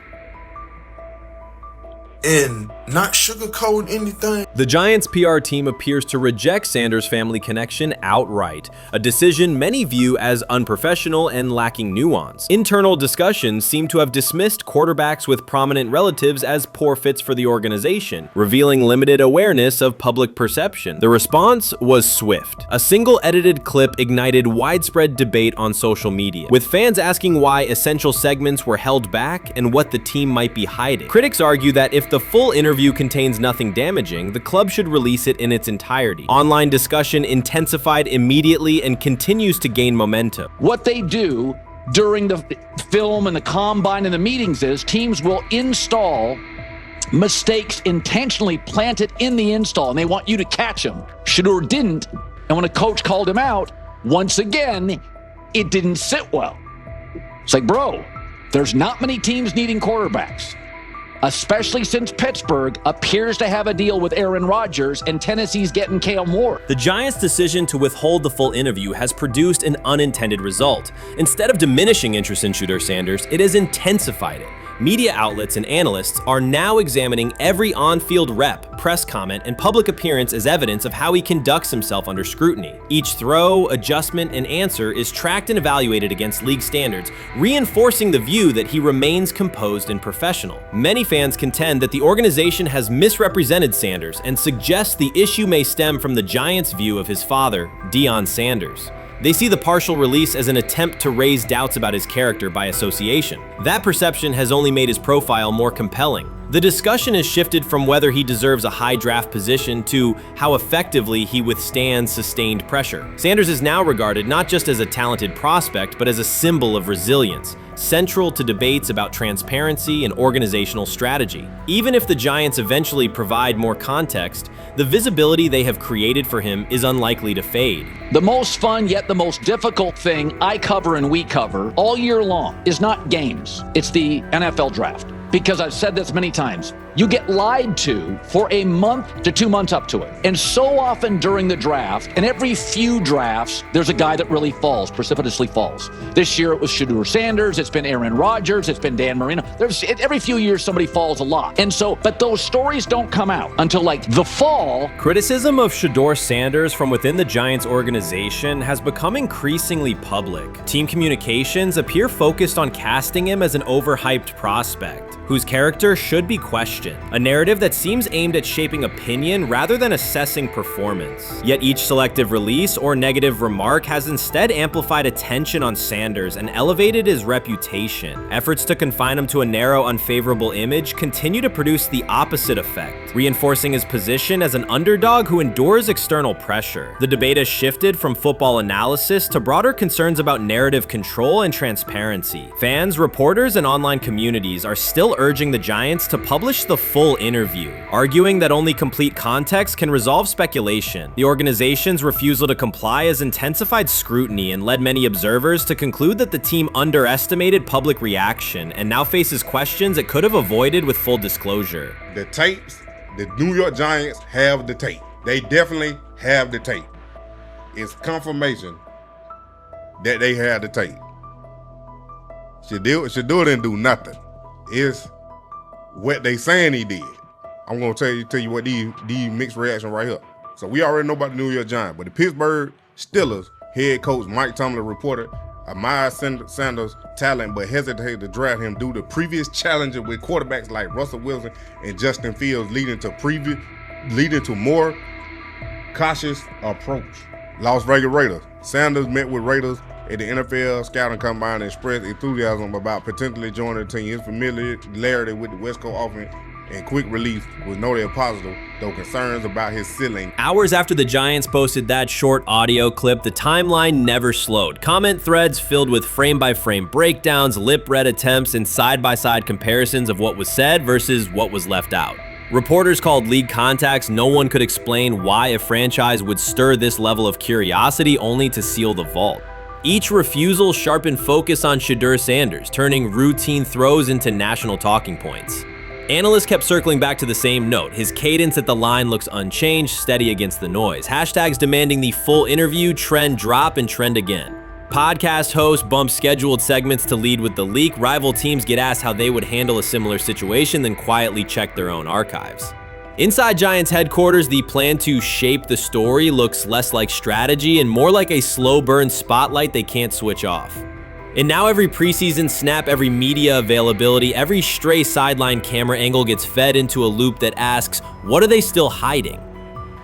and not sugarcoating anything. The Giants' PR team appears to reject Sanders' family connection outright, a decision many view as unprofessional and lacking nuance. Internal discussions seem to have dismissed quarterbacks with prominent relatives as poor fits for the organization, revealing limited awareness of public perception. The response was swift. A single edited clip ignited widespread debate on social media, with fans asking why essential segments were held back and what the team might be hiding. Critics argue that if the full interview contains nothing damaging, the club should release it in its entirety. Online discussion intensified immediately and continues to gain momentum. What they do during the film and the combine and the meetings is teams will install mistakes intentionally planted in the install, and they want you to catch them. Shedeur didn't, and when a coach called him out, once again, it didn't sit well. It's like, bro, there's not many teams needing quarterbacks, especially since Pittsburgh appears to have a deal with Aaron Rodgers and Tennessee's getting Kale Moore. The Giants' decision to withhold the full interview has produced an unintended result. Instead of diminishing interest in Shedeur Sanders, it has intensified it. Media outlets and analysts are now examining every on-field rep, press comment, and public appearance as evidence of how he conducts himself under scrutiny. Each throw, adjustment, and answer is tracked and evaluated against league standards, reinforcing the view that he remains composed and professional. Many fans contend that the organization has misrepresented Sanders and suggest the issue may stem from the Giants' view of his father, Deion Sanders. They see the partial release as an attempt to raise doubts about his character by association. That perception has only made his profile more compelling. The discussion has shifted from whether he deserves a high draft position to how effectively he withstands sustained pressure. Sanders is now regarded not just as a talented prospect, but as a symbol of resilience, central to debates about transparency and organizational strategy. Even if the Giants eventually provide more context, the visibility they have created for him is unlikely to fade. The most fun yet the most difficult thing I cover and we cover all year long is not games, it's the NFL draft. Because I've said this many times, you get lied to for a month to 2 months up to it. And so often during the draft, and every few drafts, there's a guy that really falls, precipitously falls. This year it was Shedeur Sanders, it's been Aaron Rodgers, it's been Dan Marino. Every few years somebody falls a lot. And so, but those stories don't come out until like the fall. Criticism of Shedeur Sanders from within the Giants organization has become increasingly public. Team communications appear focused on casting him as an overhyped prospect, whose character should be questioned, a narrative that seems aimed at shaping opinion rather than assessing performance. Yet each selective release or negative remark has instead amplified attention on Sanders and elevated his reputation. Efforts to confine him to a narrow, unfavorable image continue to produce the opposite effect, reinforcing his position as an underdog who endures external pressure. The debate has shifted from football analysis to broader concerns about narrative control and transparency. Fans, reporters, and online communities are still urging the Giants to publish the full interview, arguing that only complete context can resolve speculation. The organization's refusal to comply has intensified scrutiny and led many observers to conclude that the team underestimated public reaction and now faces questions it could have avoided with full disclosure. The tapes, the New York Giants have the tape. They definitely have the tape. It's confirmation that they have the tape. Shedeur didn't do nothing. Is what they saying he did. I'm gonna tell you what these mixed reaction right here. So we already know about the New York Giants, but the Pittsburgh Steelers head coach Mike Tomlin reported admired Sanders' talent, but hesitated to draft him due to previous challenges with quarterbacks like Russell Wilson and Justin Fields, leading to more cautious approach. Las Vegas Raiders. Sanders met with Raiders at the NFL scouting combine and expressed enthusiasm about potentially joining the team. His familiarity with the West Coast offense and quick release was noted positive, though concerns about his ceiling. Hours after the Giants posted that short audio clip, the timeline never slowed. Comment threads filled with frame-by-frame breakdowns, lip-read attempts, and side-by-side comparisons of what was said versus what was left out. Reporters called league contacts. No one could explain why a franchise would stir this level of curiosity only to seal the vault. Each refusal sharpened focus on Shedeur Sanders, turning routine throws into national talking points. Analysts kept circling back to the same note. His cadence at the line looks unchanged, steady against the noise. Hashtags demanding the full interview, trend drop, and trend again. Podcast hosts bump scheduled segments to lead with the leak. Rival teams get asked how they would handle a similar situation, then quietly check their own archives. Inside Giants headquarters, the plan to shape the story looks less like strategy and more like a slow burn spotlight they can't switch off. And now every preseason snap, every media availability, every stray sideline camera angle gets fed into a loop that asks, what are they still hiding?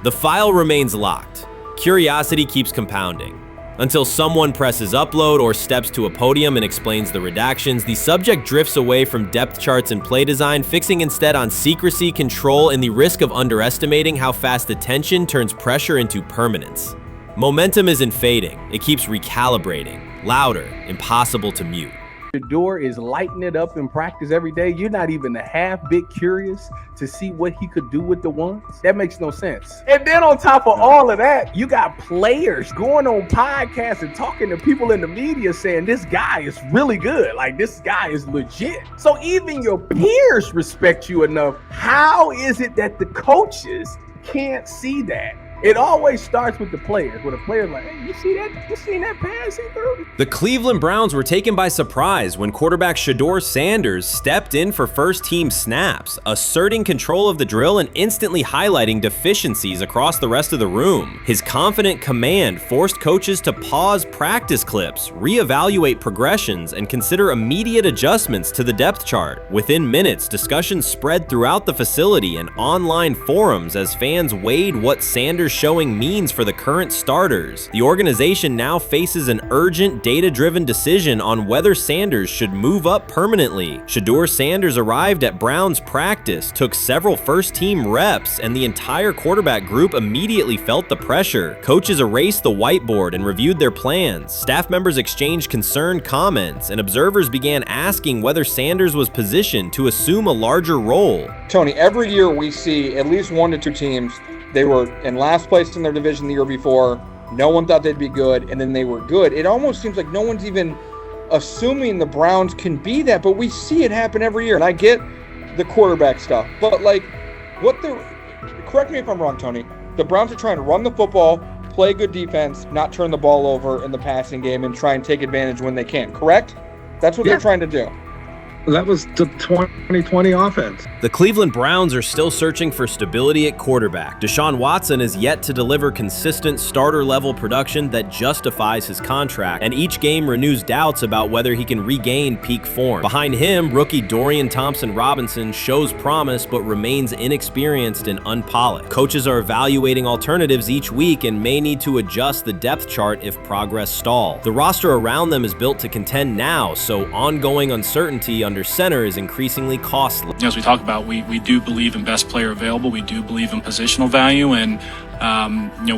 The file remains locked. Curiosity keeps compounding. Until someone presses upload or steps to a podium and explains the redactions, the subject drifts away from depth charts and play design, fixing instead on secrecy, control, and the risk of underestimating how fast attention turns pressure into permanence. Momentum isn't fading, it keeps recalibrating. Louder, impossible to mute. Shedeur is lighting it up in practice every day. You're not even a half bit curious to see what he could do with the ones. That makes no sense. And then on top of all of that, you got players going on podcasts and talking to people in the media saying this guy is really good. Like, this guy is legit. So even your peers respect you enough. How is it that the coaches can't see that? It always starts with the players, where the player's like, hey, you see that? You seen that pass he threw? The Cleveland Browns were taken by surprise when quarterback Shedeur Sanders stepped in for first-team snaps, asserting control of the drill and instantly highlighting deficiencies across the rest of the room. His confident command forced coaches to pause practice clips, reevaluate progressions, and consider immediate adjustments to the depth chart. Within minutes, discussions spread throughout the facility and online forums as fans weighed what Sanders' showing means for the current starters. The organization now faces an urgent, data-driven decision on whether Sanders should move up permanently. Shedeur Sanders arrived at Browns practice, took several first-team reps, and the entire quarterback group immediately felt the pressure. Coaches erased the whiteboard and reviewed their plans. Staff members exchanged concerned comments, and observers began asking whether Sanders was positioned to assume a larger role. Tony, every year we see at least 1 to 2 teams. They were in last place in their division the year before. No one thought they'd be good, and then they were good. It almost seems like no one's even assuming the Browns can be that, but we see it happen every year. And I get the quarterback stuff, but like, correct me if I'm wrong, Tony. The Browns are trying to run the football, play good defense, not turn the ball over in the passing game, and try and take advantage when they can, correct? That's what they're trying to do. That was the 2020 offense. The Cleveland Browns are still searching for stability at quarterback. Deshaun Watson is yet to deliver consistent starter-level production that justifies his contract, and each game renews doubts about whether he can regain peak form. Behind him, rookie Dorian Thompson-Robinson shows promise but remains inexperienced and unpolished. Coaches are evaluating alternatives each week and may need to adjust the depth chart if progress stalls. The roster around them is built to contend now, so ongoing uncertainty under center is increasingly costly. As we talk about, we do believe in best player available. We do believe in positional value, and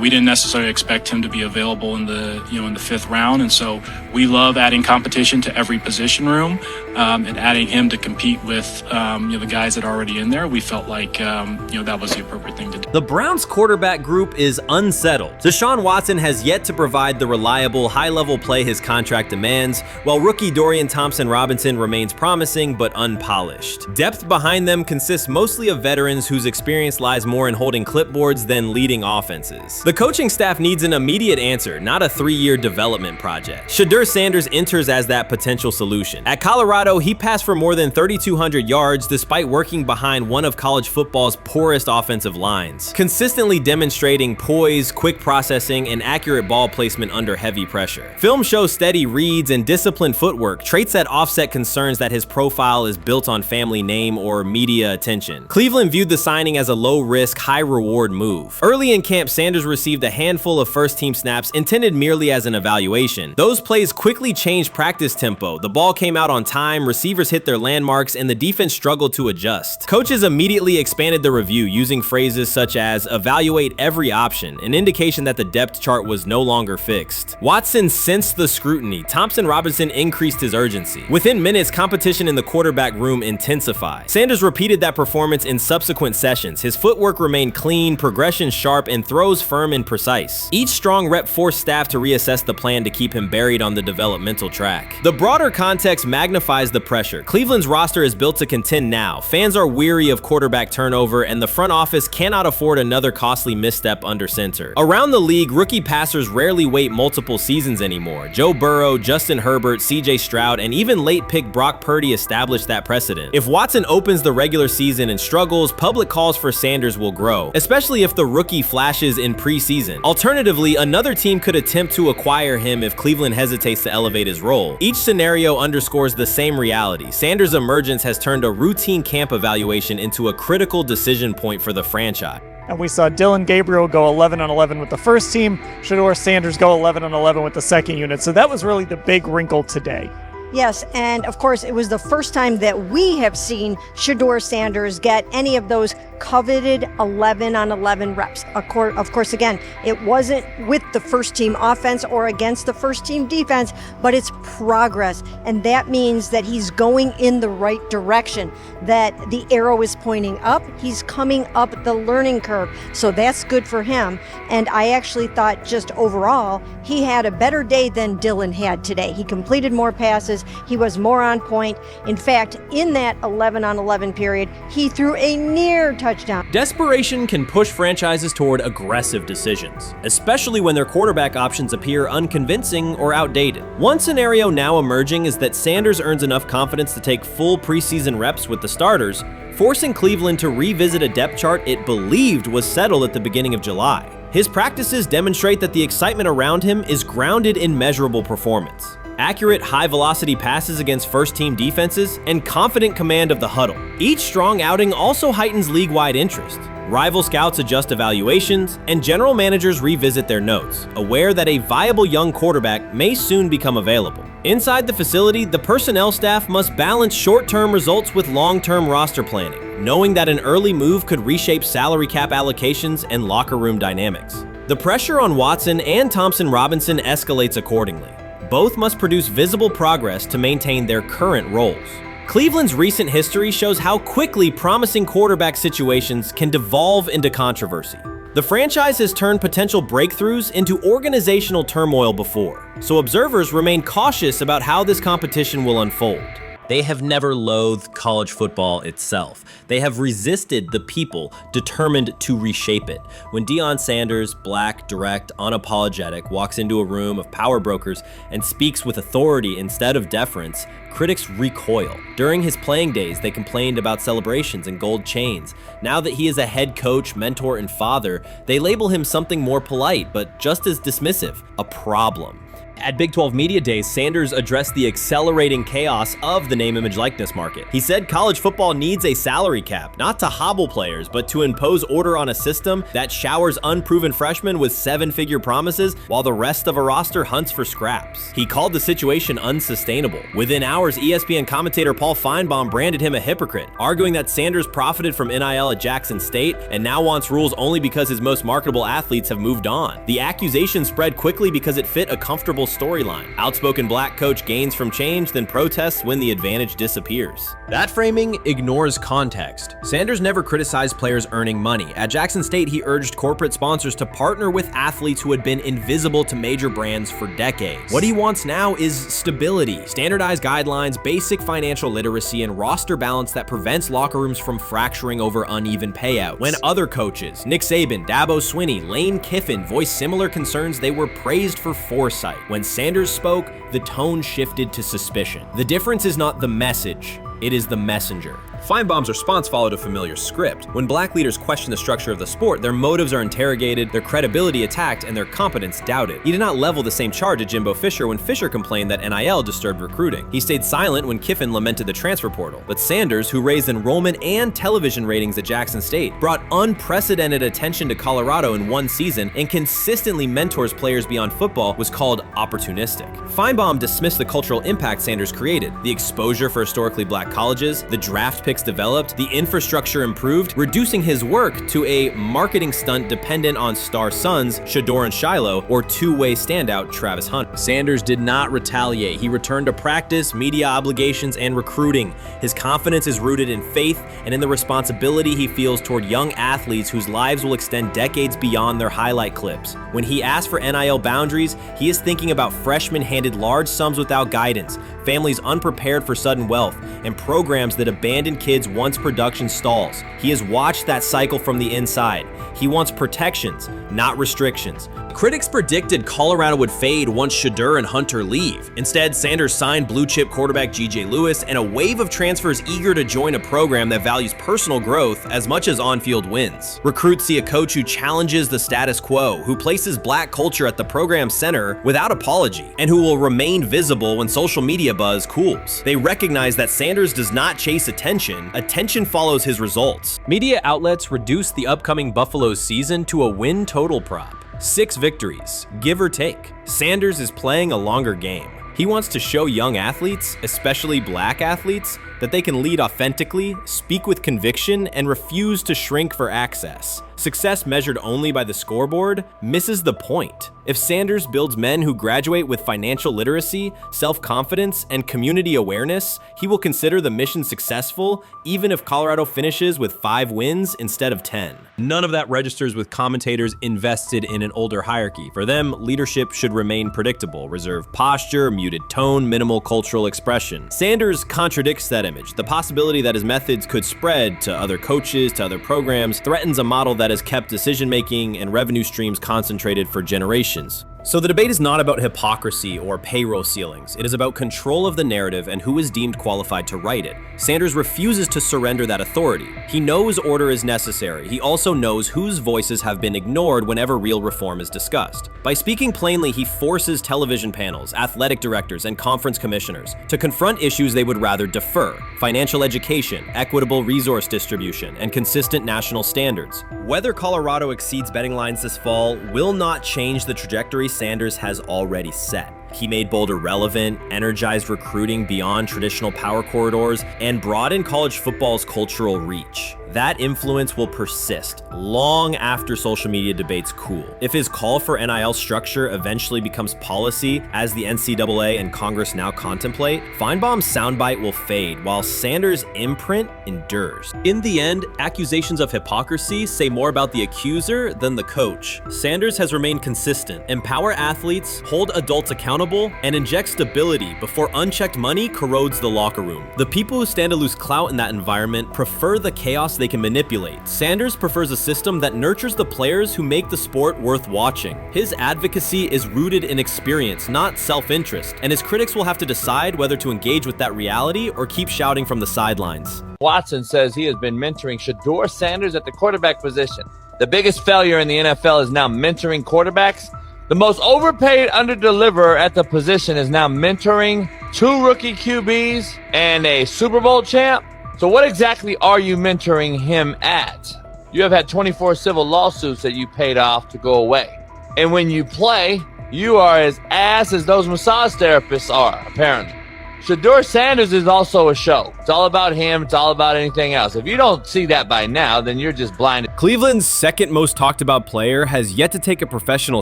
we didn't necessarily expect him to be available in the in the 5th round, and so we love adding competition to every position room and adding him to compete with the guys that are already in there. We felt like that was the appropriate thing to do. The Browns quarterback group is unsettled. Deshaun Watson has yet to provide the reliable, high-level play his contract demands, while rookie Dorian Thompson-Robinson remains promising but unpolished. Depth behind them consists mostly of veterans whose experience lies more in holding clipboards than leading offenses. The coaching staff needs an immediate answer, not a 3-year development project. Shedeur Sanders enters as that potential solution. At Colorado, he passed for more than 3,200 yards despite working behind one of college football's poorest offensive lines, consistently demonstrating poise, quick processing, and accurate ball placement under heavy pressure. Film shows steady reads and disciplined footwork, traits that offset concerns that his profile is built on family name or media attention. Cleveland viewed the signing as a low-risk, high-reward move. Early in camp, Sanders received a handful of first-team snaps intended merely as an evaluation. Those plays quickly changed practice tempo. The ball came out on time, receivers hit their landmarks, and the defense struggled to adjust. Coaches immediately expanded the review, using phrases such as evaluate every option, an indication that the depth chart was no longer fixed. Watson sensed the scrutiny. Thompson-Robinson increased his urgency. Within minutes, competition in the quarterback room intensified. Sanders repeated that performance in subsequent sessions. His footwork remained clean, progression sharp, sharp and throws firm and precise. Each strong rep forced staff to reassess the plan to keep him buried on the developmental track. The broader context magnifies the pressure. Cleveland's roster is built to contend now. Fans are weary of quarterback turnover, and the front office cannot afford another costly misstep under center. Around the league, rookie passers rarely wait multiple seasons anymore. Joe Burrow, Justin Herbert, CJ Stroud, and even late pick Brock Purdy established that precedent. If Watson opens the regular season and struggles, public calls for Sanders will grow, especially if the rookie flashes in preseason. Alternatively, another team could attempt to acquire him if Cleveland hesitates to elevate his role. Each scenario underscores the same reality. Sanders' emergence has turned a routine camp evaluation into a critical decision point for the franchise. And we saw Dillon Gabriel go 11-11 with the first team, Shedeur Sanders go 11-11 with the second unit. So that was really the big wrinkle today. Yes, and of course, it was the first time that we have seen Shedeur Sanders get any of those coveted 11-on-11 reps. Of course, again, it wasn't with the first team offense or against the first team defense, but it's progress. And that means that he's going in the right direction, that the arrow is pointing up. He's coming up the learning curve. So that's good for him. And I actually thought just overall, he had a better day than Dillon had today. He completed more passes. He was more on point. In fact, in that 11-on-11 period, he threw a near touchdown. Desperation can push franchises toward aggressive decisions, especially when their quarterback options appear unconvincing or outdated. One scenario now emerging is that Sanders earns enough confidence to take full preseason reps with the starters, forcing Cleveland to revisit a depth chart it believed was settled at the beginning of July. His practices demonstrate that the excitement around him is grounded in measurable performance. Accurate, high-velocity passes against first-team defenses, and confident command of the huddle. Each strong outing also heightens league-wide interest. Rival scouts adjust evaluations, and general managers revisit their notes, aware that a viable young quarterback may soon become available. Inside the facility, the personnel staff must balance short-term results with long-term roster planning, knowing that an early move could reshape salary cap allocations and locker room dynamics. The pressure on Watson and Thompson Robinson escalates accordingly. Both must produce visible progress to maintain their current roles. Cleveland's recent history shows how quickly promising quarterback situations can devolve into controversy. The franchise has turned potential breakthroughs into organizational turmoil before, so observers remain cautious about how this competition will unfold. They have never loathed college football itself. They have resisted the people determined to reshape it. When Deion Sanders, black, direct, unapologetic, walks into a room of power brokers and speaks with authority instead of deference, critics recoil. During his playing days, they complained about celebrations and gold chains. Now that he is a head coach, mentor, and father, they label him something more polite, but just as dismissive, a problem. At Big 12 Media Days, Sanders addressed the accelerating chaos of the name, image, likeness market. He said college football needs a salary cap, not to hobble players, but to impose order on a system that showers unproven freshmen with seven-figure promises while the rest of a roster hunts for scraps. He called the situation unsustainable. Within hours, ESPN commentator Paul Feinbaum branded him a hypocrite, arguing that Sanders profited from NIL at Jackson State and now wants rules only because his most marketable athletes have moved on. The accusation spread quickly because it fit a comfortable storyline. Outspoken black coach gains from change, then protests when the advantage disappears. That framing ignores context. Sanders never criticized players earning money. At Jackson State, he urged corporate sponsors to partner with athletes who had been invisible to major brands for decades. What he wants now is stability, standardized guidelines, basic financial literacy, and roster balance that prevents locker rooms from fracturing over uneven payouts. When other coaches, Nick Saban, Dabo Swinney, Lane Kiffin, voiced similar concerns, they were praised for foresight. When Sanders spoke, the tone shifted to suspicion. The difference is not the message, it is the messenger. Feinbaum's response followed a familiar script. When black leaders question the structure of the sport, their motives are interrogated, their credibility attacked, and their competence doubted. He did not level the same charge at Jimbo Fisher when Fisher complained that NIL disturbed recruiting. He stayed silent when Kiffin lamented the transfer portal. But Sanders, who raised enrollment and television ratings at Jackson State, brought unprecedented attention to Colorado in one season and consistently mentors players beyond football, was called opportunistic. Feinbaum dismissed the cultural impact Sanders created, the exposure for historically black colleges, the draft pick picks developed, the infrastructure improved, reducing his work to a marketing stunt dependent on star sons Shedeur and Shiloh or two-way standout Travis Hunter. Sanders did not retaliate. He returned to practice, media obligations, and recruiting. His confidence is rooted in faith and in the responsibility he feels toward young athletes whose lives will extend decades beyond their highlight clips. When he asks for NIL boundaries, he is thinking about freshmen handed large sums without guidance, families unprepared for sudden wealth, and programs that abandon kids once production stalls. He has watched that cycle from the inside. He wants protections, not restrictions. Critics predicted Colorado would fade once Shedeur and Hunter leave. Instead, Sanders signed blue-chip quarterback G.J. Lewis and a wave of transfers eager to join a program that values personal growth as much as on-field wins. Recruits see a coach who challenges the status quo, who places black culture at the program's center without apology, and who will remain visible when social media buzz cools. They recognize that Sanders does not chase attention. Attention follows his results. Media outlets reduced the upcoming Buffaloes season to a win total prop. 6 victories, give or take. Sanders is playing a longer game. He wants to show young athletes, especially black athletes, that they can lead authentically, speak with conviction, and refuse to shrink for access. Success measured only by the scoreboard misses the point. If Sanders builds men who graduate with financial literacy, self-confidence, and community awareness, he will consider the mission successful, even if Colorado finishes with 5 wins instead of 10. None of that registers with commentators invested in an older hierarchy. For them, leadership should remain predictable, reserved posture, muted tone, minimal cultural expression. Sanders contradicts that image. The possibility that his methods could spread to other coaches, to other programs, threatens a model that has kept decision-making and revenue streams concentrated for generations. So the debate is not about hypocrisy or payroll ceilings. It is about control of the narrative and who is deemed qualified to write it. Sanders refuses to surrender that authority. He knows order is necessary. He also knows whose voices have been ignored whenever real reform is discussed. By speaking plainly, he forces television panels, athletic directors, and conference commissioners to confront issues they would rather defer: financial education, equitable resource distribution, and consistent national standards. Whether Colorado exceeds betting lines this fall will not change the trajectory Sanders has already set. He made Boulder relevant, energized recruiting beyond traditional power corridors, and broadened college football's cultural reach. That influence will persist long after social media debates cool. If his call for NIL structure eventually becomes policy, as the NCAA and Congress now contemplate, Feinbaum's soundbite will fade, while Sanders' imprint endures. In the end, accusations of hypocrisy say more about the accuser than the coach. Sanders has remained consistent: empower athletes, hold adults accountable, and inject stability before unchecked money corrodes the locker room. The people who stand to lose clout in that environment prefer the chaos they can manipulate. Sanders prefers a system that nurtures the players who make the sport worth watching. His advocacy is rooted in experience, not self-interest, and his critics will have to decide whether to engage with that reality or keep shouting from the sidelines. Watson says he has been mentoring Shedeur Sanders at the quarterback position. The biggest failure in the NFL is now mentoring quarterbacks. The most overpaid underdeliverer at the position is now mentoring 2 rookie QBs and a Super Bowl champ. So what exactly are you mentoring him at? You have had 24 civil lawsuits that you paid off to go away. And when you play, you are as ass as those massage therapists are, apparently. Shedeur Sanders is also a show. It's all about him. It's all about anything else. If you don't see that by now, then you're just blinded. Cleveland's second most talked about player has yet to take a professional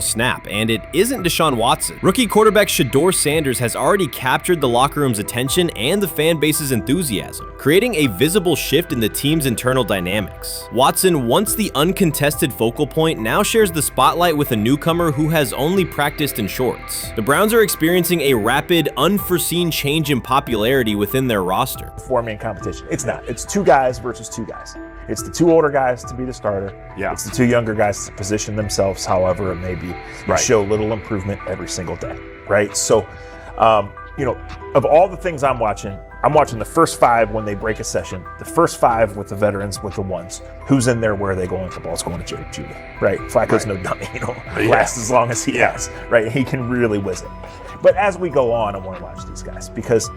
snap, and it isn't Deshaun Watson. Rookie quarterback Shedeur Sanders has already captured the locker room's attention and the fan base's enthusiasm, creating a visible shift in the team's internal dynamics. Watson, once the uncontested focal point, now shares the spotlight with a newcomer who has only practiced in shorts. The Browns are experiencing a rapid, unforeseen change in popularity within their roster. Four-man competition. It's not. It's 2 guys versus 2 guys. It's the 2 older guys to be the starter. Yeah. It's the 2 younger guys to position themselves however it may be and show little improvement every single day, right? So, of all the things I'm watching the first 5 when they break a session, the first 5 with the veterans, with the ones. Who's in there, where are they going? The ball's going to Jerry Judy, right? Flacco's no dummy, lasts as long as he has, right? He can really whiz it. But as we go on, I want to watch these guys because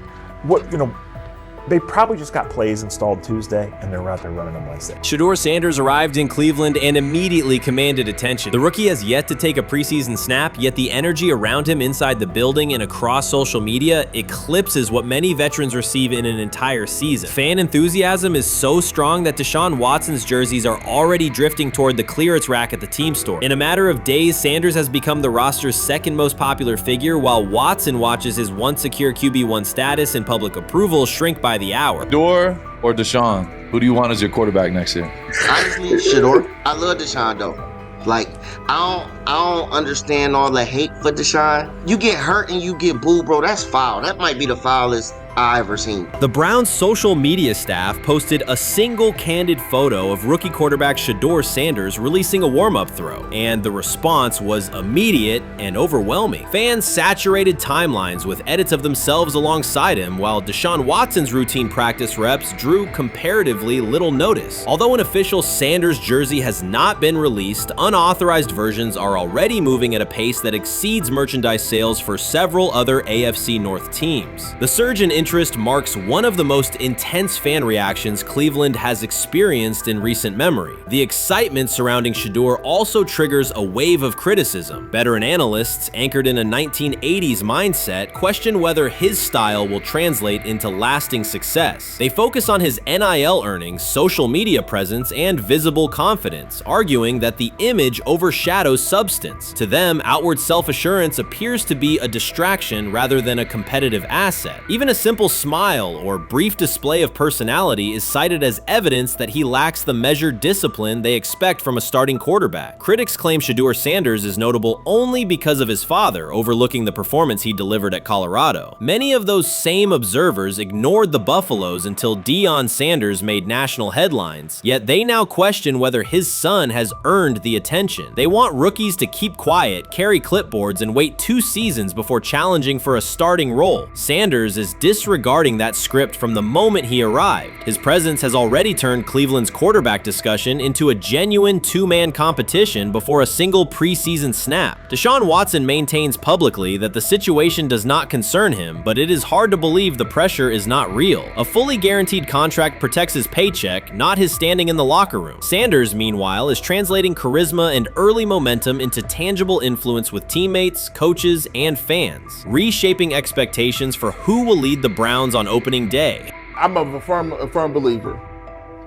They probably just got plays installed Tuesday, and they're out there running them Wednesday. Shedeur Sanders arrived in Cleveland and immediately commanded attention. The rookie has yet to take a preseason snap, yet the energy around him inside the building and across social media eclipses what many veterans receive in an entire season. Fan enthusiasm is so strong that Deshaun Watson's jerseys are already drifting toward the clearance rack at the team store. In a matter of days, Sanders has become the roster's second most popular figure, while Watson watches his once secure QB1 status and public approval shrink by the hour. Shedeur or Deshaun? Who do you want as your quarterback next year? Honestly, Shedeur. I love Deshaun though. Like, I don't understand all the hate for Deshaun. You get hurt and you get booed, bro. That's foul. That might be the foulest I ever seen. The Browns' social media staff posted a single candid photo of rookie quarterback Shedeur Sanders releasing a warm-up throw, and the response was immediate and overwhelming. Fans saturated timelines with edits of themselves alongside him, while Deshaun Watson's routine practice reps drew comparatively little notice. Although an official Sanders jersey has not been released, unauthorized versions are already moving at a pace that exceeds merchandise sales for several other AFC North teams. The surge in interest marks one of the most intense fan reactions Cleveland has experienced in recent memory. The excitement surrounding Shedeur also triggers a wave of criticism. Veteran analysts, anchored in a 1980s mindset, question whether his style will translate into lasting success. They focus on his NIL earnings, social media presence, and visible confidence, arguing that the image overshadows substance. To them, outward self-assurance appears to be a distraction rather than a competitive asset. Even a simple smile or brief display of personality is cited as evidence that he lacks the measured discipline they expect from a starting quarterback. Critics claim Shedeur Sanders is notable only because of his father, overlooking the performance he delivered at Colorado. Many of those same observers ignored the Buffaloes until Deion Sanders made national headlines, yet they now question whether his son has earned the attention. They want rookies to keep quiet, carry clipboards, and wait 2 seasons before challenging for a starting role. Sanders is disregarding that script from the moment he arrived. His presence has already turned Cleveland's quarterback discussion into a genuine two-man competition before a single preseason snap. Deshaun Watson maintains publicly that the situation does not concern him, but it is hard to believe the pressure is not real. A fully guaranteed contract protects his paycheck, not his standing in the locker room. Sanders, meanwhile, is translating charisma and early momentum into tangible influence with teammates, coaches, and fans, reshaping expectations for who will lead the Browns on opening day. I'm a firm believer.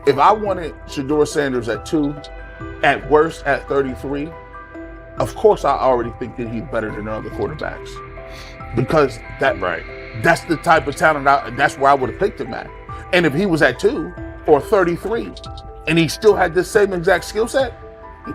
If I wanted Shedeur Sanders at 2, at worst at 33, of course I already think that he's better than other quarterbacks. Because that's the type of talent, that's where I would have picked him at. And if he was at 2 or 33, and he still had this same exact skill set,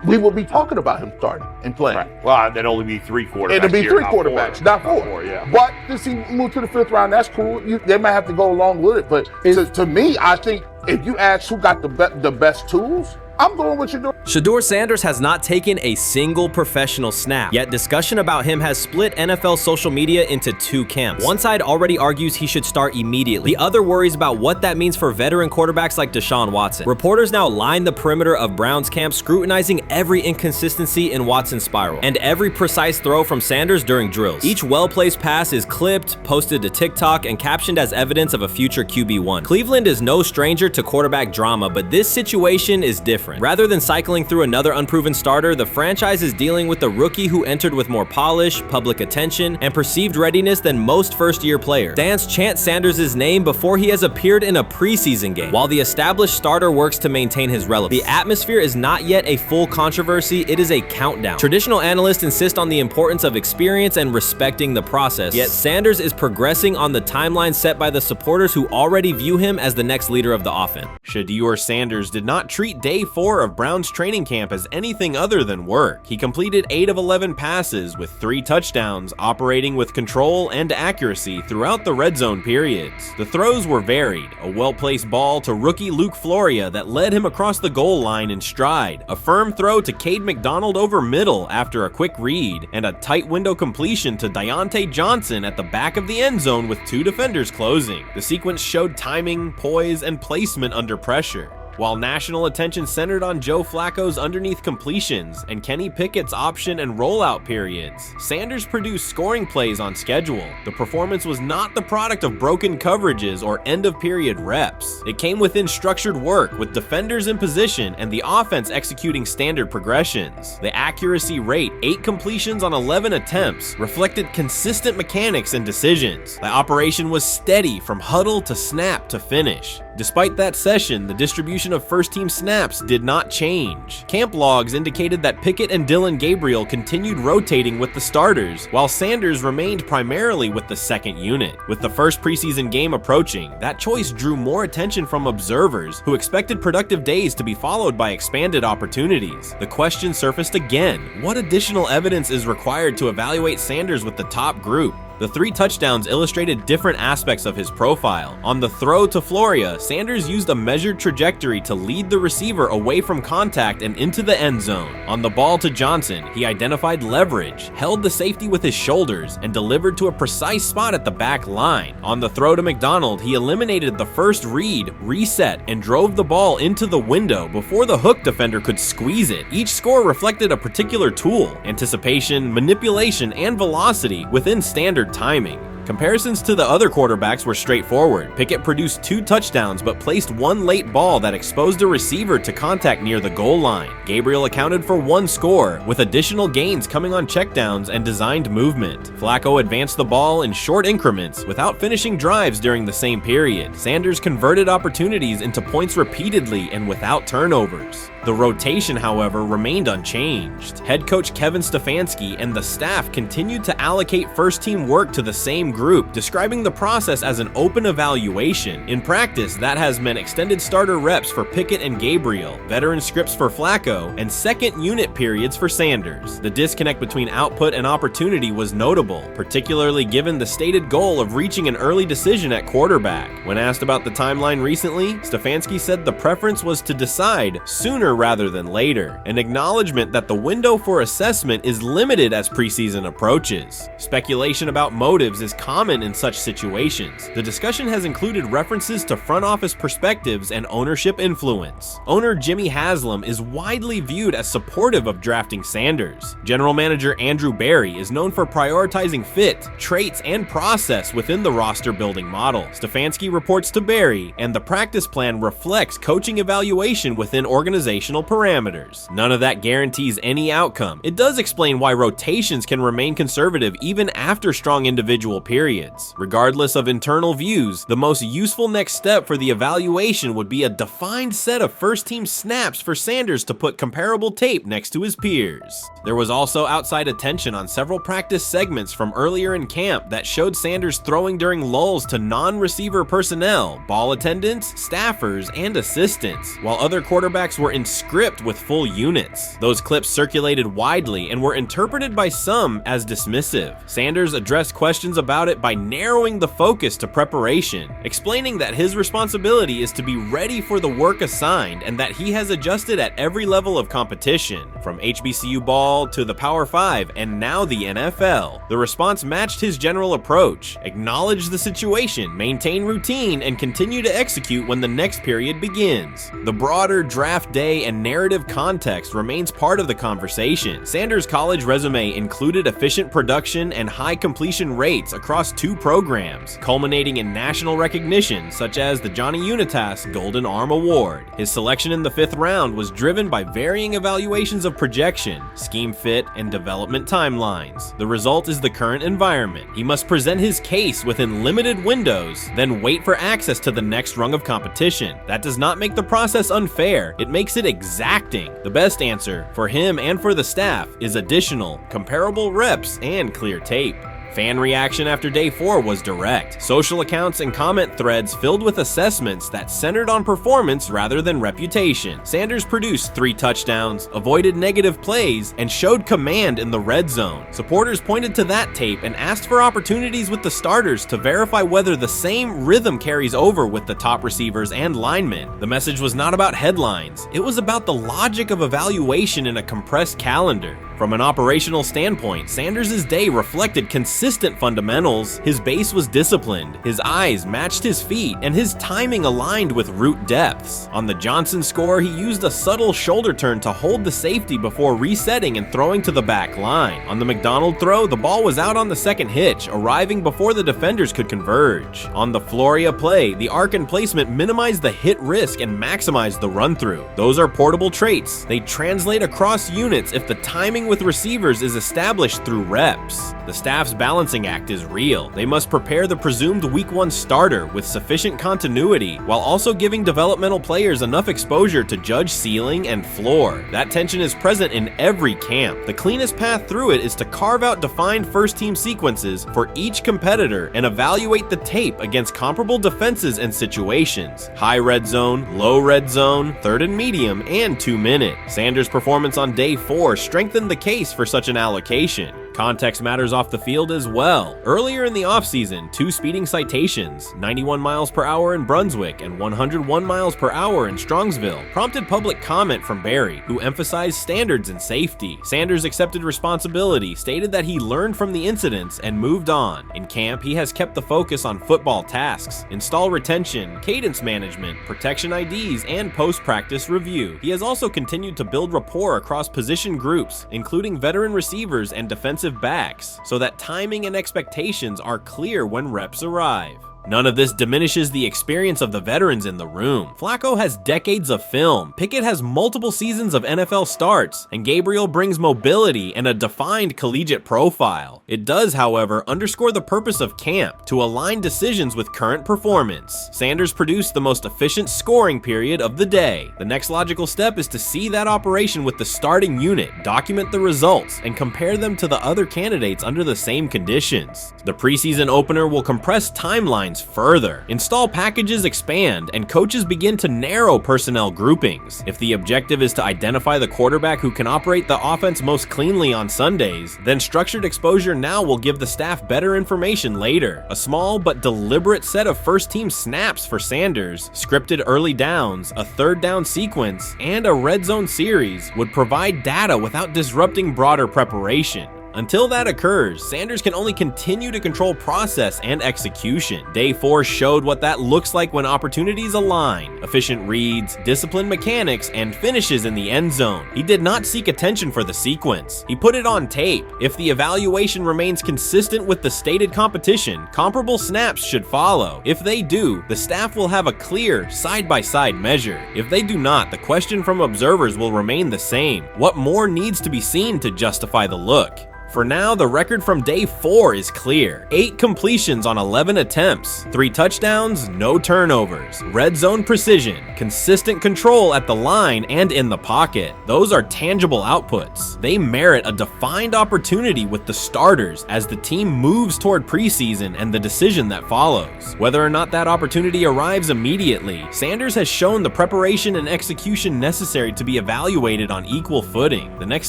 we would be talking about him starting and playing. Right. Well, there'd only be 3 quarterbacks. It'd be here, 3 quarterbacks, not 4. Yeah. But since he moved to the 5th round, that's cool. They might have to go along with it. But to me, I think if you ask who got the best tools, I'm going with Shedeur. Shedeur Sanders has not taken a single professional snap, yet discussion about him has split NFL social media into 2 camps. One side already argues he should start immediately. The other worries about what that means for veteran quarterbacks like Deshaun Watson. Reporters now line the perimeter of Browns camp, scrutinizing every inconsistency in Watson's spiral, and every precise throw from Sanders during drills. Each well-placed pass is clipped, posted to TikTok, and captioned as evidence of a future QB1. Cleveland is no stranger to quarterback drama, but this situation is different. Rather than cycling through another unproven starter, the franchise is dealing with a rookie who entered with more polish, public attention, and perceived readiness than most first-year players. Fans chant Sanders' name before he has appeared in a preseason game, while the established starter works to maintain his relevance. The atmosphere is not yet a full controversy, it is a countdown. Traditional analysts insist on the importance of experience and respecting the process, yet Sanders is progressing on the timeline set by the supporters who already view him as the next leader of the offense. Shedeur Sanders did not treat Day 4 of Browns training camp as anything other than work. He completed 8 of 11 passes with 3 touchdowns, operating with control and accuracy throughout the red zone periods. The throws were varied, a well-placed ball to rookie Luke Floria that led him across the goal line in stride, a firm throw to Cade McDonald over middle after a quick read, and a tight window completion to Deontay Johnson at the back of the end zone with 2 defenders closing. The sequence showed timing, poise, and placement under pressure. While national attention centered on Joe Flacco's underneath completions and Kenny Pickett's option and rollout periods, Sanders produced scoring plays on schedule. The performance was not the product of broken coverages or end-of-period reps. It came within structured work with defenders in position and the offense executing standard progressions. The accuracy rate, 8 completions on 11 attempts, reflected consistent mechanics and decisions. The operation was steady from huddle to snap to finish. Despite that session, the distribution of first-team snaps did not change. Camp logs indicated that Pickett and Dillon Gabriel continued rotating with the starters, while Sanders remained primarily with the second unit. With the first preseason game approaching, that choice drew more attention from observers who expected productive days to be followed by expanded opportunities. The question surfaced again: what additional evidence is required to evaluate Sanders with the top group? The 3 touchdowns illustrated different aspects of his profile. On the throw to Floria, Sanders used a measured trajectory to lead the receiver away from contact and into the end zone. On the ball to Johnson, he identified leverage, held the safety with his shoulders, and delivered to a precise spot at the back line. On the throw to McDonald, he eliminated the first read, reset, and drove the ball into the window before the hook defender could squeeze it. Each score reflected a particular tool: anticipation, manipulation, and velocity within standard timing. Comparisons to the other quarterbacks were straightforward. Pickett produced 2 touchdowns but placed 1 late ball that exposed a receiver to contact near the goal line. Gabriel accounted for 1 score, with additional gains coming on checkdowns and designed movement. Flacco advanced the ball in short increments without finishing drives during the same period. Sanders converted opportunities into points repeatedly and without turnovers. The rotation, however, remained unchanged. Head coach Kevin Stifansky and the staff continued to allocate first-team work to the same group, describing the process as an open evaluation. In practice, that has meant extended starter reps for Pickett and Gabriel, veteran scripts for Flacco, and second unit periods for Sanders. The disconnect between output and opportunity was notable, particularly given the stated goal of reaching an early decision at quarterback. When asked about the timeline recently, Stifansky said the preference was to decide sooner rather than later, an acknowledgement that the window for assessment is limited as preseason approaches. Speculation about motives is common in such situations. The discussion has included references to front office perspectives and ownership influence. Owner Jimmy Haslam is widely viewed as supportive of drafting Sanders. General manager Andrew Berry is known for prioritizing fit, traits, and process within the roster building model. Stefanski reports to Berry, and the practice plan reflects coaching evaluation within organizational parameters. None of that guarantees any outcome. It does explain why rotations can remain conservative even after strong individual periods. Regardless of internal views, the most useful next step for the evaluation would be a defined set of first-team snaps for Sanders to put comparable tape next to his peers. There was also outside attention on several practice segments from earlier in camp that showed Sanders throwing during lulls to non-receiver personnel, ball attendants, staffers, and assistants, while other quarterbacks were in script with full units. Those clips circulated widely and were interpreted by some as dismissive. Sanders addressed questions about it by narrowing the focus to preparation, explaining that his responsibility is to be ready for the work assigned and that he has adjusted at every level of competition, from HBCU ball to the Power 5 and now the NFL. The response matched his general approach: acknowledge the situation, maintain routine, and continue to execute when the next period begins. The broader draft day and narrative context remains part of the conversation. Sanders' college resume included efficient production and high completion rates across 2 programs, culminating in national recognition such as the Johnny Unitas Golden Arm Award. His selection in the 5th round was driven by varying evaluations of projection, scheme fit, and development timelines. The result is the current environment. He must present his case within limited windows, then wait for access to the next rung of competition. That does not make the process unfair, it makes it exacting. The best answer, for him and for the staff, is additional, comparable reps and clear tape. Fan reaction after day 4 was direct. Social accounts and comment threads filled with assessments that centered on performance rather than reputation. Sanders produced 3 touchdowns, avoided negative plays, and showed command in the red zone. Supporters pointed to that tape and asked for opportunities with the starters to verify whether the same rhythm carries over with the top receivers and linemen. The message was not about headlines. It was about the logic of evaluation in a compressed calendar. From an operational standpoint, Sanders' day reflected consistency consistent fundamentals, his base was disciplined, his eyes matched his feet, and his timing aligned with route depths. On the Johnson score, he used a subtle shoulder turn to hold the safety before resetting and throwing to the back line. On the McDonald throw, the ball was out on the second hitch, arriving before the defenders could converge. On the Floria play, the arc and placement minimized the hit risk and maximized the run-through. Those are portable traits. They translate across units if the timing with receivers is established through reps. The staff's balancing act is real. They must prepare the presumed Week 1 starter with sufficient continuity, while also giving developmental players enough exposure to judge ceiling and floor. That tension is present in every camp. The cleanest path through it is to carve out defined first-team sequences for each competitor and evaluate the tape against comparable defenses and situations. High red zone, low red zone, third and medium, and 2-minute. Sanders' performance on day 4 strengthened the case for such an allocation. Context matters off the field as well. Earlier in the offseason, 2 speeding citations, 91 miles per hour in Brunswick and 101 miles per hour in Strongsville, prompted public comment from Barry, who emphasized standards and safety. Sanders accepted responsibility, stated that he learned from the incidents and moved on. In camp, he has kept the focus on football tasks, install retention, cadence management, protection IDs, and post-practice review. He has also continued to build rapport across position groups, including veteran receivers and defensive backs, so that timing and expectations are clear when reps arrive. None of this diminishes the experience of the veterans in the room. Flacco has decades of film, Pickett has multiple seasons of NFL starts, and Gabriel brings mobility and a defined collegiate profile. It does, however, underscore the purpose of camp, to align decisions with current performance. Sanders produced the most efficient scoring period of the day. The next logical step is to see that operation with the starting unit, document the results, and compare them to the other candidates under the same conditions. The preseason opener will compress timelines further. Install packages expand, and coaches begin to narrow personnel groupings. If the objective is to identify the quarterback who can operate the offense most cleanly on Sundays, then structured exposure now will give the staff better information later. A small but deliberate set of first-team snaps for Sanders, scripted early downs, a third down sequence, and a red zone series would provide data without disrupting broader preparation. Until that occurs, Sanders can only continue to control process and execution. Day 4 showed what that looks like when opportunities align. Efficient reads, disciplined mechanics, and finishes in the end zone. He did not seek attention for the sequence. He put it on tape. If the evaluation remains consistent with the stated competition, comparable snaps should follow. If they do, the staff will have a clear, side-by-side measure. If they do not, the question from observers will remain the same. What more needs to be seen to justify the look? For now, the record from day 4 is clear. 8 completions on 11 attempts, 3 touchdowns, no turnovers, red zone precision, consistent control at the line and in the pocket. Those are tangible outputs. They merit a defined opportunity with the starters as the team moves toward preseason and the decision that follows. Whether or not that opportunity arrives immediately, Sanders has shown the preparation and execution necessary to be evaluated on equal footing. The next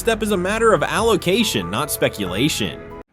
step is a matter of allocation, not speculation.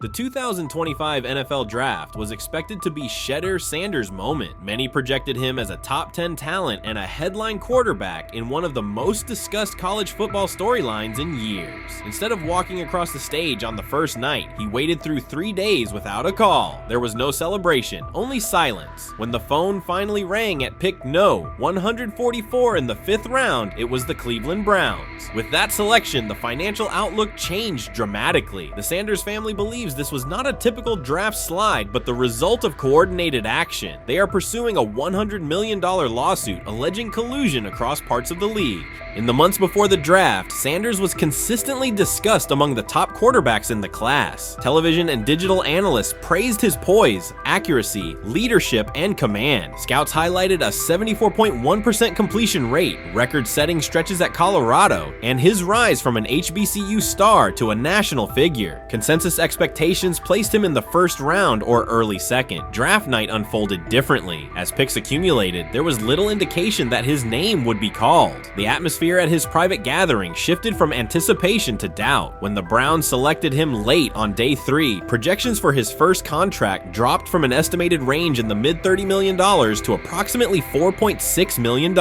The 2025 NFL Draft was expected to be Shedeur Sanders' moment. Many projected him as a top 10 talent and a headline quarterback in one of the most discussed college football storylines in years. Instead of walking across the stage on the first night, he waited through 3 days without a call. There was no celebration, only silence. When the phone finally rang at pick no. 144 in the 5th round, it was the Cleveland Browns. With that selection, the financial outlook changed dramatically. The Sanders family believes this was not a typical draft slide, but the result of coordinated action. They are pursuing a $100 million lawsuit alleging collusion across parts of the league. In the months before the draft, Sanders was consistently discussed among the top quarterbacks in the class. Television and digital analysts praised his poise, accuracy, leadership, and command. Scouts highlighted a 74.1% completion rate, record-setting stretches at Colorado, and his rise from an HBCU star to a national figure. Consensus expectations placed him in the first round or early second. Draft night unfolded differently. As picks accumulated, there was little indication that his name would be called. The atmosphere at his private gathering shifted from anticipation to doubt. When the Browns selected him late on day 3, projections for his first contract dropped from an estimated range in the mid-$30 million to approximately $4.6 million,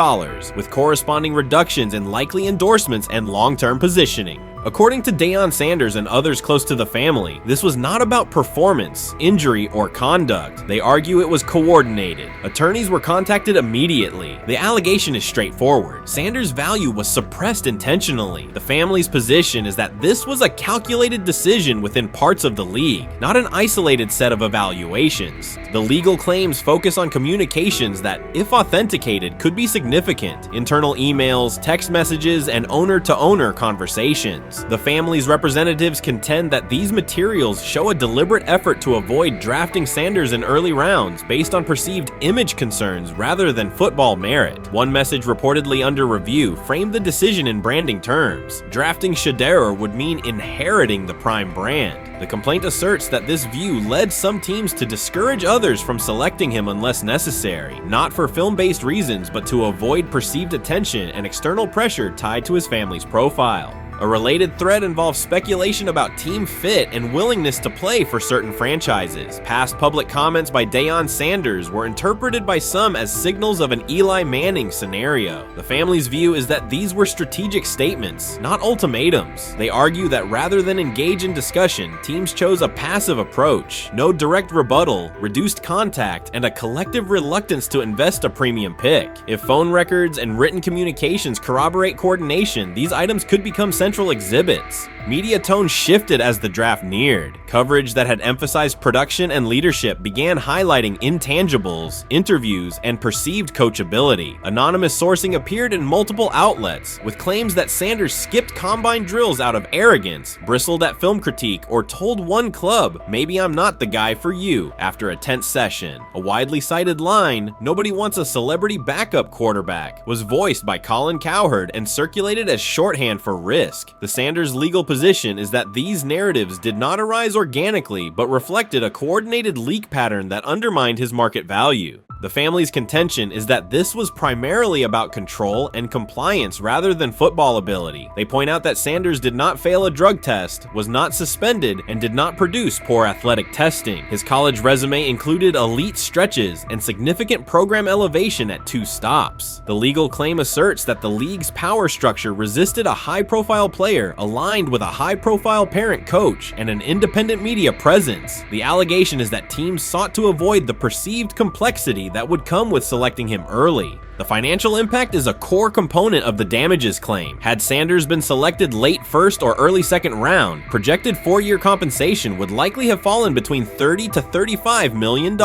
with corresponding reductions in likely endorsements and long-term positioning. According to Deion Sanders and others close to the family, this was not about performance, injury, or conduct. They argue it was coordinated. Attorneys were contacted immediately. The allegation is straightforward. Sanders' value was suppressed intentionally. The family's position is that this was a calculated decision within parts of the league, not an isolated set of evaluations. The legal claims focus on communications that, if authenticated, could be significant: internal emails, text messages, and owner-to-owner conversations. The family's representatives contend that these materials show a deliberate effort to avoid drafting Sanders in early rounds based on perceived image concerns rather than football merit. One message reportedly under review framed the decision in branding terms. Drafting Shedeur would mean inheriting the prime brand. The complaint asserts that this view led some teams to discourage others from selecting him unless necessary, not for film-based reasons, but to avoid perceived attention and external pressure tied to his family's profile. A related thread involves speculation about team fit and willingness to play for certain franchises. Past public comments by Deion Sanders were interpreted by some as signals of an Eli Manning scenario. The family's view is that these were strategic statements, not ultimatums. They argue that rather than engage in discussion, teams chose a passive approach, no direct rebuttal, reduced contact, and a collective reluctance to invest a premium pick. If phone records and written communications corroborate coordination, these items could become central exhibits. Media tone shifted as the draft neared. Coverage that had emphasized production and leadership began highlighting intangibles, interviews, and perceived coachability. Anonymous sourcing appeared in multiple outlets, with claims that Sanders skipped combine drills out of arrogance, bristled at film critique, or told one club, "Maybe I'm not the guy for you," after a tense session. A widely cited line, "Nobody wants a celebrity backup quarterback," was voiced by Colin Cowherd and circulated as shorthand for risk. The Sanders legal position is that these narratives did not arise organically, but reflected a coordinated leak pattern that undermined his market value. The family's contention is that this was primarily about control and compliance rather than football ability. They point out that Sanders did not fail a drug test, was not suspended, and did not produce poor athletic testing. His college resume included elite stretches and significant program elevation at 2 stops. The legal claim asserts that the league's power structure resisted a high-profile player aligned with a high-profile parent coach and an independent media presence. The allegation is that teams sought to avoid the perceived complexity that would come with selecting him early. The financial impact is a core component of the damages claim. Had Sanders been selected late first or early second round, projected 4-year compensation would likely have fallen between $30 to $35 million,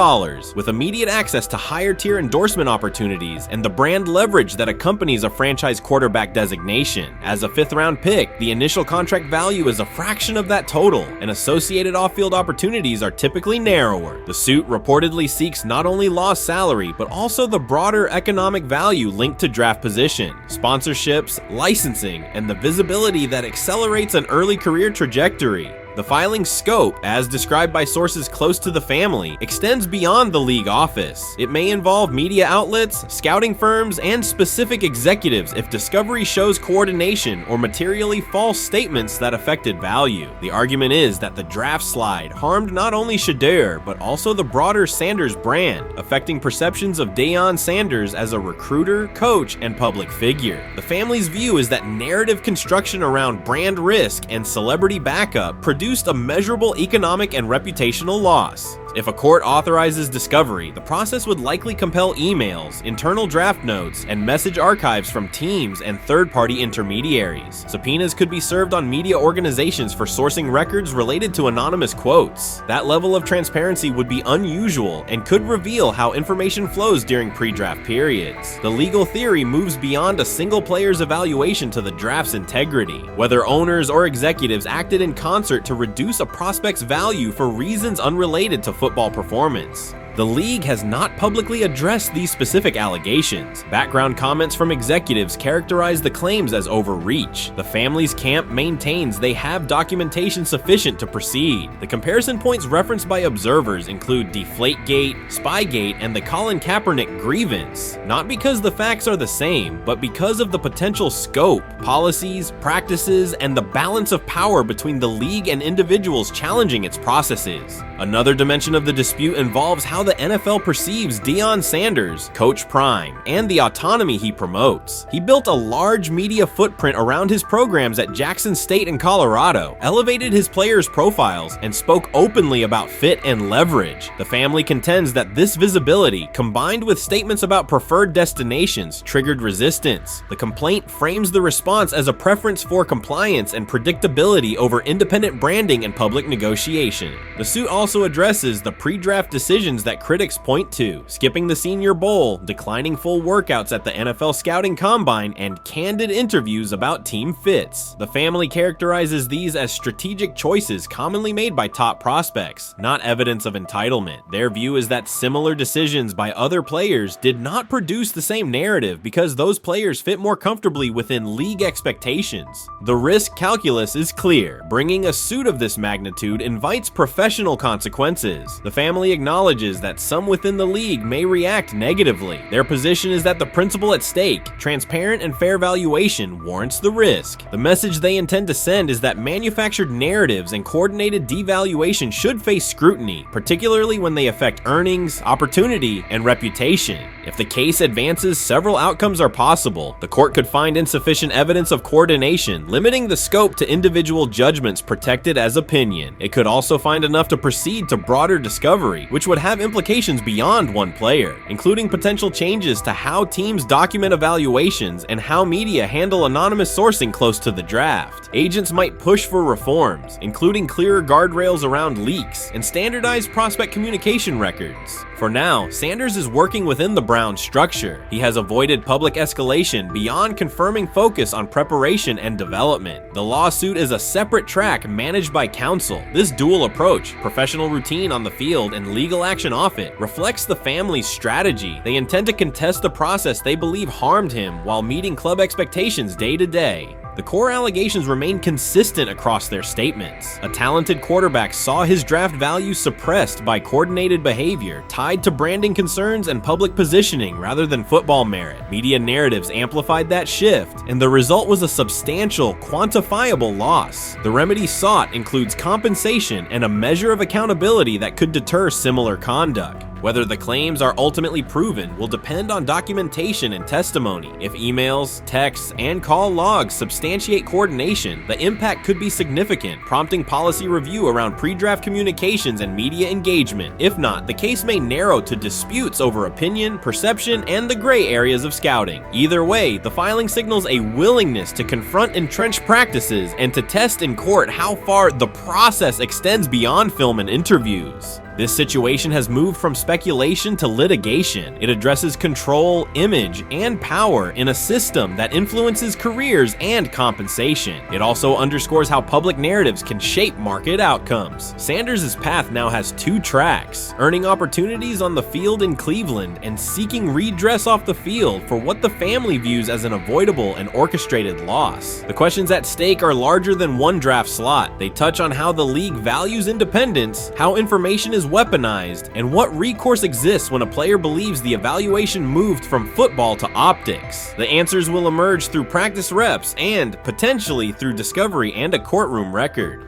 with immediate access to higher tier endorsement opportunities and the brand leverage that accompanies a franchise quarterback designation. As a 5th round pick, the initial contract value is a fraction of that total, and associated off-field opportunities are typically narrower. The suit reportedly seeks not only lost salary, but also the broader economic value linked to draft position, sponsorships, licensing, and the visibility that accelerates an early career trajectory. The filing's scope, as described by sources close to the family, extends beyond the league office. It may involve media outlets, scouting firms, and specific executives if discovery shows coordination or materially false statements that affected value. The argument is that the draft slide harmed not only Shedeur, but also the broader Sanders brand, affecting perceptions of Deion Sanders as a recruiter, coach, and public figure. The family's view is that narrative construction around brand risk and celebrity backup produced a measurable economic and reputational loss. If a court authorizes discovery, the process would likely compel emails, internal draft notes, and message archives from teams and third-party intermediaries. Subpoenas could be served on media organizations for sourcing records related to anonymous quotes. That level of transparency would be unusual and could reveal how information flows during pre-draft periods. The legal theory moves beyond a single player's evaluation to the draft's integrity, whether owners or executives acted in concert to reduce a prospect's value for reasons unrelated to football performance. The league has not publicly addressed these specific allegations. Background comments from executives characterize the claims as overreach. The family's camp maintains they have documentation sufficient to proceed. The comparison points referenced by observers include Deflategate, Spygate, and the Colin Kaepernick grievance, not because the facts are the same, but because of the potential scope, policies, practices, and the balance of power between the league and individuals challenging its processes. Another dimension of the dispute involves how the NFL perceives Deion Sanders, Coach Prime, and the autonomy he promotes. He built a large media footprint around his programs at Jackson State and Colorado, elevated his players' profiles, and spoke openly about fit and leverage. The family contends that this visibility, combined with statements about preferred destinations, triggered resistance. The complaint frames the response as a preference for compliance and predictability over independent branding and public negotiation. The suit also addresses the pre-draft decisions that critics point to, skipping the Senior Bowl, declining full workouts at the NFL Scouting Combine, and candid interviews about team fits. The family characterizes these as strategic choices commonly made by top prospects, not evidence of entitlement. Their view is that similar decisions by other players did not produce the same narrative because those players fit more comfortably within league expectations. The risk calculus is clear. Bringing a suit of this magnitude invites professional consequences. The family acknowledges that some within the league may react negatively. Their position is that the principle at stake, transparent and fair valuation, warrants the risk. The message they intend to send is that manufactured narratives and coordinated devaluation should face scrutiny, particularly when they affect earnings, opportunity, and reputation. If the case advances, several outcomes are possible. The court could find insufficient evidence of coordination, limiting the scope to individual judgments protected as opinion. It could also find enough to proceed to broader discovery, which would have implications beyond one player, including potential changes to how teams document evaluations and how media handle anonymous sourcing close to the draft. Agents might push for reforms, including clearer guardrails around leaks and standardized prospect communication records. For now, Sanders is working within the Browns structure. He has avoided public escalation beyond confirming focus on preparation and development. The lawsuit is a separate track managed by counsel. This dual approach, professional routine on the field and legal action off it, reflects the family's strategy. They intend to contest the process they believe harmed him while meeting club expectations day to day. The core allegations remain consistent across their statements. A talented quarterback saw his draft value suppressed by coordinated behavior tied to branding concerns and public positioning rather than football merit. Media narratives amplified that shift, and the result was a substantial, quantifiable loss. The remedy sought includes compensation and a measure of accountability that could deter similar conduct. Whether the claims are ultimately proven will depend on documentation and testimony. If emails, texts, and call logs substantiate coordination, the impact could be significant, prompting policy review around pre-draft communications and media engagement. If not, the case may narrow to disputes over opinion, perception, and the gray areas of scouting. Either way, the filing signals a willingness to confront entrenched practices and to test in court how far the process extends beyond film and interviews. This situation has moved from speculation to litigation. It addresses control, image, and power in a system that influences careers and compensation. It also underscores how public narratives can shape market outcomes. Sanders' path now has two tracks: earning opportunities on the field in Cleveland and seeking redress off the field for what the family views as an avoidable and orchestrated loss. The questions at stake are larger than one draft slot. They touch on how the league values independence, how information is weaponized, and what recourse exists when a player believes the evaluation moved from football to optics. The answers will emerge through practice reps and, potentially, through discovery and a courtroom record.